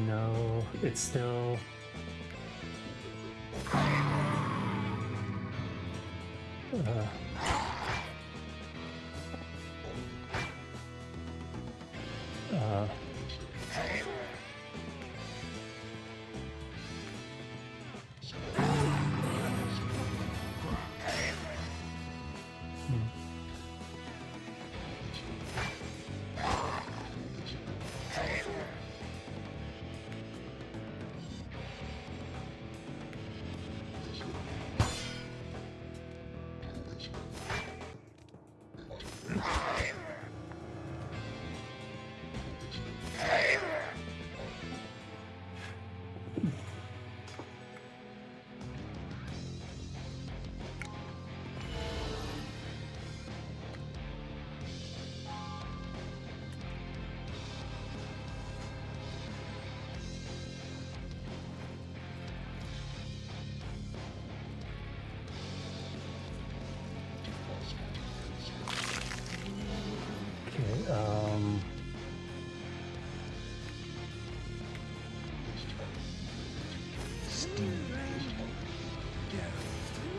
S1: No, it's still...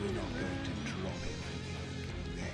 S4: We're not going to drop everything yet.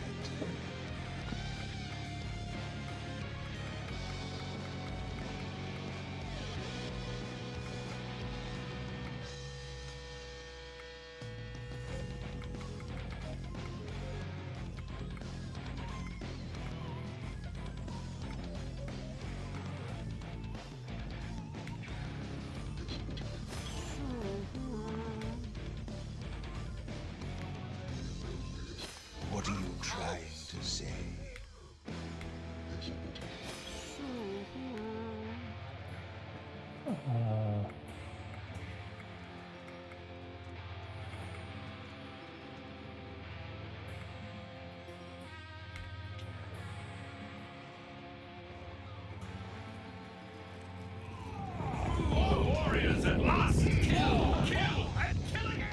S4: What are you trying to say?
S2: Warriors at last! Kill! Kill! I'm killing it!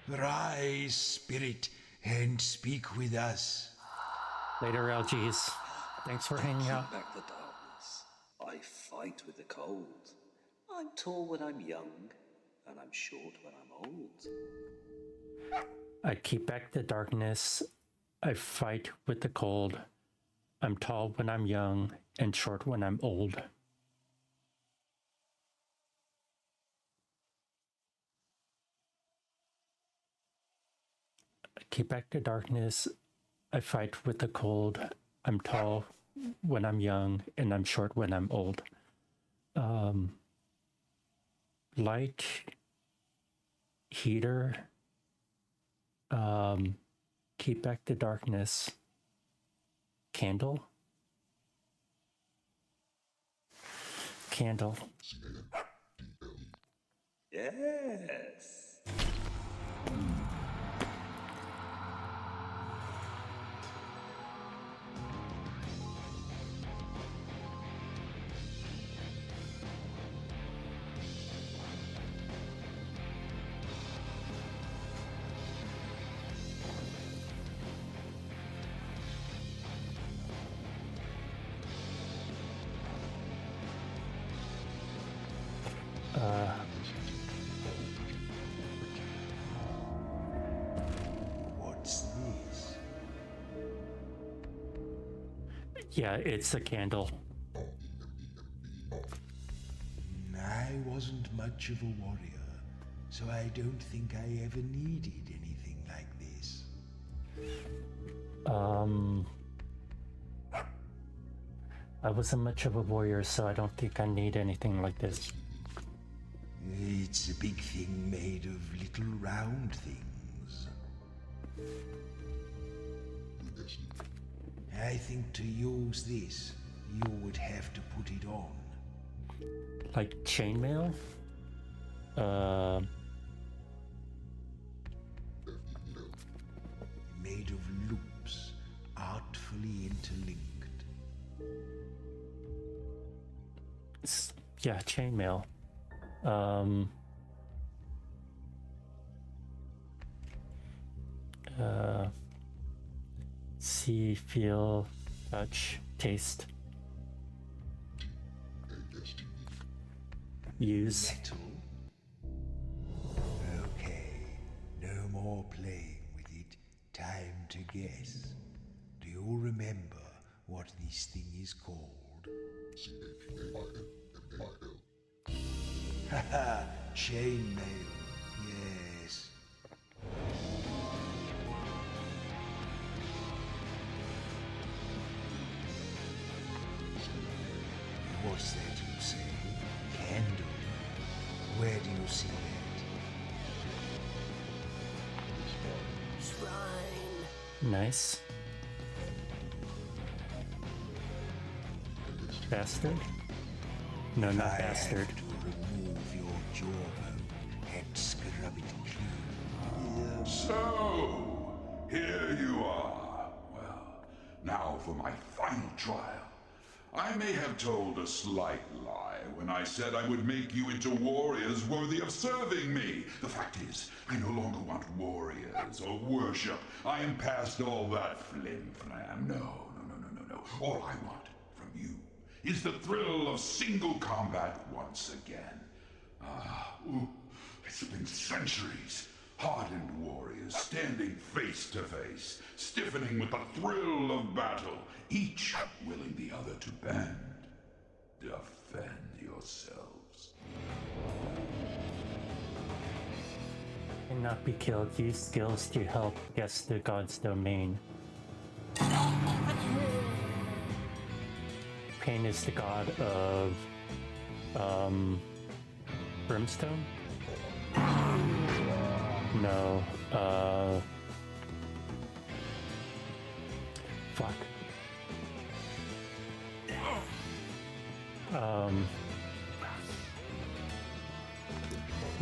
S4: Rise, spirit, and speak with us.
S1: Later, LGs. Thanks for hanging out.
S7: Back the darkness. I fight with the cold. I'm tall when I'm young, and I'm short when I'm old.
S1: I keep back the darkness. I fight with the cold. I'm tall when I'm young and short when I'm old. Keep back the darkness. I fight with the cold. I'm tall when I'm young and I'm short when I'm old. Light, heater, keep back the darkness, candle, candle.
S7: Yes.
S4: What's this?
S1: Yeah, it's a candle.
S4: I wasn't much of a warrior, so I don't think I ever needed anything like this.
S1: I wasn't much of a warrior, so I don't think I need anything like this.
S4: It's a big thing made of little round things. I think to use this, you would have to put it on.
S1: Like chainmail?
S4: Made of loops, artfully interlinked.
S1: Yeah, chainmail. See, feel, touch, taste. Use.
S4: Metal? Okay, no more playing with it. Time to guess. Do you remember what this thing is called? Haha, chainmail. Yes. What's that you say? Candle? Where do you see that?
S15: Shrine.
S1: Nice. Bastard? No, not
S4: I
S1: bastard.
S4: have to remove your jawbone and scrub it clean.
S5: So, here you are. Well, now for my final trial. I may have told a slight lie when I said I would make you into warriors worthy of serving me. The fact is, I no longer want warriors or worship. I am past all that flim-flam. No. All I want from you is the thrill of single combat once again. It's been centuries. Hardened warriors standing face to face, stiffening with the thrill of battle, each willing the other to bend. Defend yourselves.
S1: Cannot be killed. Use skills to help guess the god's domain. Pain is the god of brimstone? No. Fuck.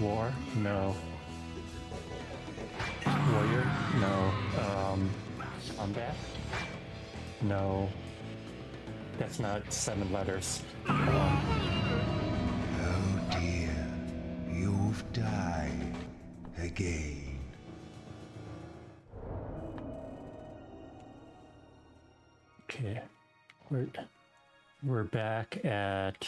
S1: War? No. Warrior? No. Combat? No. That's not 7 letters.
S4: Oh dear, you've died again.
S1: Okay. We're back at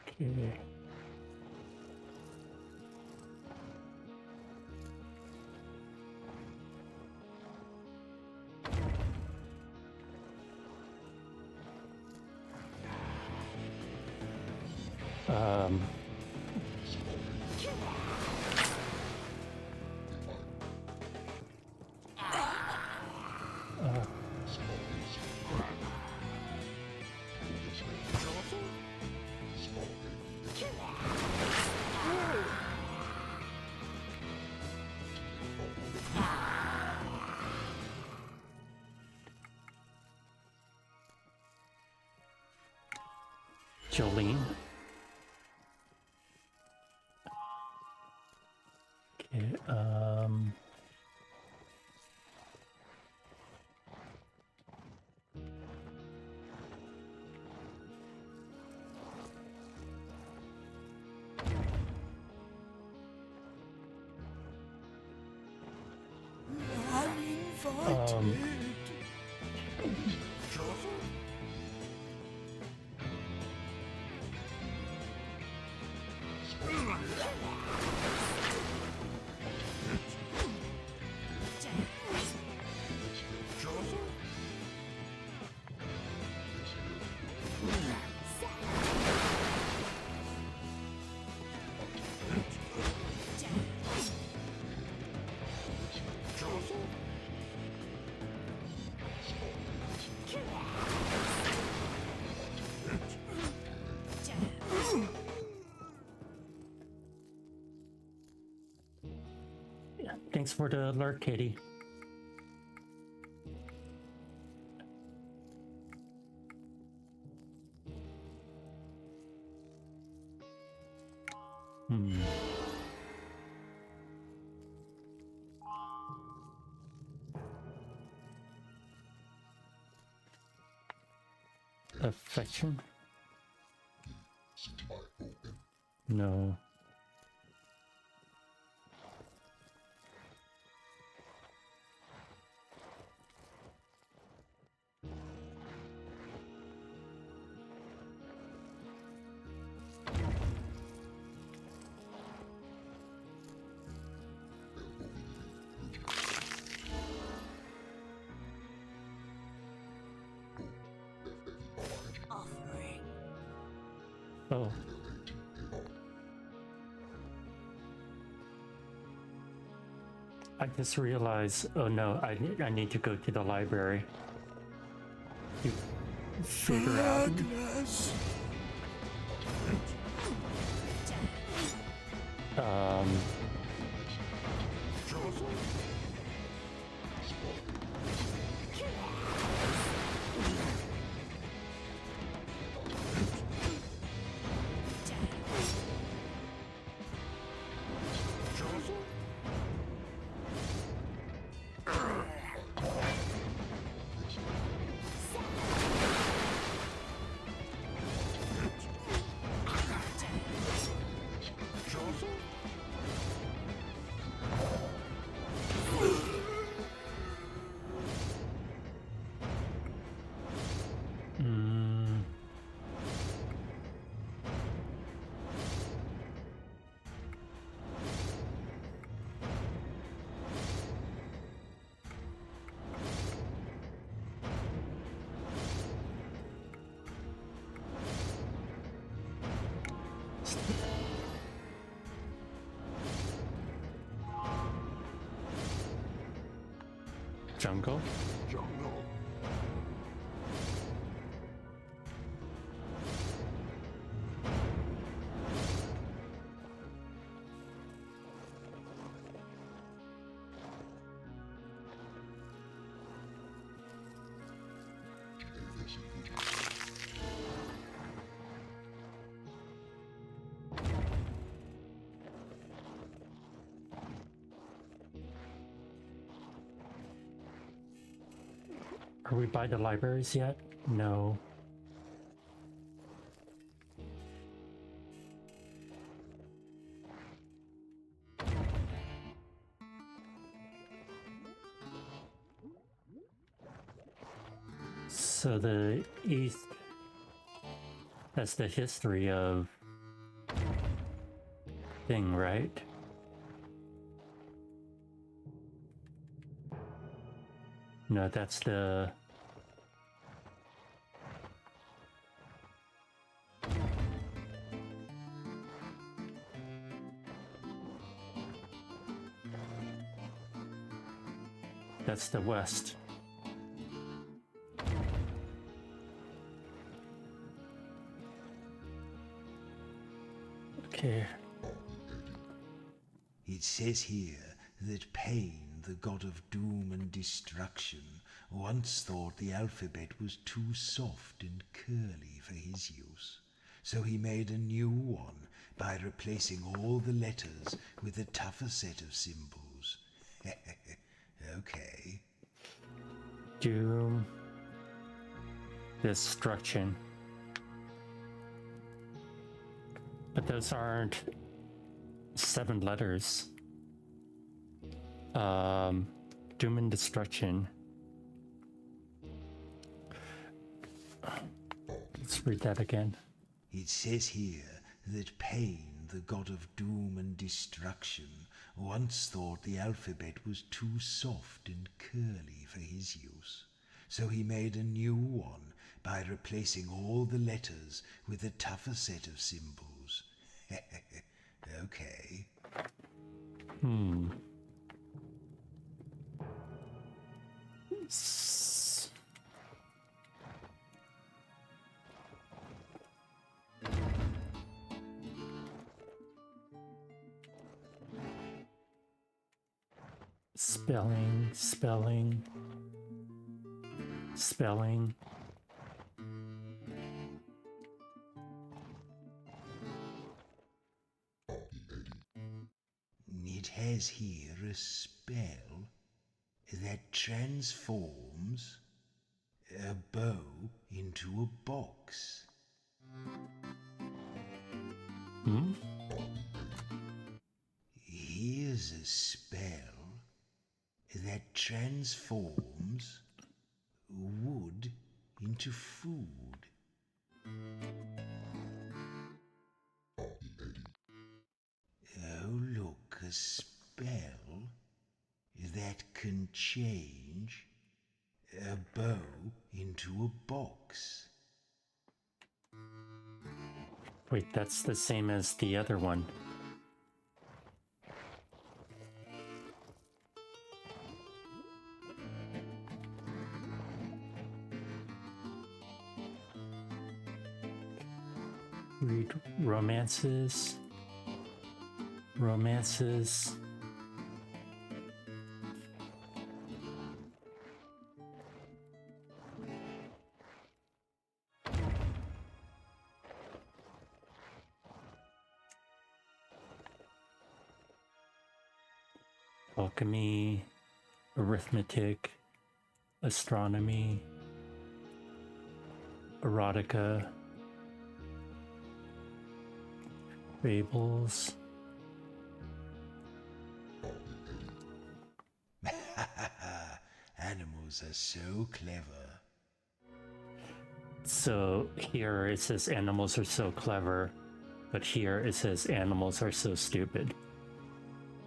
S1: okay. Um, Jolene. Okay, thanks for the alert, Katie. Affection? No. Oh. I just realized, oh no, I need to go to the library. To figure out. Jungle? Are we by the libraries yet? No. So the East has the history of thing, right? No, that's the... that's the west. Okay.
S4: It says here that Pain, the god of doom and destruction, once thought the alphabet was too soft and curly for his use. So he made a new one by replacing all the letters with a tougher set of symbols. Okay.
S1: Doom. Destruction. But those aren't 7 letters. Doom and destruction. Let's read that again.
S4: It says here that Pain, the god of doom and destruction, once thought the alphabet was too soft and curly for his use. So he made a new one by replacing all the letters with a tougher set of symbols. Okay.
S1: Spelling, spelling, spelling.
S4: It has here a spell that transforms a bow into a box. Here's a spell that transforms wood into food. Oh, look, a spell that can change a bow into a box.
S1: Wait, that's the same as the other one. Read romances. Romances. Alchemy, arithmetic, astronomy, erotica, fables.
S4: Animals are so clever.
S1: So here it says animals are so clever, but here it says animals are so stupid.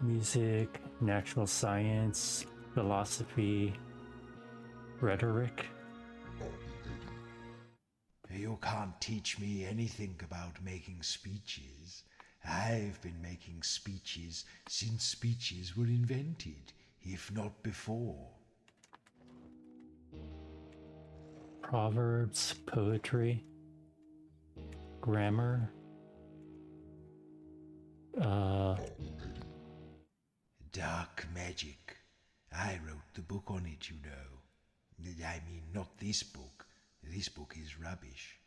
S1: Music, natural science, philosophy, rhetoric.
S4: You can't teach me anything about making speeches. I've been making speeches since speeches were invented, if not before.
S1: Proverbs, poetry, grammar,
S4: Dark magic. I wrote the book on it, you know. I mean, not this book. This book is rubbish.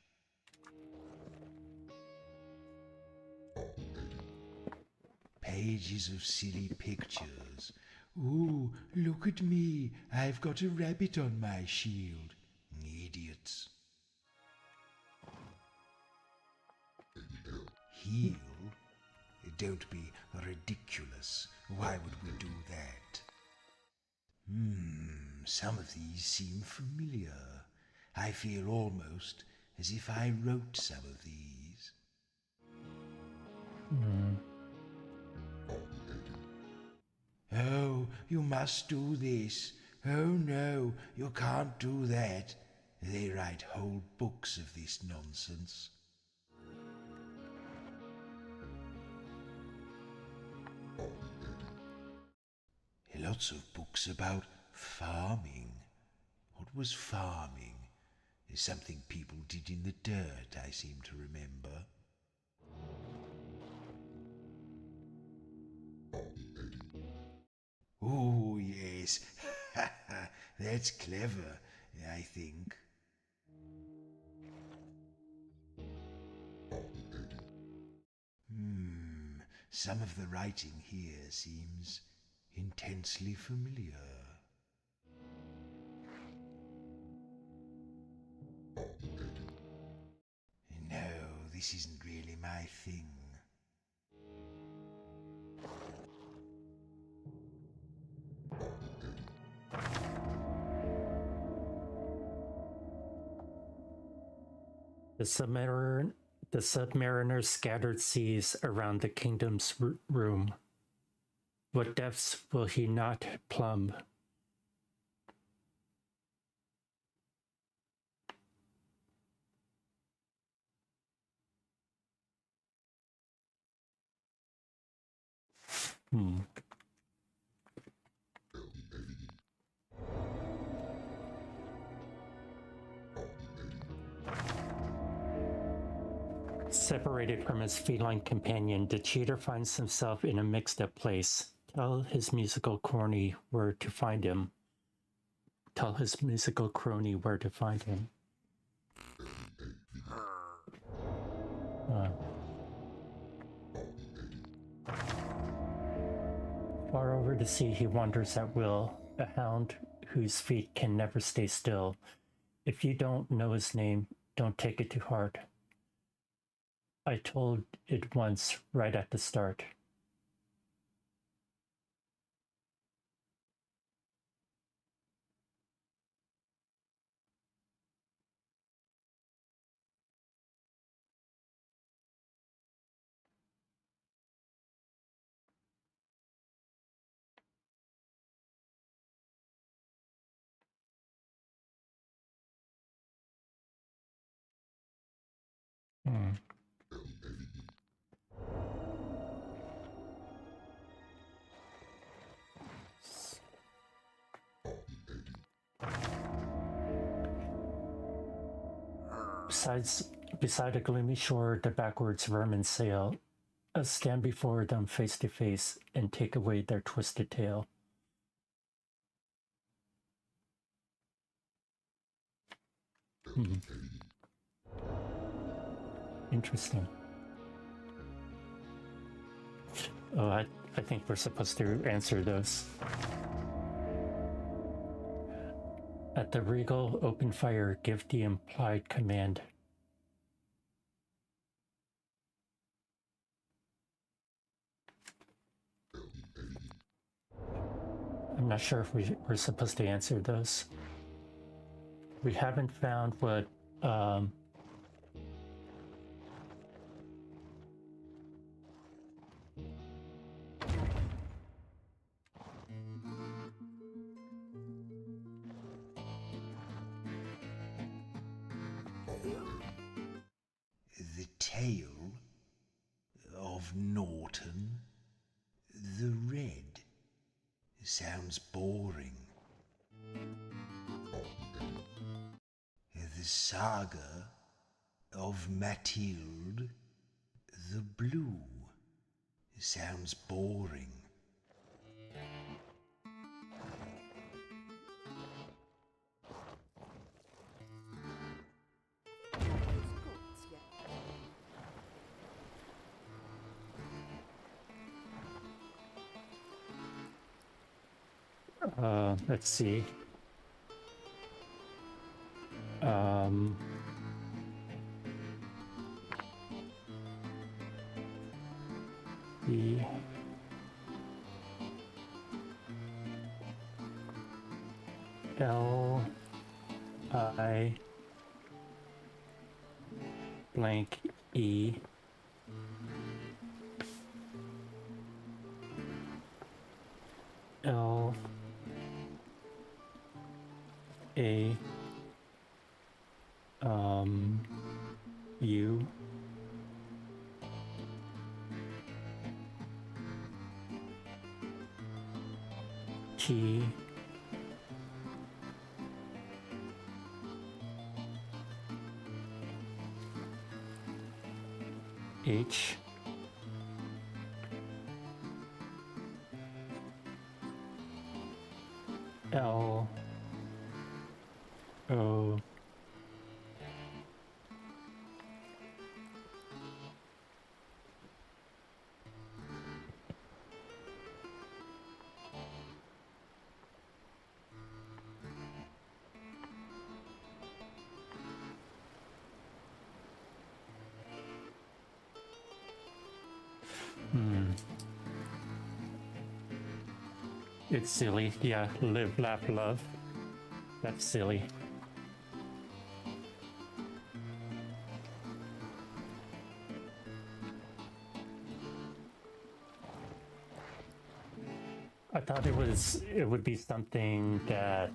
S4: Pages of silly pictures. Ooh, look at me. I've got a rabbit on my shield. Idiots. Heal? Don't be ridiculous. Why would we do that? Some of these seem familiar. I feel almost as if I wrote some of these. Oh, you must do this. Oh no, you can't do that. They write whole books of this nonsense. Lots of books about Farming? What was farming? Is something people did in the dirt, I seem to remember. Oh, yes. That's clever, I think. Some of the writing here seems intensely familiar. No, this isn't really my thing.
S1: The submariner scattered seas around the kingdom's room. What depths will he not plumb? Separated from his feline companion, the cheater finds himself in a mixed-up place. Tell his musical crony where to find him. Tell his musical crony where to find him. Far over the sea he wanders at will, a hound whose feet can never stay still. If you don't know his name, don't take it to heart. I told it once, right at the start. Beside a gloomy shore, the backwards vermin sail. Stand before them face to face and take away their twisted tail. Interesting. Oh, I think we're supposed to answer those. At the regal, open fire, give the implied command. I'm not sure if we're supposed to answer those. We haven't found what
S4: The Tale of Norton the Red. Sounds boring. The Saga of Mathilde the Blue. Sounds boring.
S1: let's see. The L-I blank E L A U T H. L. O. It's silly. Yeah, live, laugh, love. That's silly. I thought it would be something that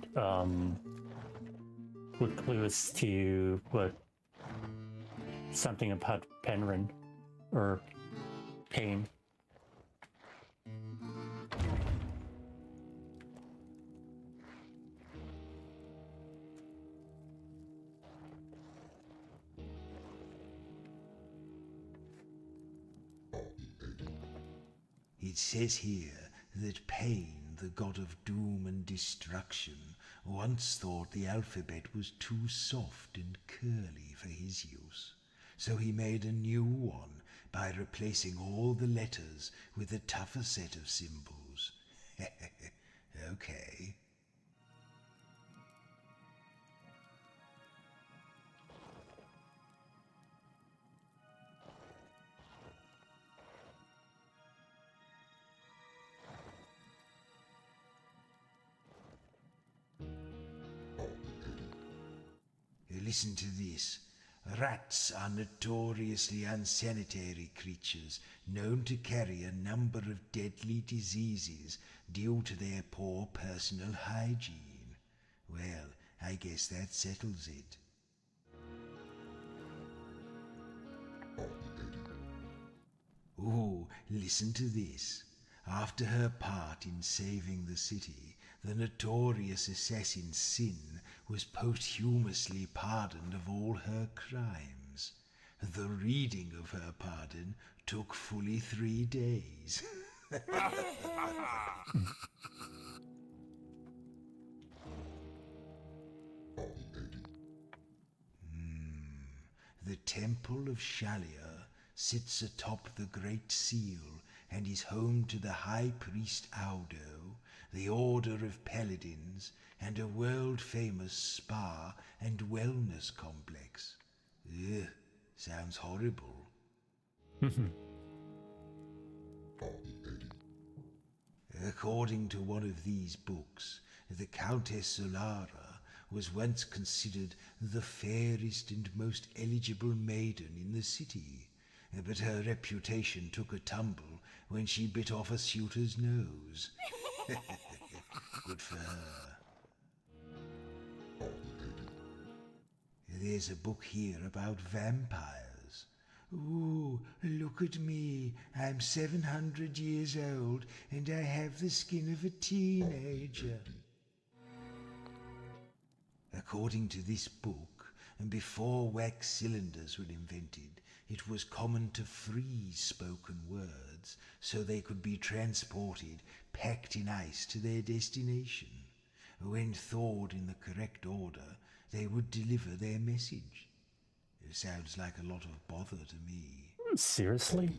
S1: would clue us to what something about Penryn or Pain.
S4: It says here that Pain, the god of doom and destruction, once thought the alphabet was too soft and curly for his use. So he made a new one by replacing all the letters with a tougher set of symbols. Okay. Listen to this. Rats are notoriously unsanitary creatures, known to carry a number of deadly diseases due to their poor personal hygiene. Well, I guess that settles it. Oh, listen to this. After her part in saving the city, the notorious assassin Sin was posthumously pardoned of all her crimes. The reading of her pardon took fully 3 days. The Temple of Shalia sits atop the Great Seal and is home to the High Priest Audo, the Order of Paladins, and a world-famous spa and wellness complex. Ugh, sounds horrible. According to one of these books, the Countess Solara was once considered the fairest and most eligible maiden in the city, but her reputation took a tumble when she bit off a suitor's nose. Good for her. There's a book here about vampires. Ooh, look at me. I'm 700 years old and I have the skin of a teenager. According to this book, before wax cylinders were invented, it was common to freeze spoken words so they could be transported, packed in ice, to their destination. When thawed in the correct order, they would deliver their message. It sounds like a lot of bother to me.
S1: Seriously?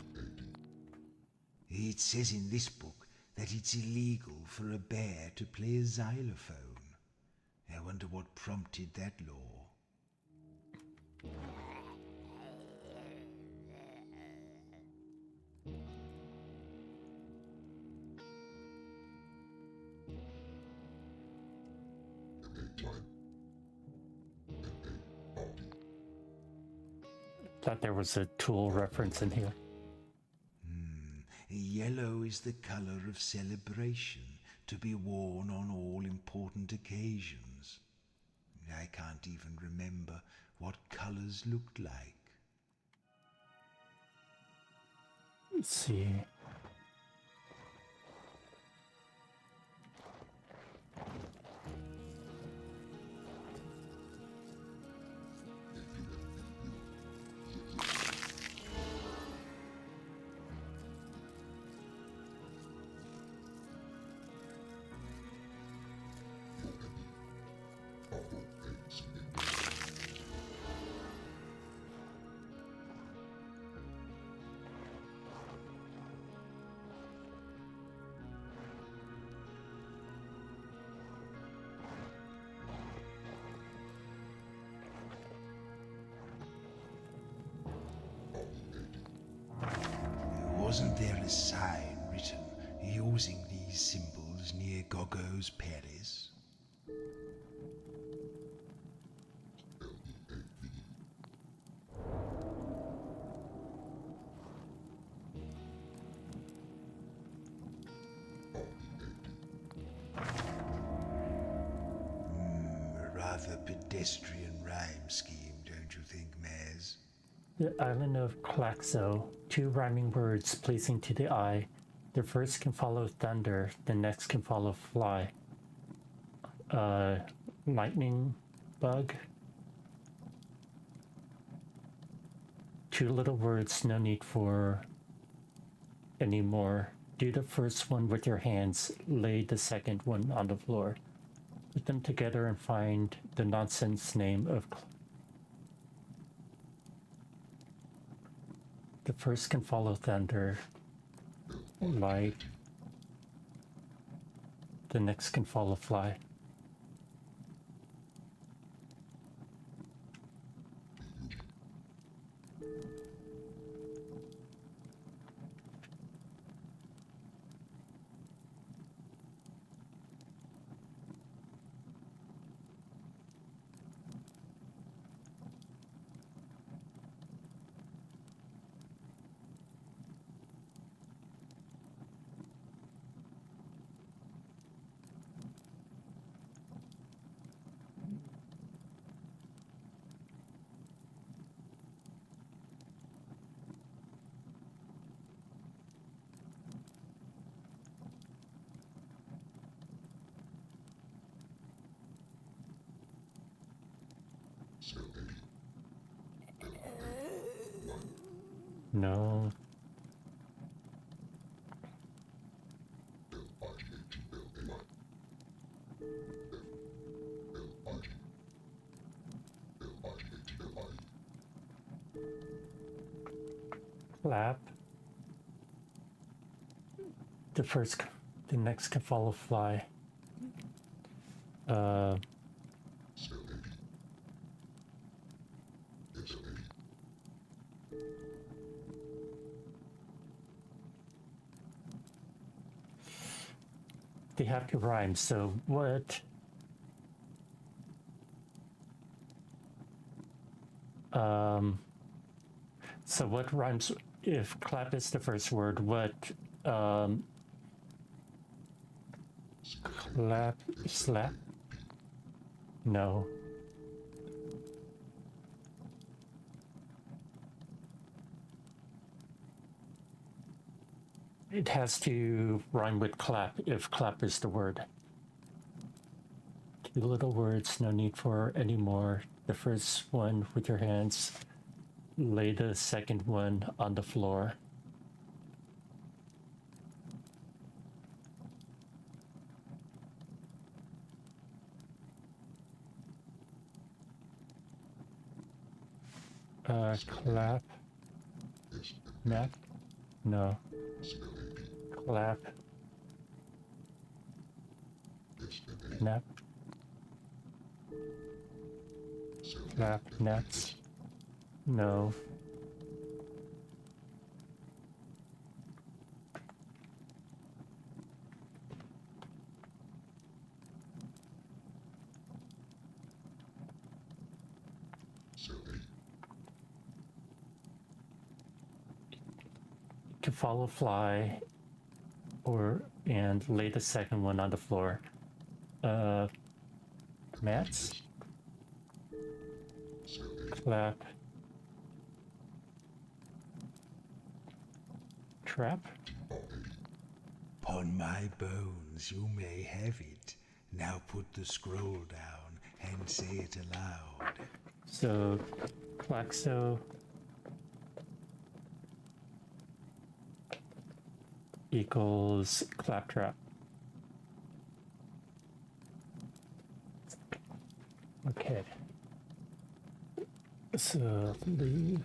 S4: It says in this book that it's illegal for a bear to play a xylophone. I wonder what prompted that law.
S1: Thought there was a Tool reference in here.
S4: Yellow is the color of celebration, to be worn on all important occasions. I can't even remember what colors looked like.
S1: Let's see.
S4: Wasn't there a sign written using these symbols near Goggo's Palace? A rather pedestrian rhyme scheme, don't you think, Maz?
S1: The island of Claxo, 2 rhyming words pleasing to the eye. The first can follow thunder, the next can follow fly. Lightning bug. 2 little words, no need for any more. Do the first one with your hands, lay the second one on the floor. Put them together and find the nonsense name of the first can follow thunder, light. The next can follow fly. No. Clap. The next can follow fly. They have to rhyme, so what? So what rhymes, if clap is the first word, what, clap, slap? No. It has to rhyme with clap if clap is the word. 2 little words, no need for any more. The first one with your hands, lay the second one on the floor. Clap. Nap? No. Clap. Nap. Clap. Naps. No. To follow fly and lay the second one on the floor. Mats? Clap. Trap?
S4: Upon my bones you may have it. Now put the scroll down and say it aloud.
S1: So, Claxo equals claptrap. Okay. So, leave.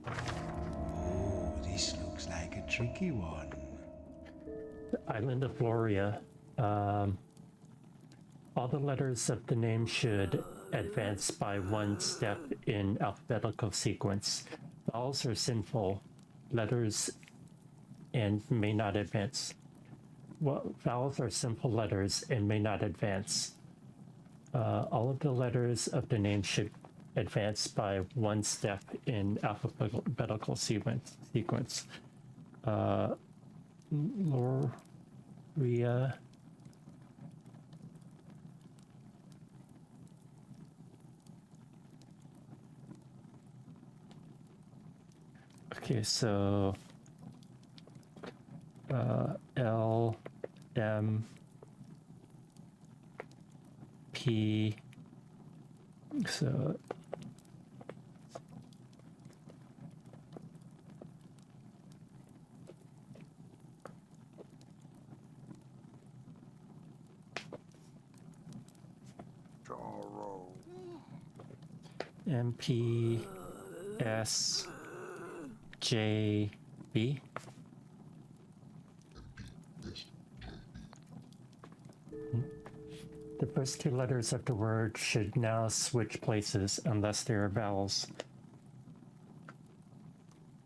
S4: Oh, this looks like a tricky one.
S1: The island of Gloria. All the letters of the name should advance by one step in alphabetical sequence. Vowels are sinful letters and may not advance. Well, vowels are simple letters and may not advance. All of the letters of the name should advance by one step in alphabetical sequence. Loria. Okay, so L, M, P, so M, P, S, J, B. The first two letters of the word should now switch places unless they are vowels.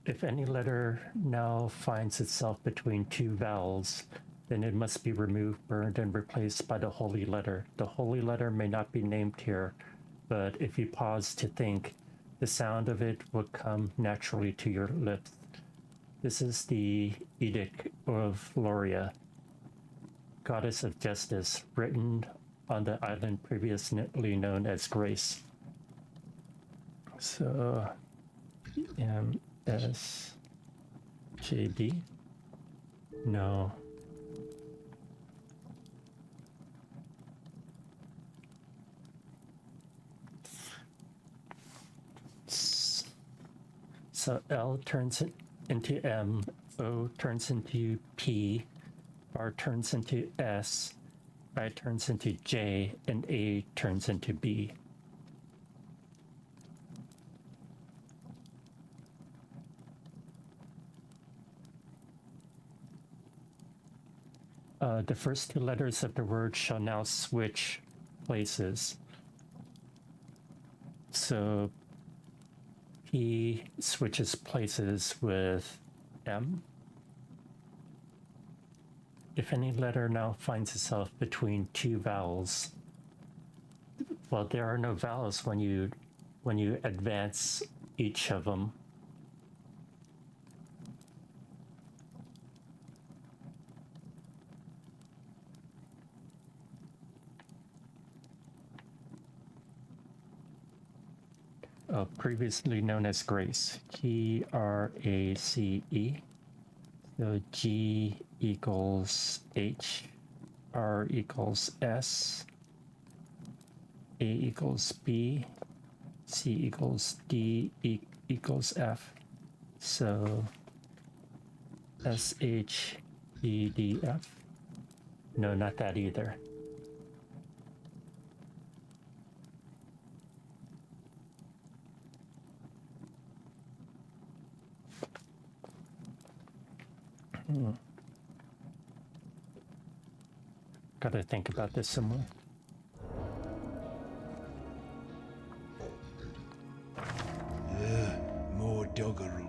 S1: If any letter now finds itself between two vowels, then it must be removed, burned, and replaced by the holy letter. The holy letter may not be named here, but if you pause to think, the sound of it would come naturally to your lips. This is the Edict of Loria, goddess of justice, written on the island previously known as Grace. So, MSJB? No. So L turns into M, O turns into P, R turns into S, I turns into J, and A turns into B. The first two letters of the word shall now switch places. So P switches places with M. If any letter now finds itself between two vowels, well, there are no vowels when you advance each of them. Previously known as Grace, Grace. So G equals H, R equals S, A equals B, C equals D, equals F. So SHEDF. No, not that either. Gotta think about this some more.
S4: More doggerel.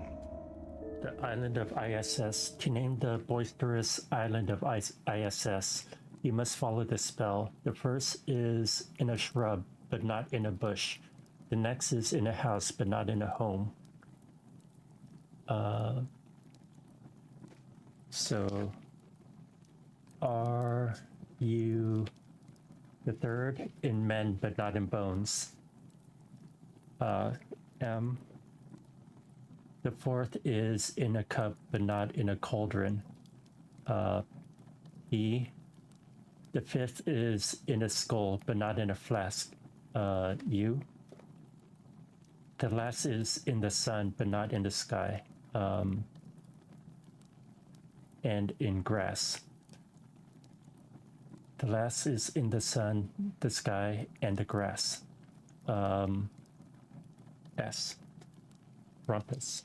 S1: The island of ISS. To name the boisterous island of ISS, you must follow the spell. The first is in a shrub, but not in a bush. The next is in a house, but not in a home. So are you the third in men, but not in bones? M. The fourth is in a cup, but not in a cauldron. E. The fifth is in a skull, but not in a flask. U. The last is in the sun, but not in the sky. And in grass. The last is in the sun, the sky, and the grass. S. Rumpus.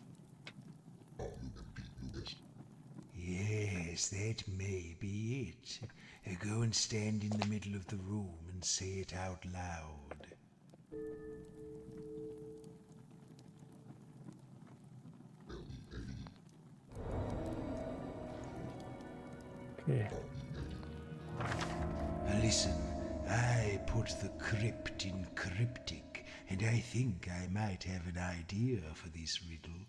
S4: Yes, that may be it. Go and stand in the middle of the room and say it out loud.
S1: Okay.
S4: Listen, I put the crypt in cryptic, and I think I might have an idea for this riddle.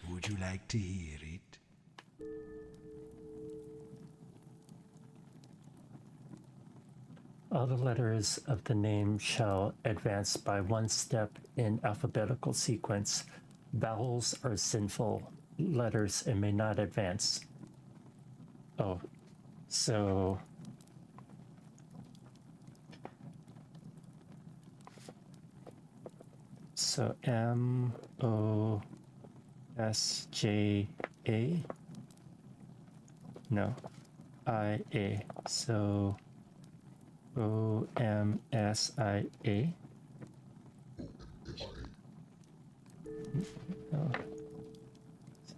S4: Would you like to hear it?
S1: All the letters of the name shall advance by one step in alphabetical sequence. Vowels are sinful letters and may not advance. Oh, so M-O-S-J-A? No, I-A. So O-M-S-I-A. No.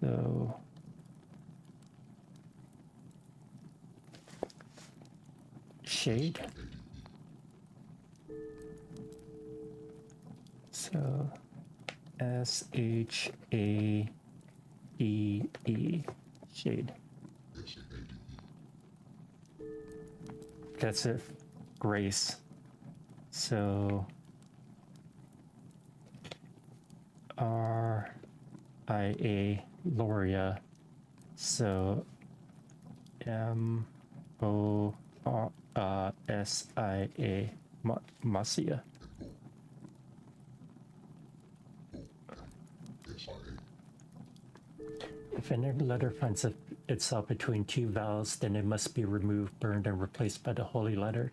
S1: So shade. So S-H-A-D-E, shade. That's it. Grace. So R-I-A, Loria. So M-O-S-I-A, Masia. If any letter finds itself between two vowels, then it must be removed, burned, and replaced by the holy letter.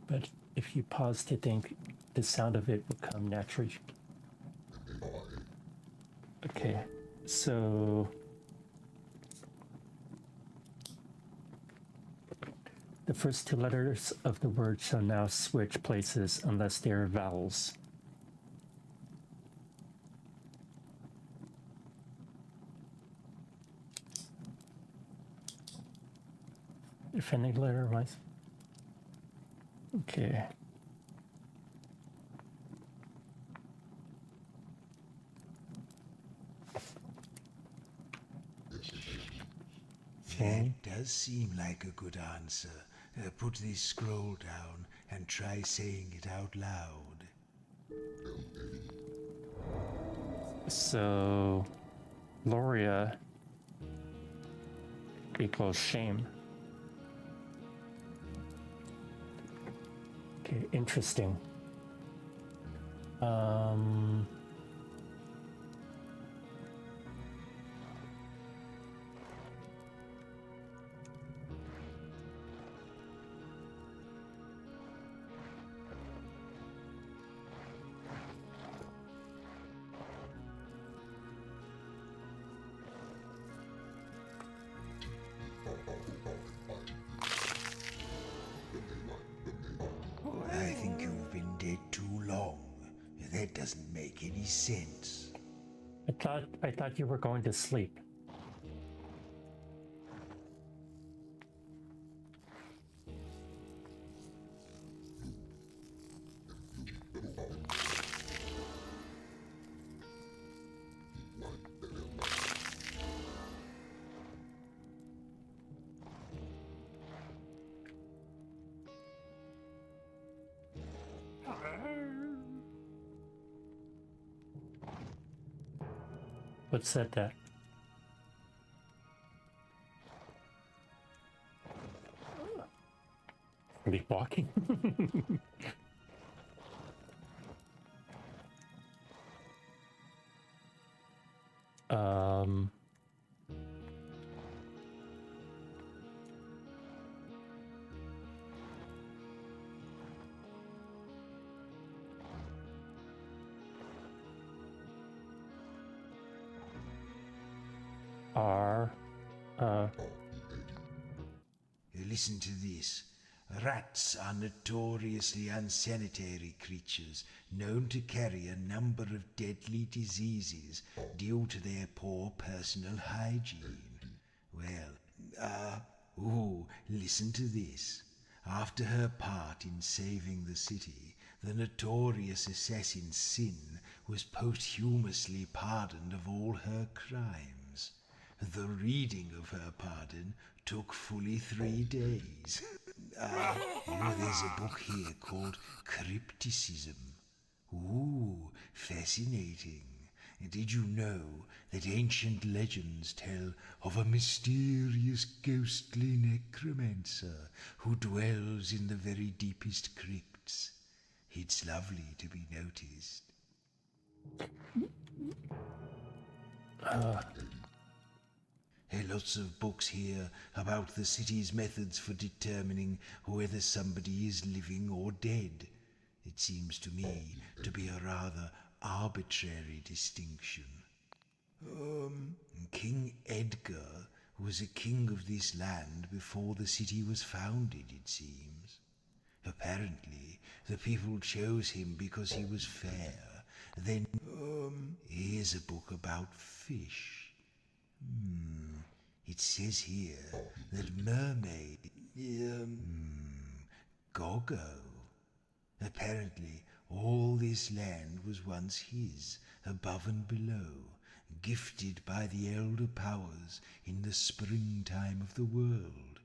S1: But if you pause to think, the sound of it will come naturally. Okay, so the first two letters of the word shall now switch places unless they are vowels. If any letter was. Okay.
S4: That does seem like a good answer. Put this scroll down and try saying it out loud.
S1: So, Loria equals shame. Okay, interesting.
S4: I think you've been dead too long. That doesn't make any sense.
S1: I thought you were going to sleep. What said that? Are they walking?
S4: Listen to this. Rats are notoriously unsanitary creatures, known to carry a number of deadly diseases due to their poor personal hygiene. Well, listen to this. After her part in saving the city, the notorious assassin Sin was posthumously pardoned of all her crimes. The reading of her pardon took fully 3 days. There's a book here called Crypticism. Ooh, fascinating. Did you know that ancient legends tell of a mysterious ghostly necromancer who dwells in the very deepest crypts? It's lovely to be noticed. Lots of books here about the city's methods for determining whether somebody is living or dead. It seems to me to be a rather arbitrary distinction. King Edgar was a king of this land before the city was founded, it seems. Apparently, the people chose him because he was fair. Then, here's a book about fish. It says here that mermaid... Goggo. Apparently, all this land was once his, above and below, gifted by the elder powers in the springtime of the world.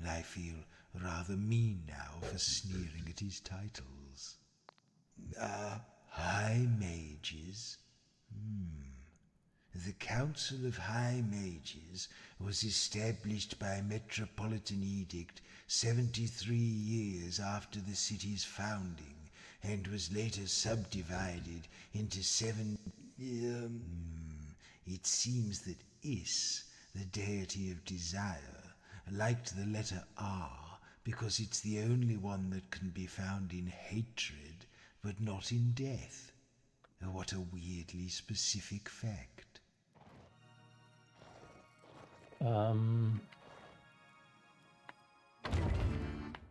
S4: I feel rather mean now for sneering at his titles. High Mages? The Council of High Mages was established by Metropolitan Edict 73 years after the city's founding, and was later subdivided into 7... It seems that Is, the deity of desire, liked the letter R because it's the only one that can be found in hatred, but not in death. What a weirdly specific fact.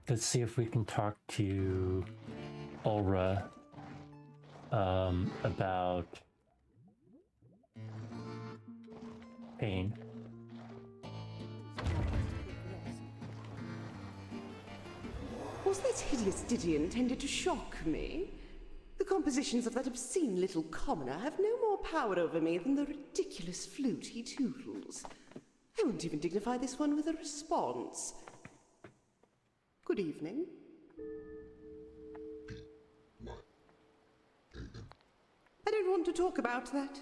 S1: Let's see if we can talk to Ulra about pain.
S15: Was that hideous ditty intended to shock me? The compositions of that obscene little commoner have no more power over me than the ridiculous flute he tootles. I won't even dignify this one with a response. Good evening. I don't want to talk about that.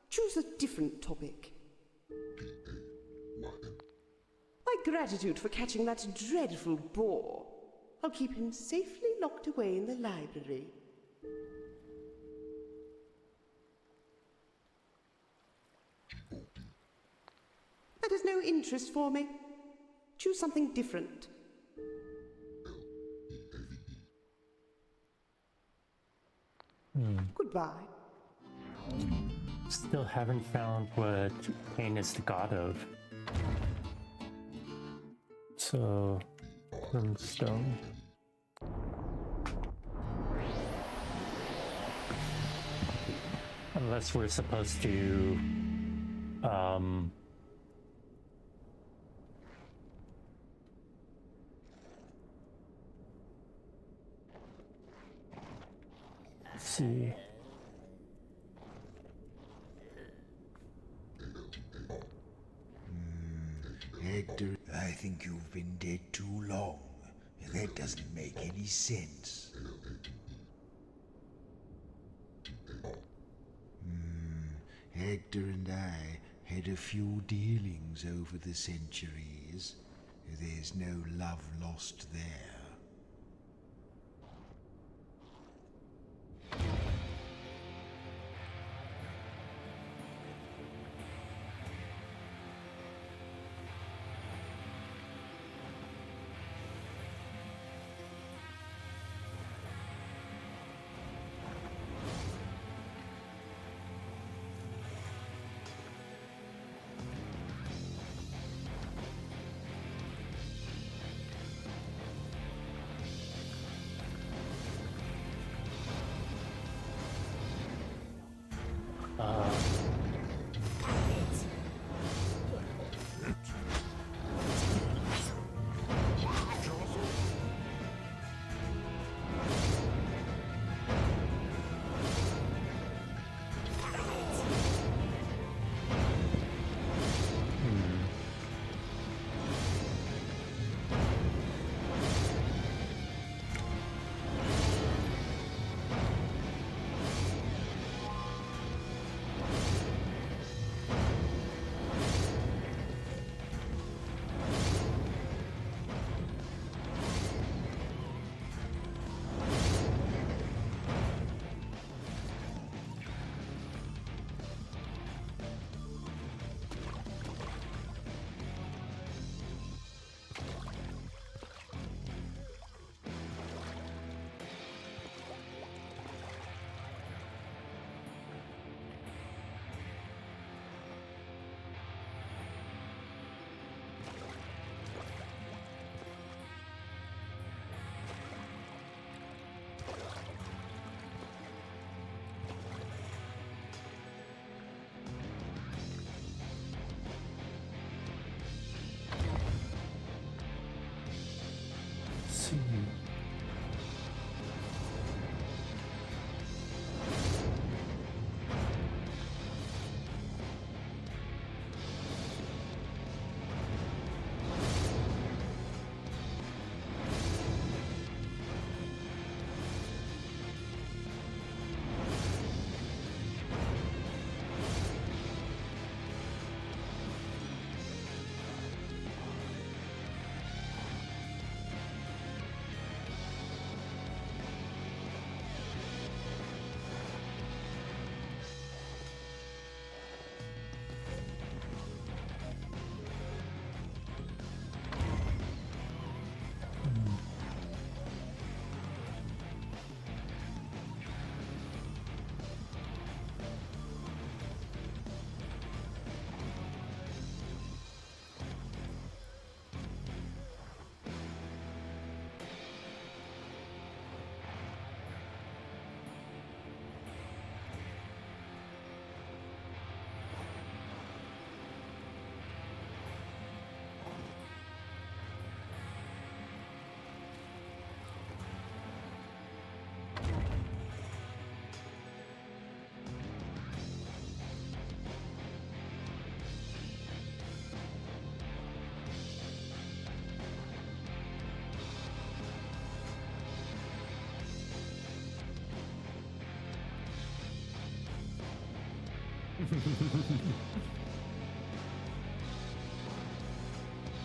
S15: Choose a different topic. My gratitude for catching that dreadful boar. I'll keep him safely locked away in the library. That has no interest for me. Choose something different. Goodbye.
S1: Still haven't found what pain is the god of. So, Brimstone. Unless we're supposed to, let's see.
S4: Hector, I think you've been dead too long. That doesn't make any sense. Hector and I had a few dealings over the centuries. There's no love lost there.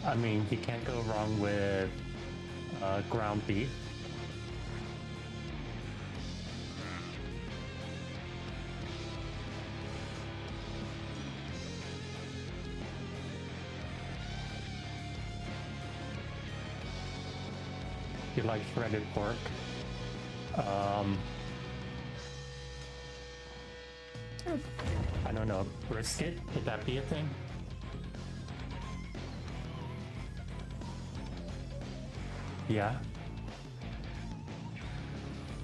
S1: I mean, you can't go wrong with ground beef. You like shredded pork. I don't know, brisket? Could that be a thing? Yeah.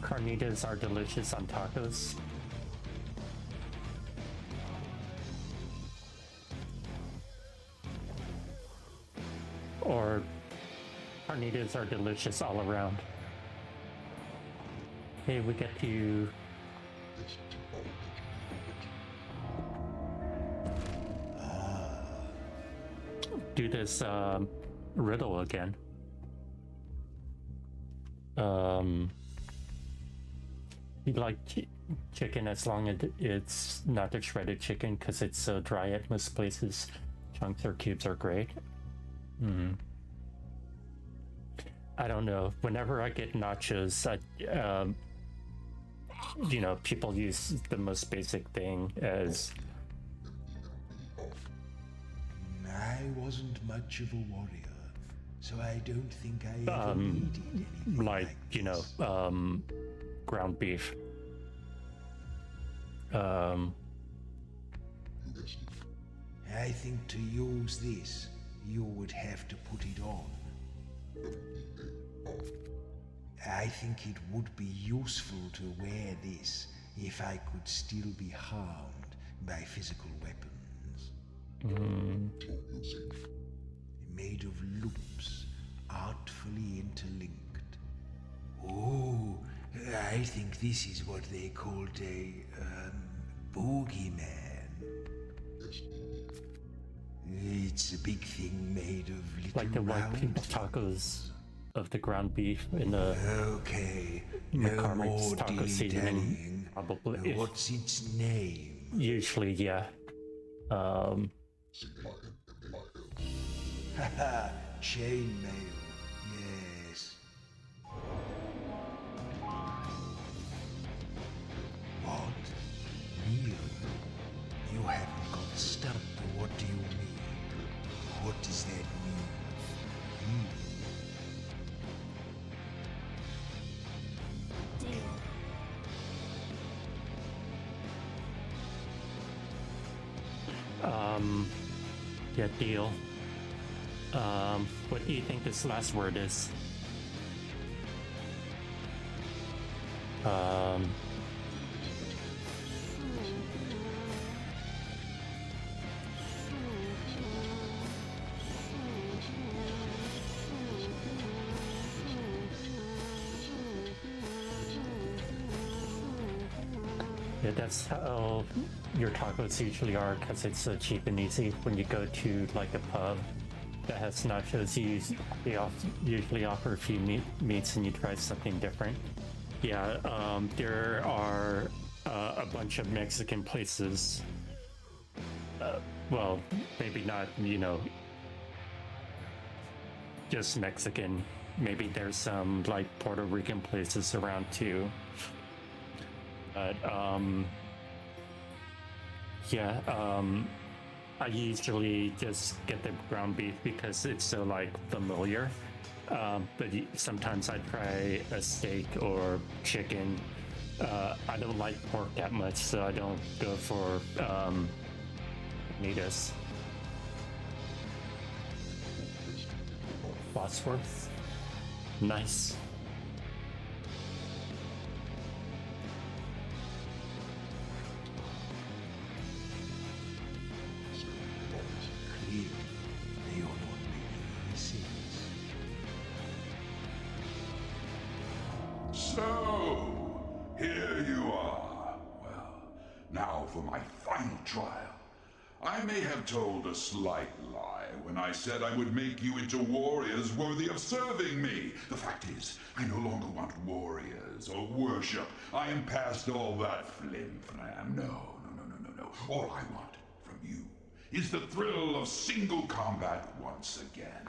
S1: Carnitas are delicious on tacos. Or carnitas are delicious all around. Hey, we get to do this riddle again. You like chicken as long as it's not the shredded chicken because it's so dry at most places. Chunks or cubes are great. I don't know. Whenever I get nachos, you know, people use the most basic thing as.
S4: I wasn't much of a warrior, so I don't think I ever needed anything
S1: like you know, ground beef.
S4: I think to use this, you would have to put it on. I think it would be useful to wear this if I could still be harmed by physical weapons. Made of loops, artfully interlinked. Oh, I think this is what they called a boogeyman. It's a big thing made of little
S1: like the white people tacos of the ground beef in the McCormick's taco seasoning. Probably.
S4: What's its name?
S1: Usually, yeah.
S4: Haha, chainmail. Yes. What? Neil? You haven't got a stump. What do you mean? What does that mean?
S1: Yeah, deal. What do you think this last word is? Yeah, that's how your tacos usually are, because it's so cheap and easy. When you go to like a pub that has nachos, they usually offer a few meats and you try something different. Yeah, there are a bunch of Mexican places. Well, maybe not, you know, just Mexican. Maybe there's some like Puerto Rican places around too. But yeah, I usually just get the ground beef because it's so like familiar. But sometimes I try a steak or chicken. I don't like pork that much, so I don't go for Nitas. Wadsworth. Nice.
S5: So, here you are. Well, now for my final trial. I may have told a slight lie when I said I would make you into warriors worthy of serving me. The fact is, I no longer want warriors or worship. I am past all that flim-flam. No. no. All I want from you is the thrill of single combat once again.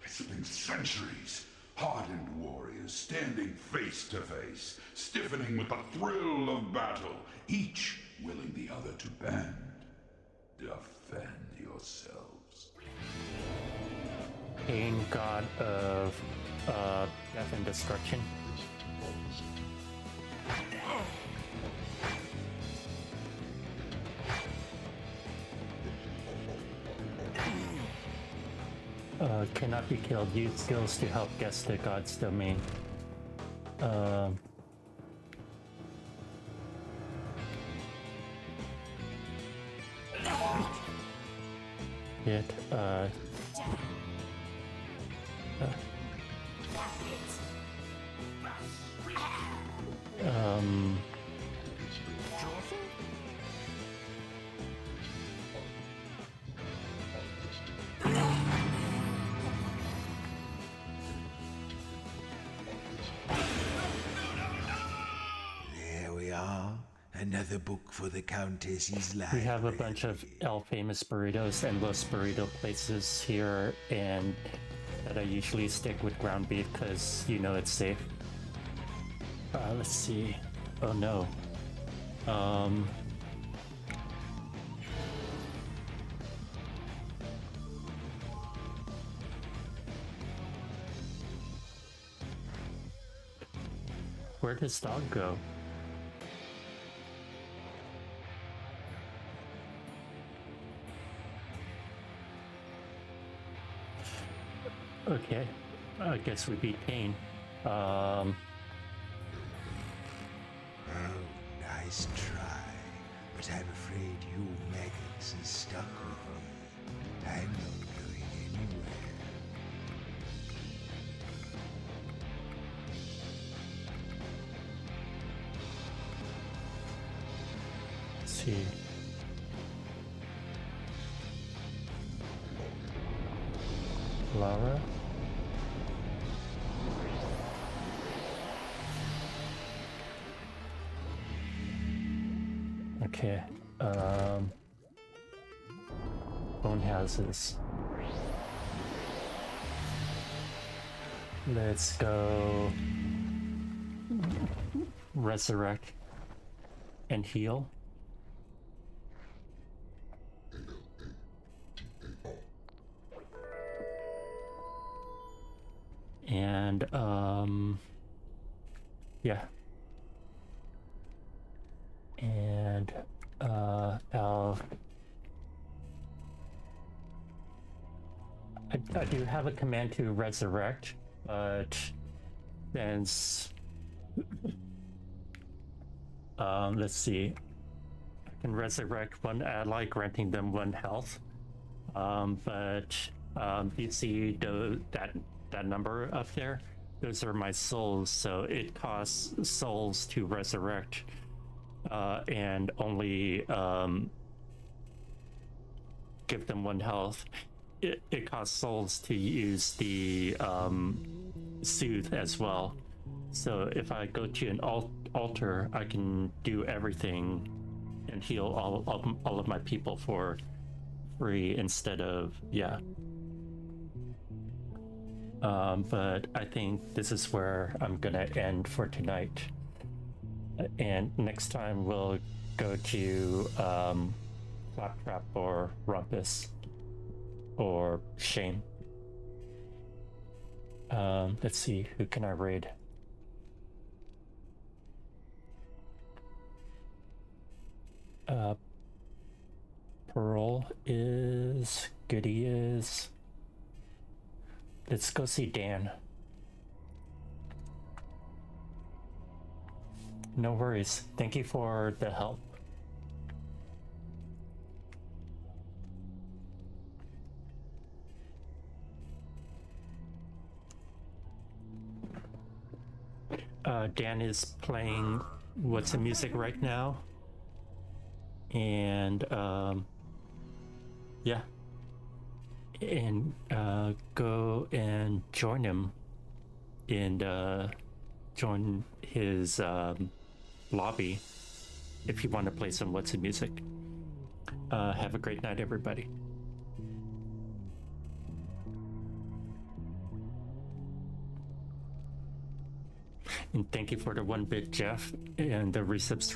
S5: It's been centuries. Hardened warriors standing face to face, stiffening with the thrill of battle, each willing the other to bend. Defend yourselves.
S1: Pain, god of death and destruction. Cannot be killed. Use skills to help guess the god's domain. It,
S4: There we are. Another book for the Countess's life.
S1: we have a bunch of famous burritos and Los Burrito places here, and that I usually stick with ground beef because you know it's safe. Let's see. Oh no. Where'd his dog go? Okay, I guess we beat Pain.
S4: Oh, nice try. But I'm afraid you maggots are stuck with me. I'm not going anywhere.
S1: Let's see. Laura? Okay, bone houses. Let's go resurrect and heal. And yeah. And I do have a command to resurrect, but since let's see, I can resurrect one ally, granting them 1 health. But you see that number up there? Those are my souls, so it costs souls to resurrect, and only give them 1 health. It costs souls to use the soothe as well. So if I go to an altar, I can do everything and heal all of my people for free instead of, yeah. But I think this is where I'm gonna end for tonight. And next time we'll go to Claptrap or Rumpus or Shame. Let's see, who can I raid? Pearl is, Goody is. Let's go see Dan. No worries. Thank you for the help. Dan is playing what's the music right now. And yeah. And go and join him and join his lobby if you want to play some What's in Music. Have a great night, everybody. And thank you for the 1-bit Jeff and the resubscribe.